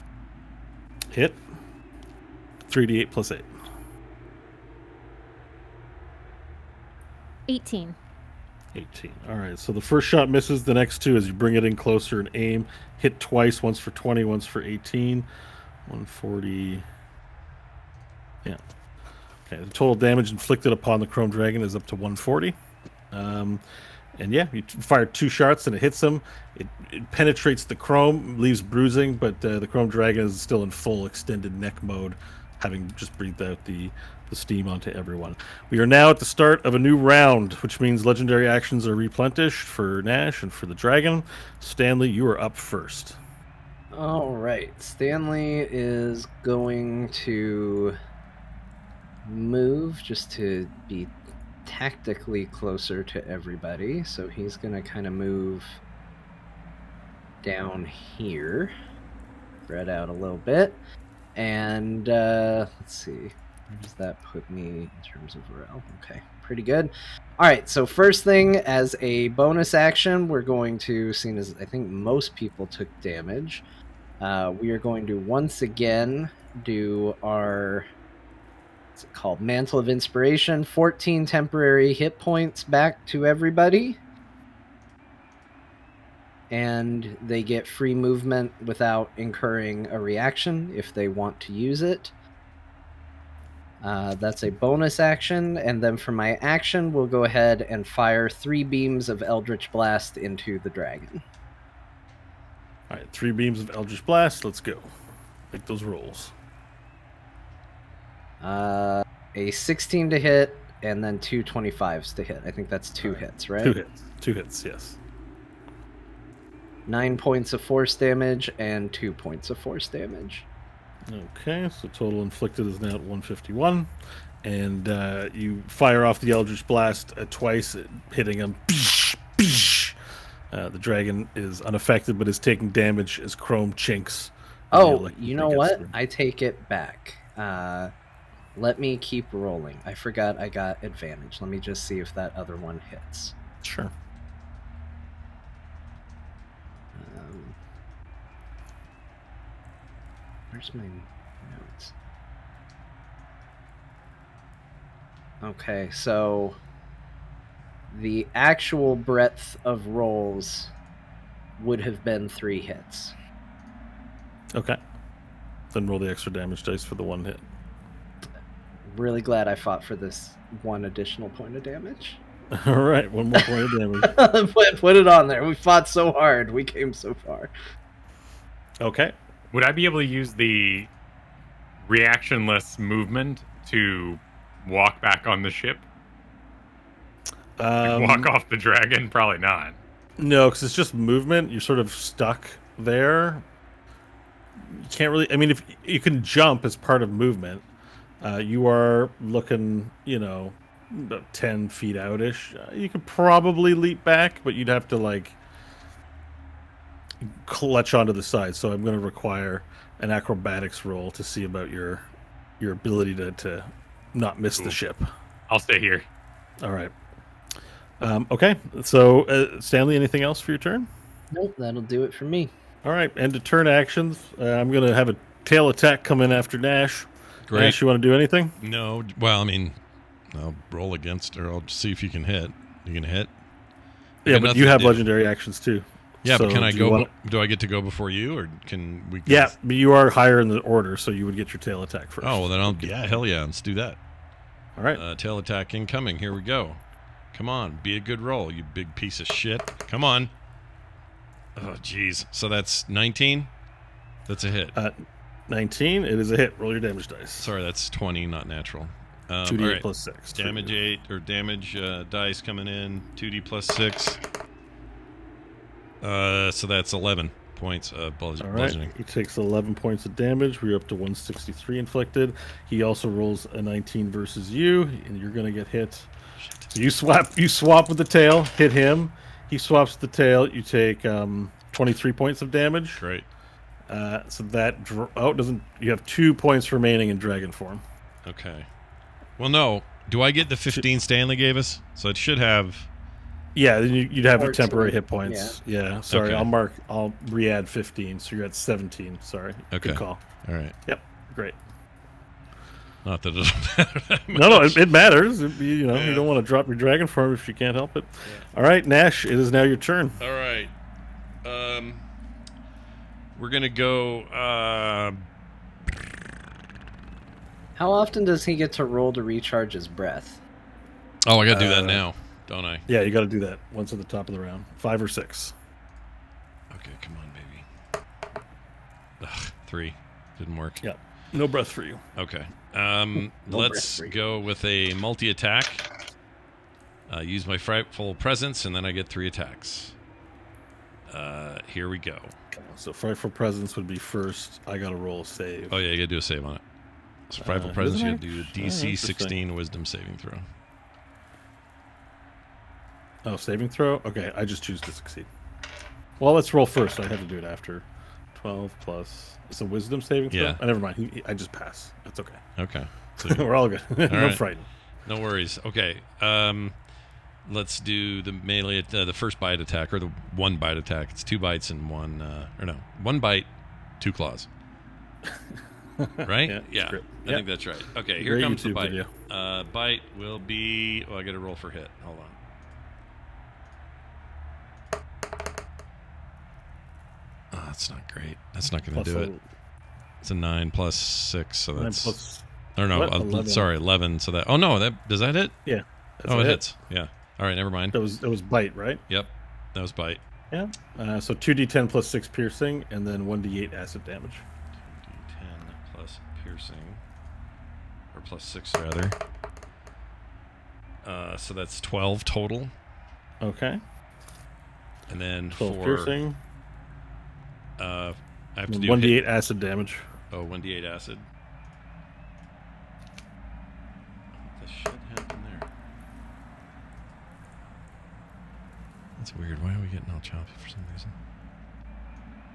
Hit. 3d8 plus 8. 18. 18. All right, so the first shot misses. The next 2 as you bring it in closer and aim. Hit twice, once for 20, once for 18. 140. Yeah. Okay, the total damage inflicted upon the Chrome Dragon is up to 140. And yeah, you fire 2 shots and it hits him. It penetrates the chrome, leaves bruising, but the Chrome Dragon is still in full extended neck mode, having just breathed out the steam onto everyone. We are now at the start of a new round, which means legendary actions are replenished for Nash and for the dragon. Stanley, you are up first. All right, Stanley is going to move just to be tactically closer to everybody. So he's going to kind of move down here, spread out a little bit. And let's see, where does that put me in terms of morale? Okay, pretty good. All right, so first thing, as a bonus action, we're going to, seeing as I think most people took damage, we are going to once again do our, what's it called, Mantle of Inspiration, 14 temporary hit points back to everybody. And they get free movement without incurring a reaction if they want to use it. That's a bonus action, and then for my action, we'll go ahead and fire 3 beams of Eldritch Blast into the dragon. All right, 3 beams of Eldritch Blast. Let's go. Make those rolls. A 16 to hit, and then 2 25s to hit. I think that's 2 hits, right? 2 hits. 2 hits, yes. 9 points of force damage and 2 points of force damage. Okay, so total inflicted is now at 151. And you fire off the Eldritch Blast twice, hitting him. The dragon is unaffected, but is taking damage as chrome chinks. Oh, you know what? I take it back. Let me keep rolling. I forgot I got advantage. Let me just see if that other one hits. Sure. Where's my notes? Okay, so the actual breadth of rolls would have been 3 hits. Okay. Then roll the extra damage dice for the 1 hit. Really glad I fought for this 1 additional point of damage. All right, 1 more point of damage. Put it on there. We fought so hard. We came so far. Okay. Would I be able to use the reactionless movement to walk back on the ship? Walk off the dragon? Probably not. No, because it's just movement. You're sort of stuck there. can't really. I mean, if you can jump as part of movement, you are looking, about 10 feet out-ish. You could probably leap back, but you'd have to like clutch onto the side. So I'm going to require an acrobatics roll to see about your ability to not miss the ship. I'll stay here. All right. Okay. So Stanley, anything else for your turn? Nope, that'll do it for me. All right. And to turn actions, I'm going to have a tail attack come in after Nash. Great. Nash, you want to do anything? No. Well, I mean, I'll roll against her. I'll see if you can hit. You can hit? Yeah, but you have legendary actions too. Yeah, so but can I go? Do I get to go before you, or can we? Yeah, but you are higher in the order, so you would get your tail attack first. Oh, well, then hell yeah, let's do that. All right. Tail attack incoming. Here we go. Come on, be a good roll, you big piece of shit. Come on. Oh, jeez. So that's 19? That's a hit. 19, it is a hit. Roll your damage dice. Sorry, that's 20, not natural. 2d8 right. plus 6. Damage 8, or damage dice coming in. 2d plus 6. So that's 11 points of bludgeoning. He takes 11 points of damage. We're up to 163 inflicted. He also rolls a 19 versus you, and you're going to get hit. So you swap with the tail, hit him. He swaps the tail. You take 23 points of damage. Great. So that doesn't. You have 2 points remaining in dragon form. Okay. Well, no. Do I get the 15 Stanley gave us? So it should have. Yeah, then you'd have your 14. temporary hit points. Yeah. Sorry, Okay. I'll re-add 15, so you're at 17. Sorry. Okay. Good call. All right. Yep. Great. Not that it doesn't matter that much. No, it matters. You don't want to drop your dragon form if you can't help it. Yeah. All right, Nash, it is now your turn. All right. We're gonna go. How often does he get to roll to recharge his breath? Oh, I gotta do that now, don't I? Yeah, you got to do that once at the top of the round. 5 or 6. Okay, come on, baby. Ugh, 3 didn't work. Yeah, no breath for you. Okay. Let's go with a multi-attack. Use my frightful presence, and then I get 3 attacks. Here we go. So frightful presence would be first. I got to roll a save. Oh yeah, you gotta do a save on it. So frightful presence, you gotta do a DC 16 Wisdom saving throw. Oh, saving throw? Okay, I just choose to succeed. Well, let's roll first. I have to do it after. 12 plus. It's a wisdom saving throw? Yeah. Oh, never mind. I just pass. That's okay. Okay. So We're all good. No right. frightened. No worries. Okay. Let's do the melee, the first bite attack, or the 1 bite attack. It's 2 bites and 1 bite, 2 claws. Right? Yeah. I think that's right. Okay, here Great comes the YouTube bite. video. Bite will be. Oh, I got to roll for hit. Hold on. Oh, that's not great. That's not going to do it. It's a 9 plus 6, so that's. 9 plus. Or no, 11. Sorry, 11. So that. Oh no, does that hit? Yeah. Oh, it hits. Yeah. All right, never mind. That was bite, right? Yep, that was bite. Yeah. So 2d10 plus 6 piercing, and then 1d8 acid damage. 2d10 plus piercing, or plus 6 rather. So that's 12 total. Okay. And then 12 for piercing. I have to do 1d8 acid damage. Oh, 1d8 acid. What the shit happened there? That's weird. Why are we getting all choppy for some reason?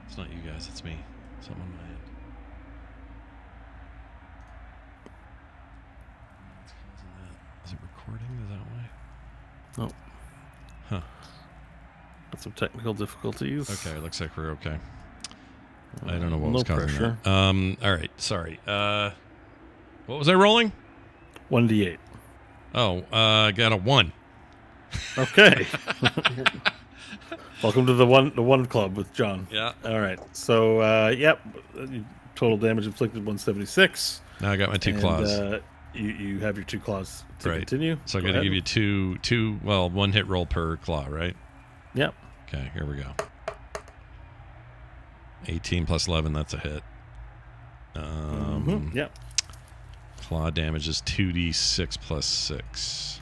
It's not you guys, it's me. Something on my end. What's causing that? Is it recording? Is that why? Oh. Huh. Got some technical difficulties. Okay, looks like we're okay. I don't know what no was causing pressure. that. All right, sorry. What was I rolling? 1d8. Oh, I got a 1. Okay. Welcome to the one club with John. Yeah. All right. So, yep. Total damage inflicted 176. Now I got my 2 claws. You have your 2 claws to Right. continue. So I got to give you two. Well, 1 hit roll per claw, right? Yep. Okay, here we go. 18 plus 11, that's a hit. Yep. Claw damage is 2d6 plus 6.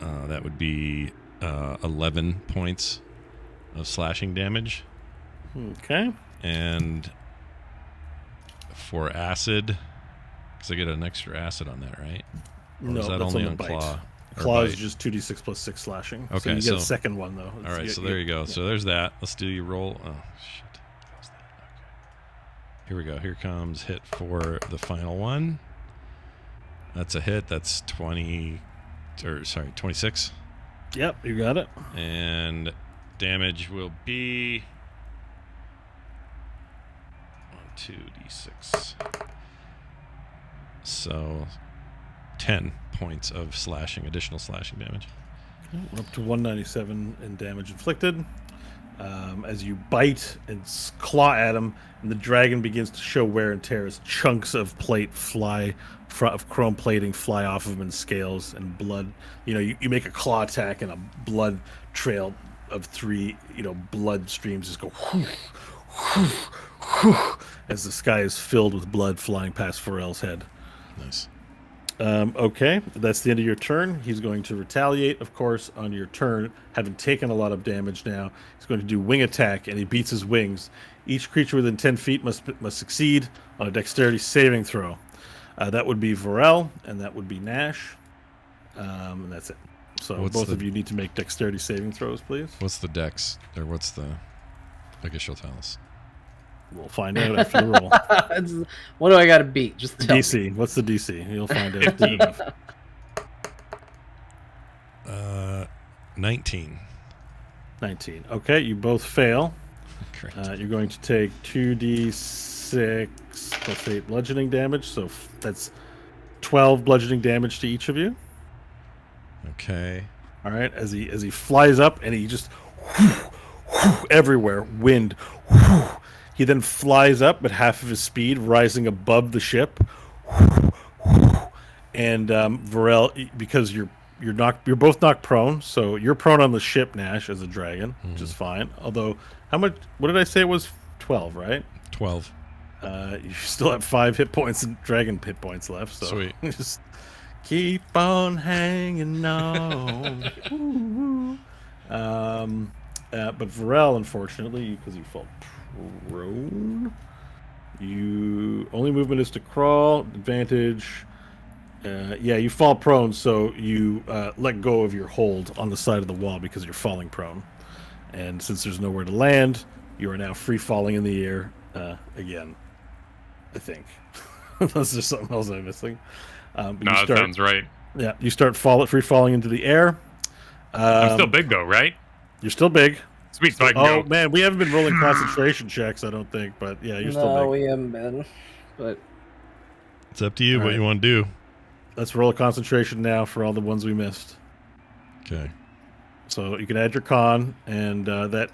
That would be 11 points of slashing damage. Okay. And for acid, because I get an extra acid on that, right? Or No, is that that's only on on the bite. claw? Or Claw is bite? just 2d6 plus 6 slashing. Okay, so you get so- a second one, though. All right, so there you go. Yeah. So there's that. Let's do your roll. Oh, shit. Close that. Okay. Here we go. Here comes hit for the final one. That's a hit. That's 26. Yep, you got it. And damage will be 2d6. So 10 points of additional slashing damage. We're up to 197 in damage inflicted. As you bite and claw at him, and the dragon begins to show wear and tear as chunks of plate of chrome plating fly off of him, and scales and blood. You make a claw attack, and a blood trail of 3, blood streams just go whoosh, whoosh, whoosh, as the sky is filled with blood flying past Pharrell's head. Nice. Okay, that's the end of your turn. He's going to retaliate, of course, on your turn, having taken a lot of damage now. He's going to do wing attack, and he beats his wings. Each creature within 10 feet must succeed on a dexterity saving throw. That would be Varel, and that would be Nash. And that's it. So both of you need to make dexterity saving throws, please. What's the dex? Or what's the... I guess you'll tell us. We'll find out after the roll. What do I got to beat? Just tell DC. me. What's the DC? You'll find out. 19. 19. Okay, you both fail. Great. You're going to take 2d6 plus 8 bludgeoning damage, so that's 12 bludgeoning damage to each of you. Okay. All right, as he flies up, and he just everywhere, wind. He then flies up at half of his speed, rising above the ship. And Varel, because you're both knocked prone, so you're prone on the ship, Nash, as a dragon, which is fine. Although, how much? What did I say? It was 12, right? 12. You still have 5 hit points and dragon hit points left. So Sweet. Just keep on hanging on. But Varel, unfortunately, because you fall prone, only movement is to crawl. Advantage. You fall prone, so you let go of your hold on the side of the wall because you're falling prone. And since there's nowhere to land, you are now free falling in the air again. I think. Unless there's something else I'm missing. That sounds right. Yeah, you start free falling into the air. I'm still big though, right? You're still big. Sweet, so I can go. Man, we haven't been rolling concentration checks, I don't think, but yeah, you're still big. No, we haven't been. But It's up to you All what right. you want to do. Let's roll a concentration now for all the ones we missed. Okay. So you can add your con, and the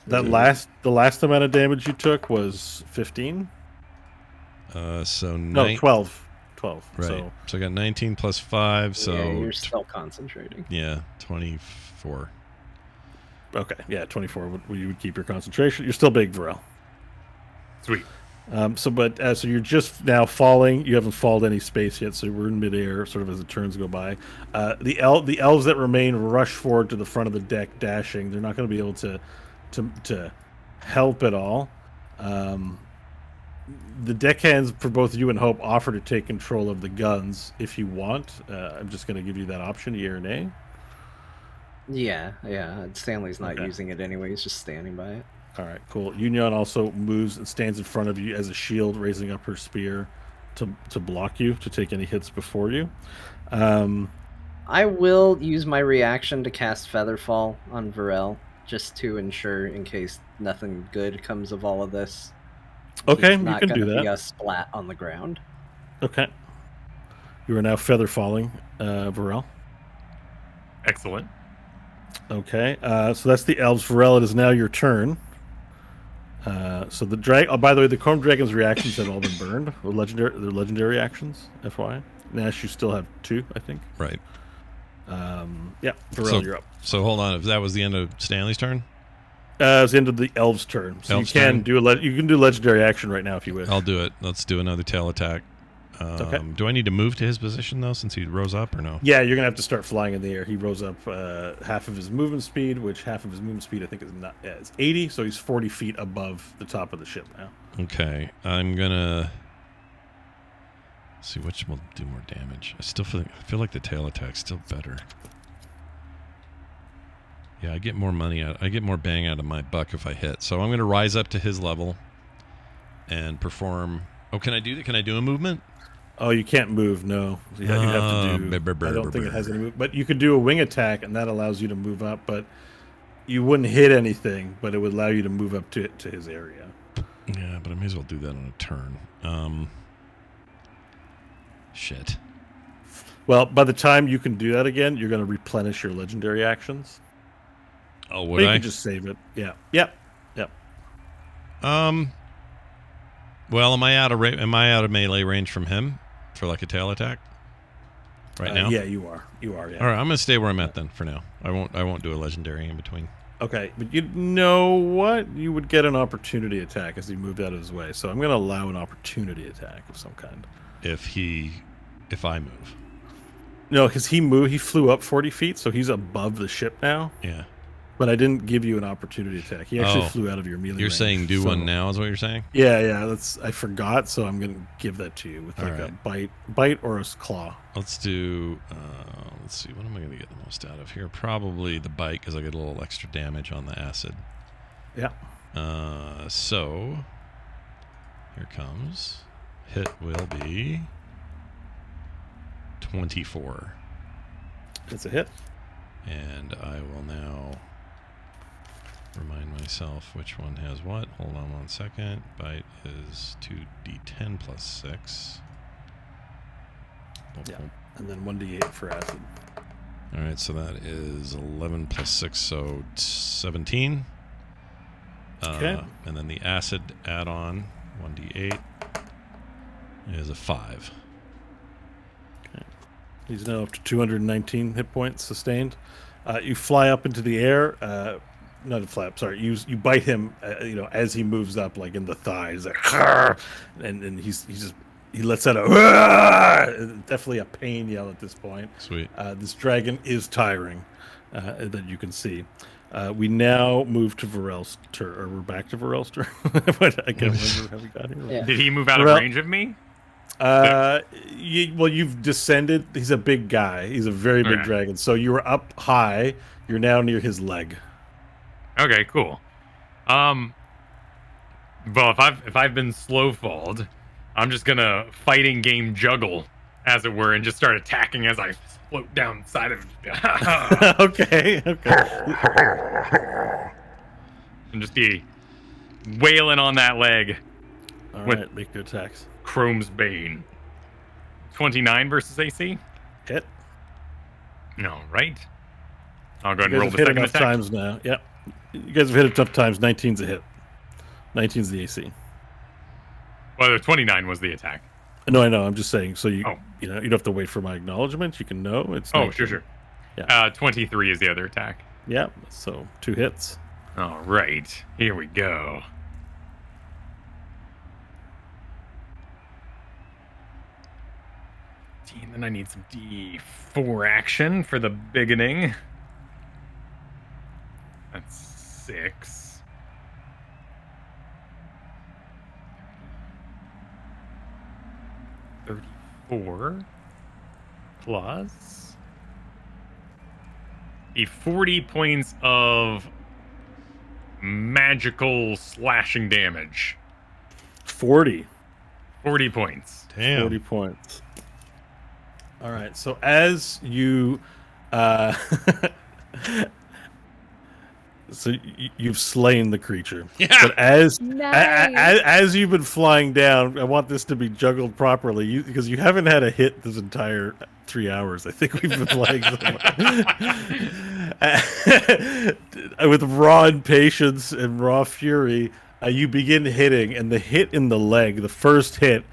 last amount of damage you took was 15. So No, 12. 12. Right. So I got 19 plus 5, so yeah, you're still concentrating. yeah, 24. Okay, yeah, 24. You would keep your concentration. You're still big, Varel. Sweet. So you're just now falling. You haven't fallen any space yet, so we're in midair, sort of as the turns go by. The elves that remain rush forward to the front of the deck, dashing. They're not going to be able to help at all. The deckhands for both you and Hope offer to take control of the guns if you want. I'm just going to give you that option, yea or nay. Yeah. Stanley's not Okay. using it anyway. He's just standing by it. All right, cool. Union also moves and stands in front of you as a shield, raising up her spear to block you, to take any hits before you. I will use my reaction to cast Featherfall on Varel, just to ensure, in case nothing good comes of all of this. Okay, He's you not can do gonna be that. a splat on the ground. Okay. You are now feather falling, Varel. Excellent. Okay, so that's the elves. Varel, it is now your turn. So the by the way, the Chrome Dragon's reactions have all been burned. They're legendary actions, FYI. Nash, you still have 2, I think. Right. Yeah, Varel, you're up. So hold on. If that was the end of Stanley's turn, It's the end of the elves' turn. So Elves' you can turn. do you can do legendary action right now if you wish. I'll do it. Let's do another tail attack. Okay. Do I need to move to his position though, since he rose up, or no? Yeah, you're gonna have to start flying in the air. He rose up half of his movement speed, which half of his movement speed I think is not. Yeah, it's 80, so he's 40 feet above the top of the ship now. Okay, I'm gonna see which will do more damage. I feel like the tail attack's still better. Yeah, I get more money out. I get more bang out of my buck if I hit. So I'm gonna rise up to his level and perform. Oh, can I do that? Can I do a movement? Oh, you can't move. No, you have to do. I don't think it has any move, but you could do a wing attack, and that allows you to move up. But you wouldn't hit anything, but it would allow you to move up to his area. Yeah, but I may as well do that on a turn. Shit. Well, by the time you can do that again, you're going to replenish your legendary actions. Oh, would I? You can just save it. Yeah. Yep. Well, am I out of melee range from him for like a tail attack right now? Yeah, you are. Yeah. All right, I'm gonna stay where I'm at then for now. I won't do a legendary in between. Okay, but you know what? You would get an opportunity attack as he moved out of his way. So I'm going to allow an opportunity attack of some kind. If I move. No, because he flew up 40 feet, so he's above the ship now. Yeah. But I didn't give you an opportunity attack. He actually flew out of your melee. You're range, saying do one now is what you're saying? Yeah. I forgot, so I'm going to give that to you with like a bite or a claw. Let's do. Let's see. What am I going to get the most out of here? Probably the bite because I get a little extra damage on the acid. Yeah. So here comes. Hit will be 24. It's a hit. And I will now remind myself which one has what. Hold on 1 second. Bite is 2d10 plus 6. Yeah. And then 1d8 for acid. All right, so that is 11 plus 6, so 17. Okay. And then the acid add-on, 1d8, is a 5. Okay. He's now up to 219 hit points sustained. You fly up into the air. Not a flap, sorry. You bite him, as he moves up, like in the thighs, like, and he lets out a definitely a pain yell at this point. Sweet. This dragon is tiring, that you can see. We now move to Varel's turn, or we're back to Varel's turn. I can't remember how we got here. Yeah. Did he move out of range of me? You've descended. He's a big guy. He's a very big dragon. So you were up high. You're now near his leg. Okay, cool. Well, if I've been slow falled, I'm just gonna fighting game juggle, as it were, and just start attacking as I float down the side of it. Okay. And just be wailing on that leg. All with right, make your attacks. Chrome's Bane. 29 versus AC? Hit. No, right? I'll go ahead You and roll guys the have hit second enough attack. times now. Yep. You guys have hit it enough times. 19's a hit. 19's the AC. Well, the 29 was the attack. No, I know. I'm just saying. So you Oh. you don't have to wait for my acknowledgement. You can know it's. Oh, 19. sure. Yeah. 23 is the other attack. Yeah. So 2 hits. All right, here we go. And then I need some D4 action for the beginning. That's 6. 34 plus the 40 points of magical slashing damage. 40. 40 points. Damn. 40 points. All right. So as you, you've slain the creature. Yeah. But as Nice. as you've been flying down, I want this to be juggled properly because you haven't had a hit this entire 3 hours. I think we've been playing with raw impatience and raw fury. You begin hitting, and the hit in the leg, the first hit,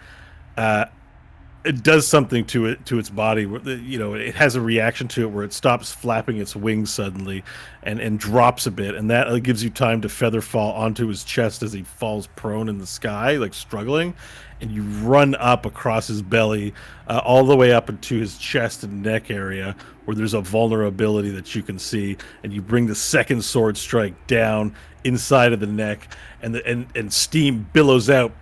it does something to its body. It has a reaction to it where it stops flapping its wings suddenly, and drops a bit, and that gives you time to feather fall onto his chest as he falls prone in the sky, like struggling. and you run up across his belly, all the way up into his chest and neck area, where there's a vulnerability that you can see, and you bring the second sword strike down inside of the neck, and steam billows out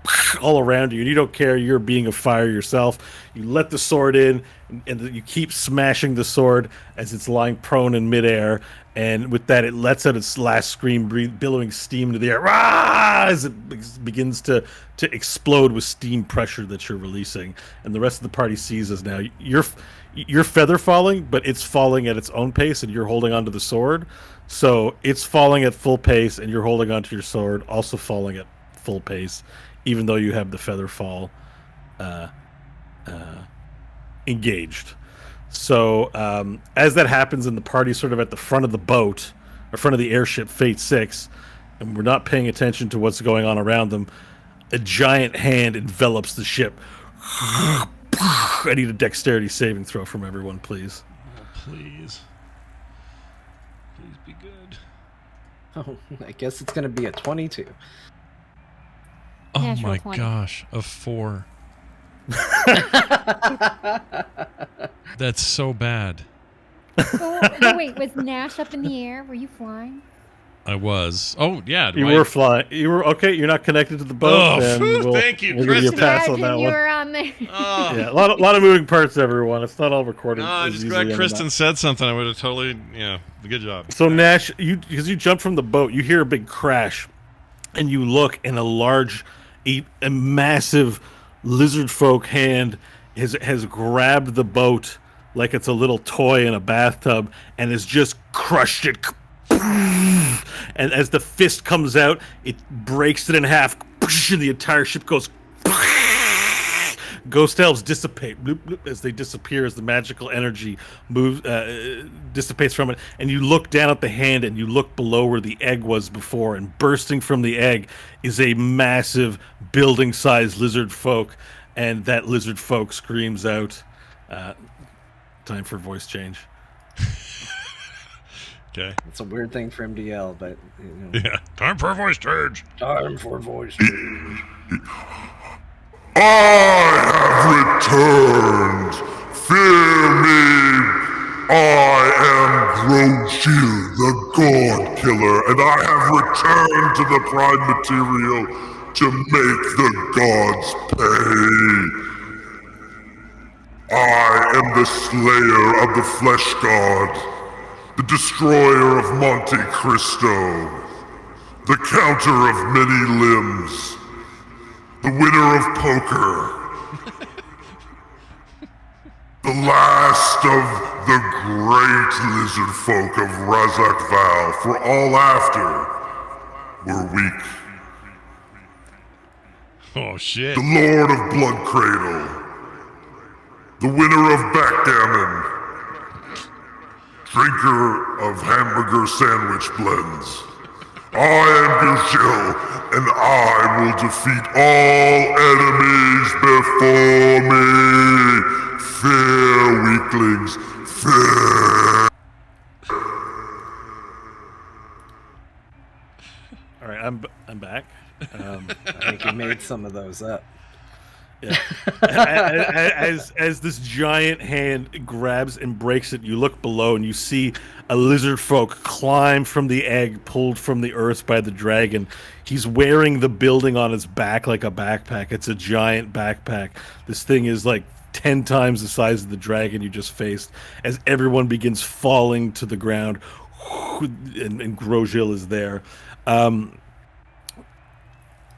all around you, and you don't care. You're being a fire yourself. You let the sword in, and you keep smashing the sword as it's lying prone in midair. And with that, it lets out its last scream, billowing steam into the air, Rah! As it begins to explode with steam pressure that you're releasing. And the rest of the party sees as now you're feather falling, but it's falling at its own pace, and you're holding onto the sword. So it's falling at full pace, and you're holding onto your sword, also falling at full pace, even though you have the feather fall engaged. So as that happens, and the party's sort of at the front of the boat, or front of the airship Fate 6, and we're not paying attention to what's going on around them, a giant hand envelops the ship. I need a dexterity saving throw from everyone, please. Oh, please. Please be good. Oh, I guess it's going to be a 22. Oh Natural my 20. gosh, a 4. That's so bad. Oh, wait, was Nash up in the air? Were you flying? I was. Oh, yeah. You were flying. You were okay. You're not connected to the boat. Oh, then phew, thank you, we'll give you a Kristen. pass on Imagine that you one. were on there. Oh. Yeah, a lot of moving parts, everyone. It's not all recorded. No, I as just easily glad on Kristen that. said something. I would have totally, good job. So Nash, because you jumped from the boat, you hear a big crash, and you look, and a massive lizard folk hand has grabbed the boat like it's a little toy in a bathtub, and has just crushed it. And as the fist comes out, it breaks it in half, and the entire ship goes. Ghost elves dissipate bloop, bloop, as they disappear, as the magical energy moves, dissipates from it. And you look down at the hand, and you look below where the egg was before, and bursting from the egg is a massive building-sized lizard folk, and that lizard folk screams out, time for voice change. Okay. It's a weird thing for him to yell, but Yeah. Time for a voice change. time for voice change. I have returned. Fear me. I am Grojil, the God Killer, and I have returned to the Prime Material to make the gods pay. I am the Slayer of the Flesh God, the Destroyer of Monte Cristo, the Counter of Many Limbs, the winner of poker, the last of the great lizard folk of Razak Val, for all after were weak. Oh, shit. The Lord of Blood Cradle, the winner of backgammon, drinker of hamburger sandwich blends. I am Gushil, and I will defeat all enemies before me. Fear, weaklings, fear. All right, I'm back. I think he made some of those up. Yeah. as this giant hand grabs and breaks it, you look below and you see a lizard folk climb from the egg pulled from the earth by the dragon. He's wearing the building on his back like a backpack. It's a giant backpack. This thing is like 10 times the size of the dragon you just faced, as everyone begins falling to the ground, and Grojil is there.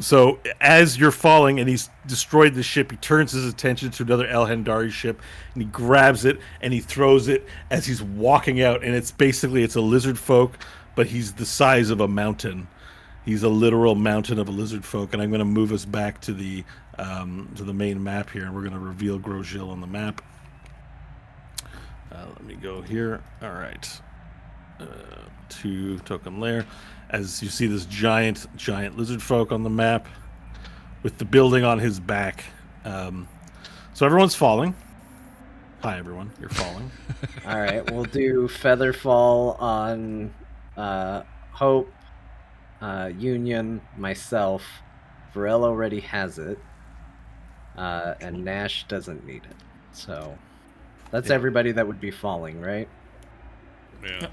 So as you're falling and he's destroyed the ship, he turns his attention to another El Hendari ship, and he grabs it and he throws it as he's walking out. And it's a lizard folk, but he's the size of a mountain. He's a literal mountain of a lizard folk. And I'm going to move us back to the main map here, and we're going to reveal Grojil on the map. Let me go here. All right. To token layer. As you see this giant lizard folk on the map with the building on his back. So everyone's falling. Hi, everyone. You're falling. All right, we'll do Featherfall on Hope, Union, myself. Varel already has it. and Nash doesn't need it. So that's everybody that would be falling, right?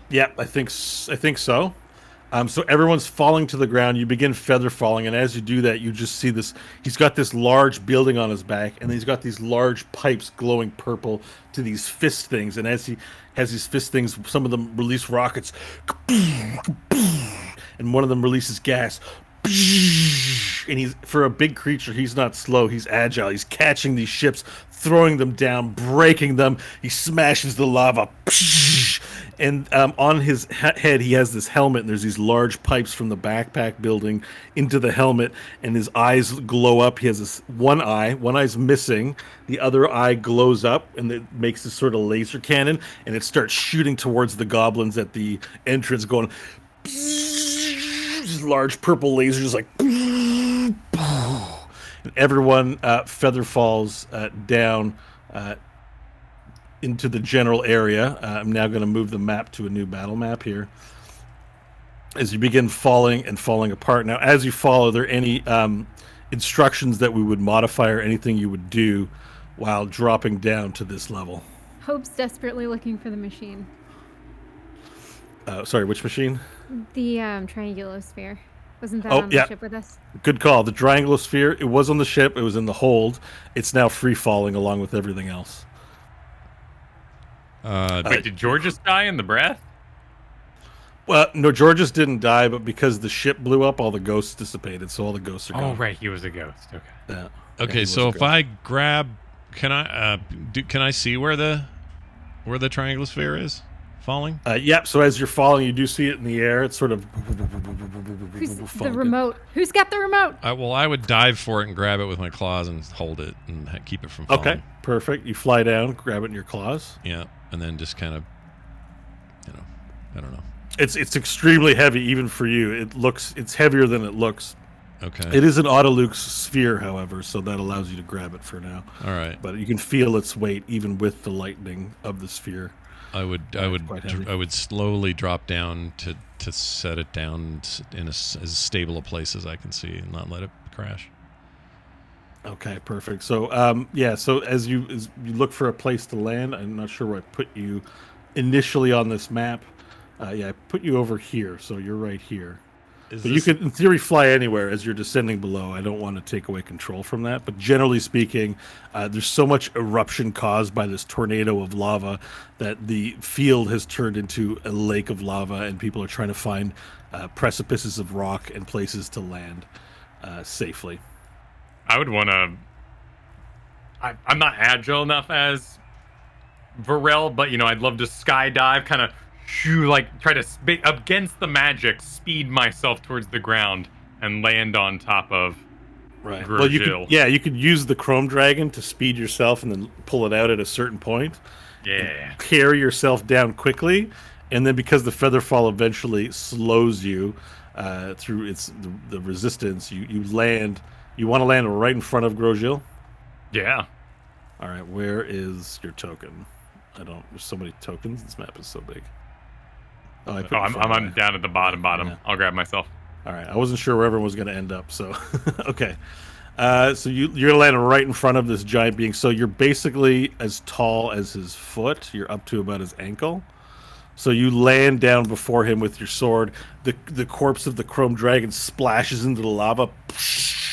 Yeah, I think so. So everyone's falling to the ground. You begin feather falling, and as you do that, you just see this. He's got this large building on his back, and he's got these large pipes glowing purple to these fist things. And as he has these fist things, some of them release rockets, and one of them releases gas. And he's, for a big creature, he's not slow. He's agile. He's catching these ships, throwing them down, breaking them. He smashes the lava. And on his head, he has this helmet, and there's these large pipes from the backpack building into the helmet, and his eyes glow up. He has this one eye's missing. The other eye glows up, and it makes this sort of laser cannon, and it starts shooting towards the goblins at the entrance, going... These large purple lasers, like... And everyone feather falls down... into the general area. I'm now going to move the map to a new battle map here. As you begin falling apart. Now, as you fall, are there any instructions that we would modify or anything you would do while dropping down to this level? Hope's desperately looking for the machine. Sorry, which machine? The triangulosphere. Wasn't that on the ship with us? Good call. The triangulosphere, it was on the ship. It was in the hold. It's now free falling along with everything else. Wait, did Georges die in the breath? Well, no, Georges didn't die, but because the ship blew up, all the ghosts dissipated, so all the ghosts are gone. Oh, right, he was a ghost. Okay. Yeah. Okay, so if I grab, can I see where the triangular sphere is falling? Yep. So as you're falling, you do see it in the air. It's sort of. Who's the remote? Who's got the remote? I would dive for it and grab it with my claws and hold it and keep it from falling. Okay, perfect. You fly down, grab it in your claws. Yeah, and then just kind of, I don't know. It's extremely heavy, even for you. It's heavier than it looks. Okay. It is an Autoluke sphere, however, so that allows you to grab it for now. All right. But you can feel its weight even with the lightning of the sphere. I would slowly drop down to set it down in as stable a place as I can see and not let it crash. Okay, perfect. So so as you look for a place to land, I'm not sure where I put you initially on this map. I put you over here, so you're right here. You could, in theory, fly anywhere as you're descending below. I don't want to take away control from that, but generally speaking, there's so much eruption caused by this tornado of lava that the field has turned into a lake of lava, and people are trying to find precipices of rock and places to land safely. I would want to... I'm not agile enough as Varel, but, I'd love to skydive, kind of try to against the magic, speed myself towards the ground and land on top of Virgil. Well, you could use the Chrome Dragon to speed yourself and then pull it out at a certain point. Yeah. Carry yourself down quickly, and then because the featherfall eventually slows you through the resistance, you land. You want to land right in front of Grosjean? Yeah. All right. Where is your token? There's so many tokens. This map is so big. I'm down at the bottom. Yeah. I'll grab myself. All right. I wasn't sure where everyone was going to end up, so okay. So you're landing right in front of this giant being. So you're basically as tall as his foot. You're up to about his ankle. So you land down before him with your sword. The corpse of the Chrome Dragon splashes into the lava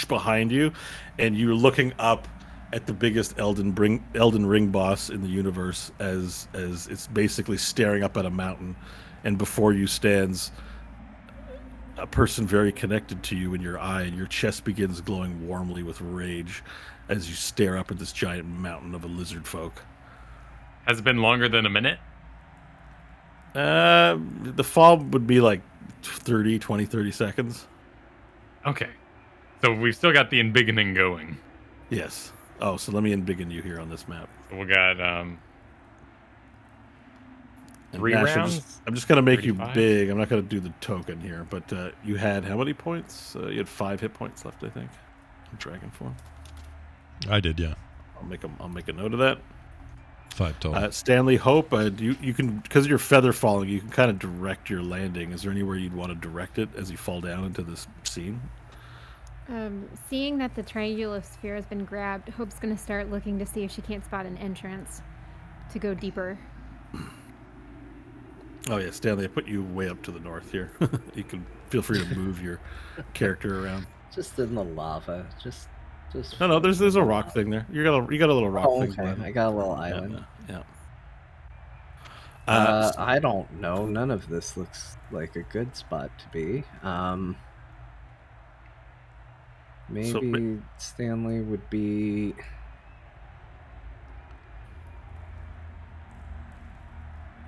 behind you, and you're looking up at the biggest Elden Ring boss in the universe as it's basically staring up at a mountain. And before you stands a person very connected to you in your eye, and your chest begins glowing warmly with rage as you stare up at this giant mountain of a lizard folk. Has it been longer than a minute? The fall would be like 30 seconds. Okay. So we've still got the embiggening going. Yes. Oh, so let me embiggen you here on this map. So we got 3 rounds? I'm just going to make 35? you big. I'm not going to do the token here, but you had how many points? You had 5 hit points left, I think. In Dragon form. I did, yeah. I'll make a note of that. 5 total. Stanley, Hope, you can, because you're feather falling, you can kind of direct your landing. Is there anywhere you'd want to direct it as you fall down into this scene? Seeing that the triangular sphere has been grabbed, Hope's gonna start looking to see if she can't spot an entrance to go deeper. Oh yeah, Stanley, I put you way up to the north here. You can feel free to move your character around. Just in the lava. Just. No, there's a rock thing there. You got a little rock thing. Okay, I got a little island. Yeah. I don't know. None of this looks like a good spot to be. Maybe Stanley would be.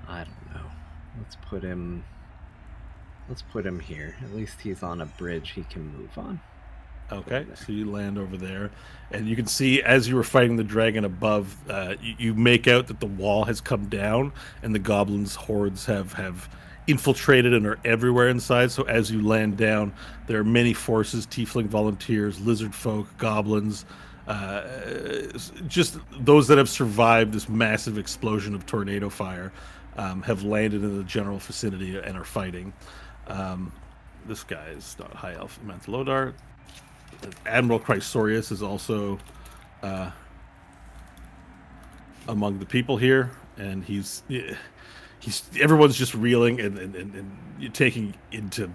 I don't know. Let's put him here. At least he's on a bridge he can move on. Okay, so you land over there, and you can see as you were fighting the dragon above, you make out that the wall has come down, and the goblins' hordes have infiltrated and are everywhere inside. So as you land down, there are many forces: tiefling volunteers, lizard folk, goblins, just those that have survived this massive explosion of tornado fire, have landed in the general vicinity and are fighting. This guy is not High Elf Manthalodar. Admiral Chrysorius is also among the people here, and he's everyone's just reeling and taking into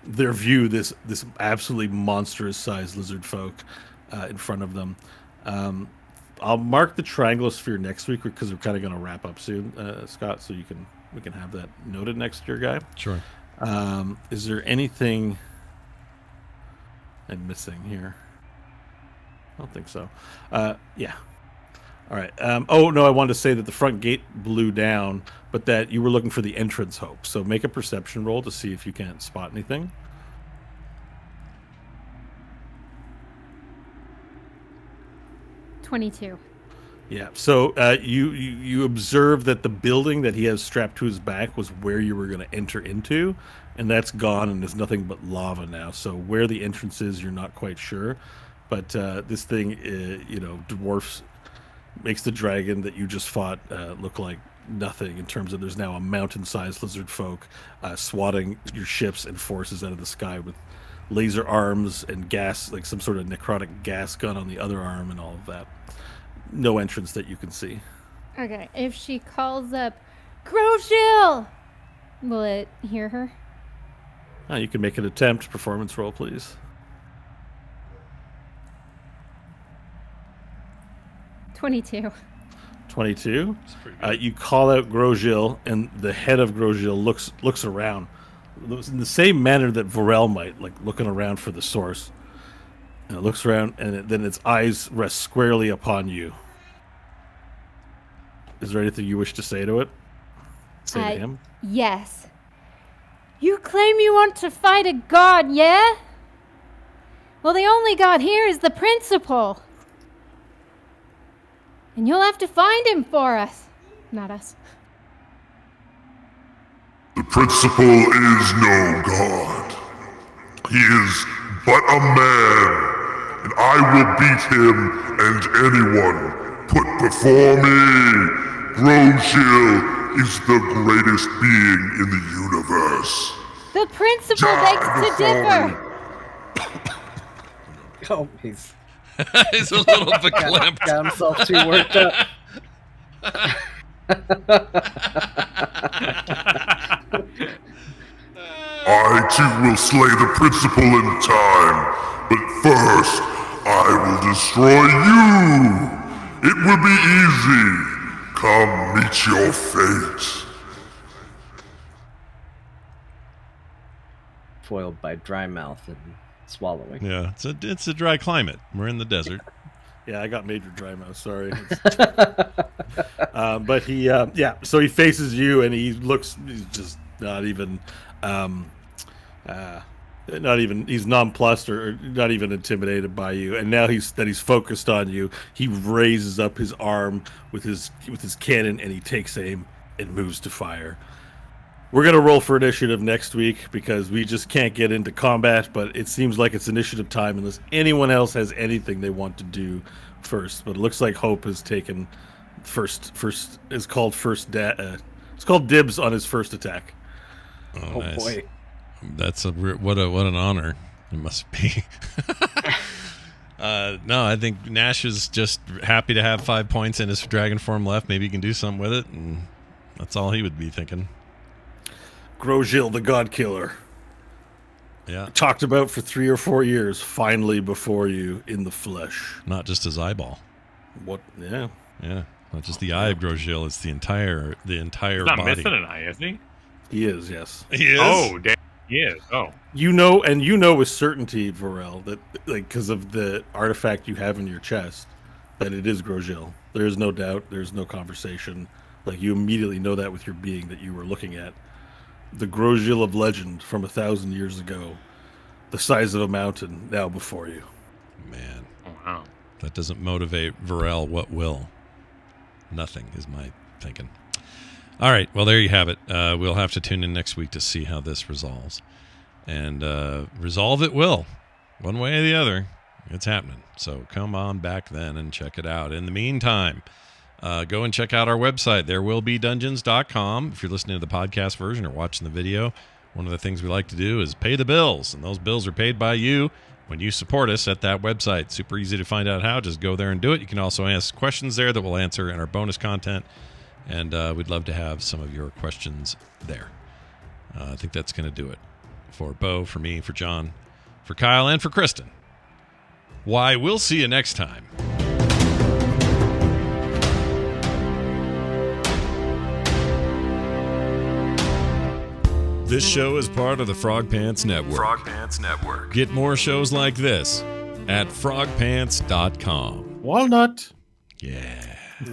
their view this absolutely monstrous sized lizard folk in front of them. I'll mark the triangular sphere next week because we're kind of going to wrap up soon, Scott. So we can have that noted next year, guy. Sure. Is there anything I'm missing here? I don't think so. Yeah. All right. Oh, no, I wanted to say that the front gate blew down, but that you were looking for the entrance, Hope. So make a perception roll to see if you can't spot anything. $22. Yeah. So you observe that the building that he has strapped to his back was where you were going to enter into, and that's gone, and there's nothing but lava now. So where the entrance is, you're not quite sure. But this thing, dwarfs, makes the dragon that you just fought look like nothing in terms of there's now a mountain-sized lizard folk swatting your ships and forces out of the sky with laser arms and gas, like some sort of necrotic gas gun on the other arm and all of that. No entrance that you can see. Okay, if she calls up, Crowshill, will it hear her? You can make an attempt. Performance roll, please. 22. 22. You call out Grosjean, and the head of Grosjean looks around, in the same manner that Vorel might, like looking around for the source. And it looks around, and then its eyes rest squarely upon you. Is there anything you wish to say to it? Say to him? Yes. You claim you want to fight a god, yeah? Well, the only god here is the principal. And you'll have to find him for us. Not us. The principal is no god. He is but a man, and I will beat him and anyone put before me. Groshill is the greatest being in the universe. The principal begs to differ. Oh, he's He's a little verklempt. got himself too worked up. I too will slay the principal in time, but first I will destroy you. It will be easy. Come meet your fate. Foiled by dry mouth and swallowing. Yeah, it's a dry climate. We're in the desert. Yeah, I got major dry mouth. Sorry. But he, so he faces you, and he's just not even, he's nonplussed or not even intimidated by you. And now he's focused on you. He raises up his arm with his cannon, and he takes aim and moves to fire. We're going to roll for initiative next week because we just can't get into combat, but it seems like it's initiative time unless anyone else has anything they want to do first. But it looks like Hope has taken it's called dibs on his first attack. Oh, nice. Boy. That's what an honor. It must be. No, I think Nash is just happy to have 5 points in his dragon form left. Maybe he can do something with it, and that's all he would be thinking. Grosjean, the God Killer. Yeah. Talked about for 3 or 4 years, finally before you in the flesh. Not just his eyeball. What? Yeah. Yeah. Not just the eye of Grosjean, it's the entire He's body. not missing an eye, is he? He is, yes. He is? Oh, damn. He is. Oh. You know with certainty, Varel, that like because of the artifact you have in your chest, that it is Grosjean. There is no doubt. There's no conversation. Like you immediately know that with your being that you were looking at. The Grosjean of legend from 1,000 years ago, the size of a mountain now before you. Man. Oh, wow. That doesn't motivate Varel. What will? Nothing is my thinking. All right. Well, there you have it. We'll have to tune in next week to see how this resolves. And resolve it will. One way or the other. It's happening. So come on back then and check it out. In the meantime, go and check out our website, therewillbedungeons.com. If you're listening to the podcast version or watching the video, one of the things we like to do is pay the bills. And those bills are paid by you when you support us at that website. Super easy to find out how. Just go there and do it. You can also ask questions there that we'll answer in our bonus content. And we'd love to have some of your questions there. I think that's going to do it. For Bo, for me, for John, for Kyle, and for Kristen. Why, we'll see you next time. This show is part of the Frog Pants Network. Frog Pants Network. Get more shows like this at frogpants.com. Walnut. Yeah.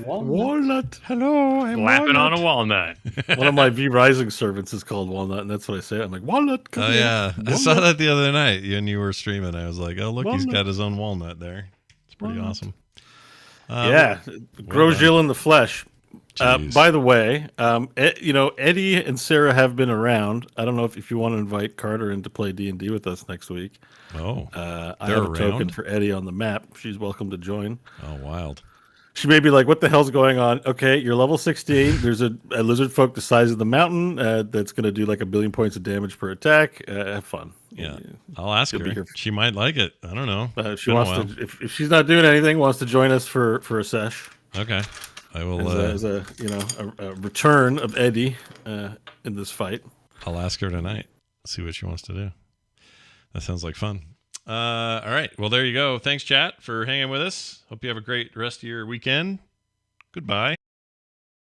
Walnut. Hello, I'm Lapping Walnut. on a walnut. One of my V Rising servants is called Walnut, and that's what I say. I'm like, Walnut. Come Oh, here. yeah. I saw that the other night when you were streaming. I was like, oh, look, he's Walnut. got his own walnut there. It's pretty Walnut. awesome. Yeah. Grosjean in the flesh. Jeez. By the way, Eddie and Sarah have been around. I don't know if you want to invite Carter in to play D&D with us next week. Oh, I they're have a token around? for Eddie on the map. She's welcome to join. Oh, wild. She may be like, what the hell's going on? Okay, you're level 16. There's a lizard folk the size of the mountain that's going to do like 1 billion points of damage per attack. Have fun. Yeah, I'll ask She'll be her. here. She might like it. I don't know. She wants to, if she's not doing anything, wants to join us for a sesh. Okay, I will. As a return of Eddie in this fight. I'll ask her tonight. See what she wants to do. That sounds like fun. All right. Well, there you go. Thanks, chat, for hanging with us. Hope you have a great rest of your weekend. Goodbye.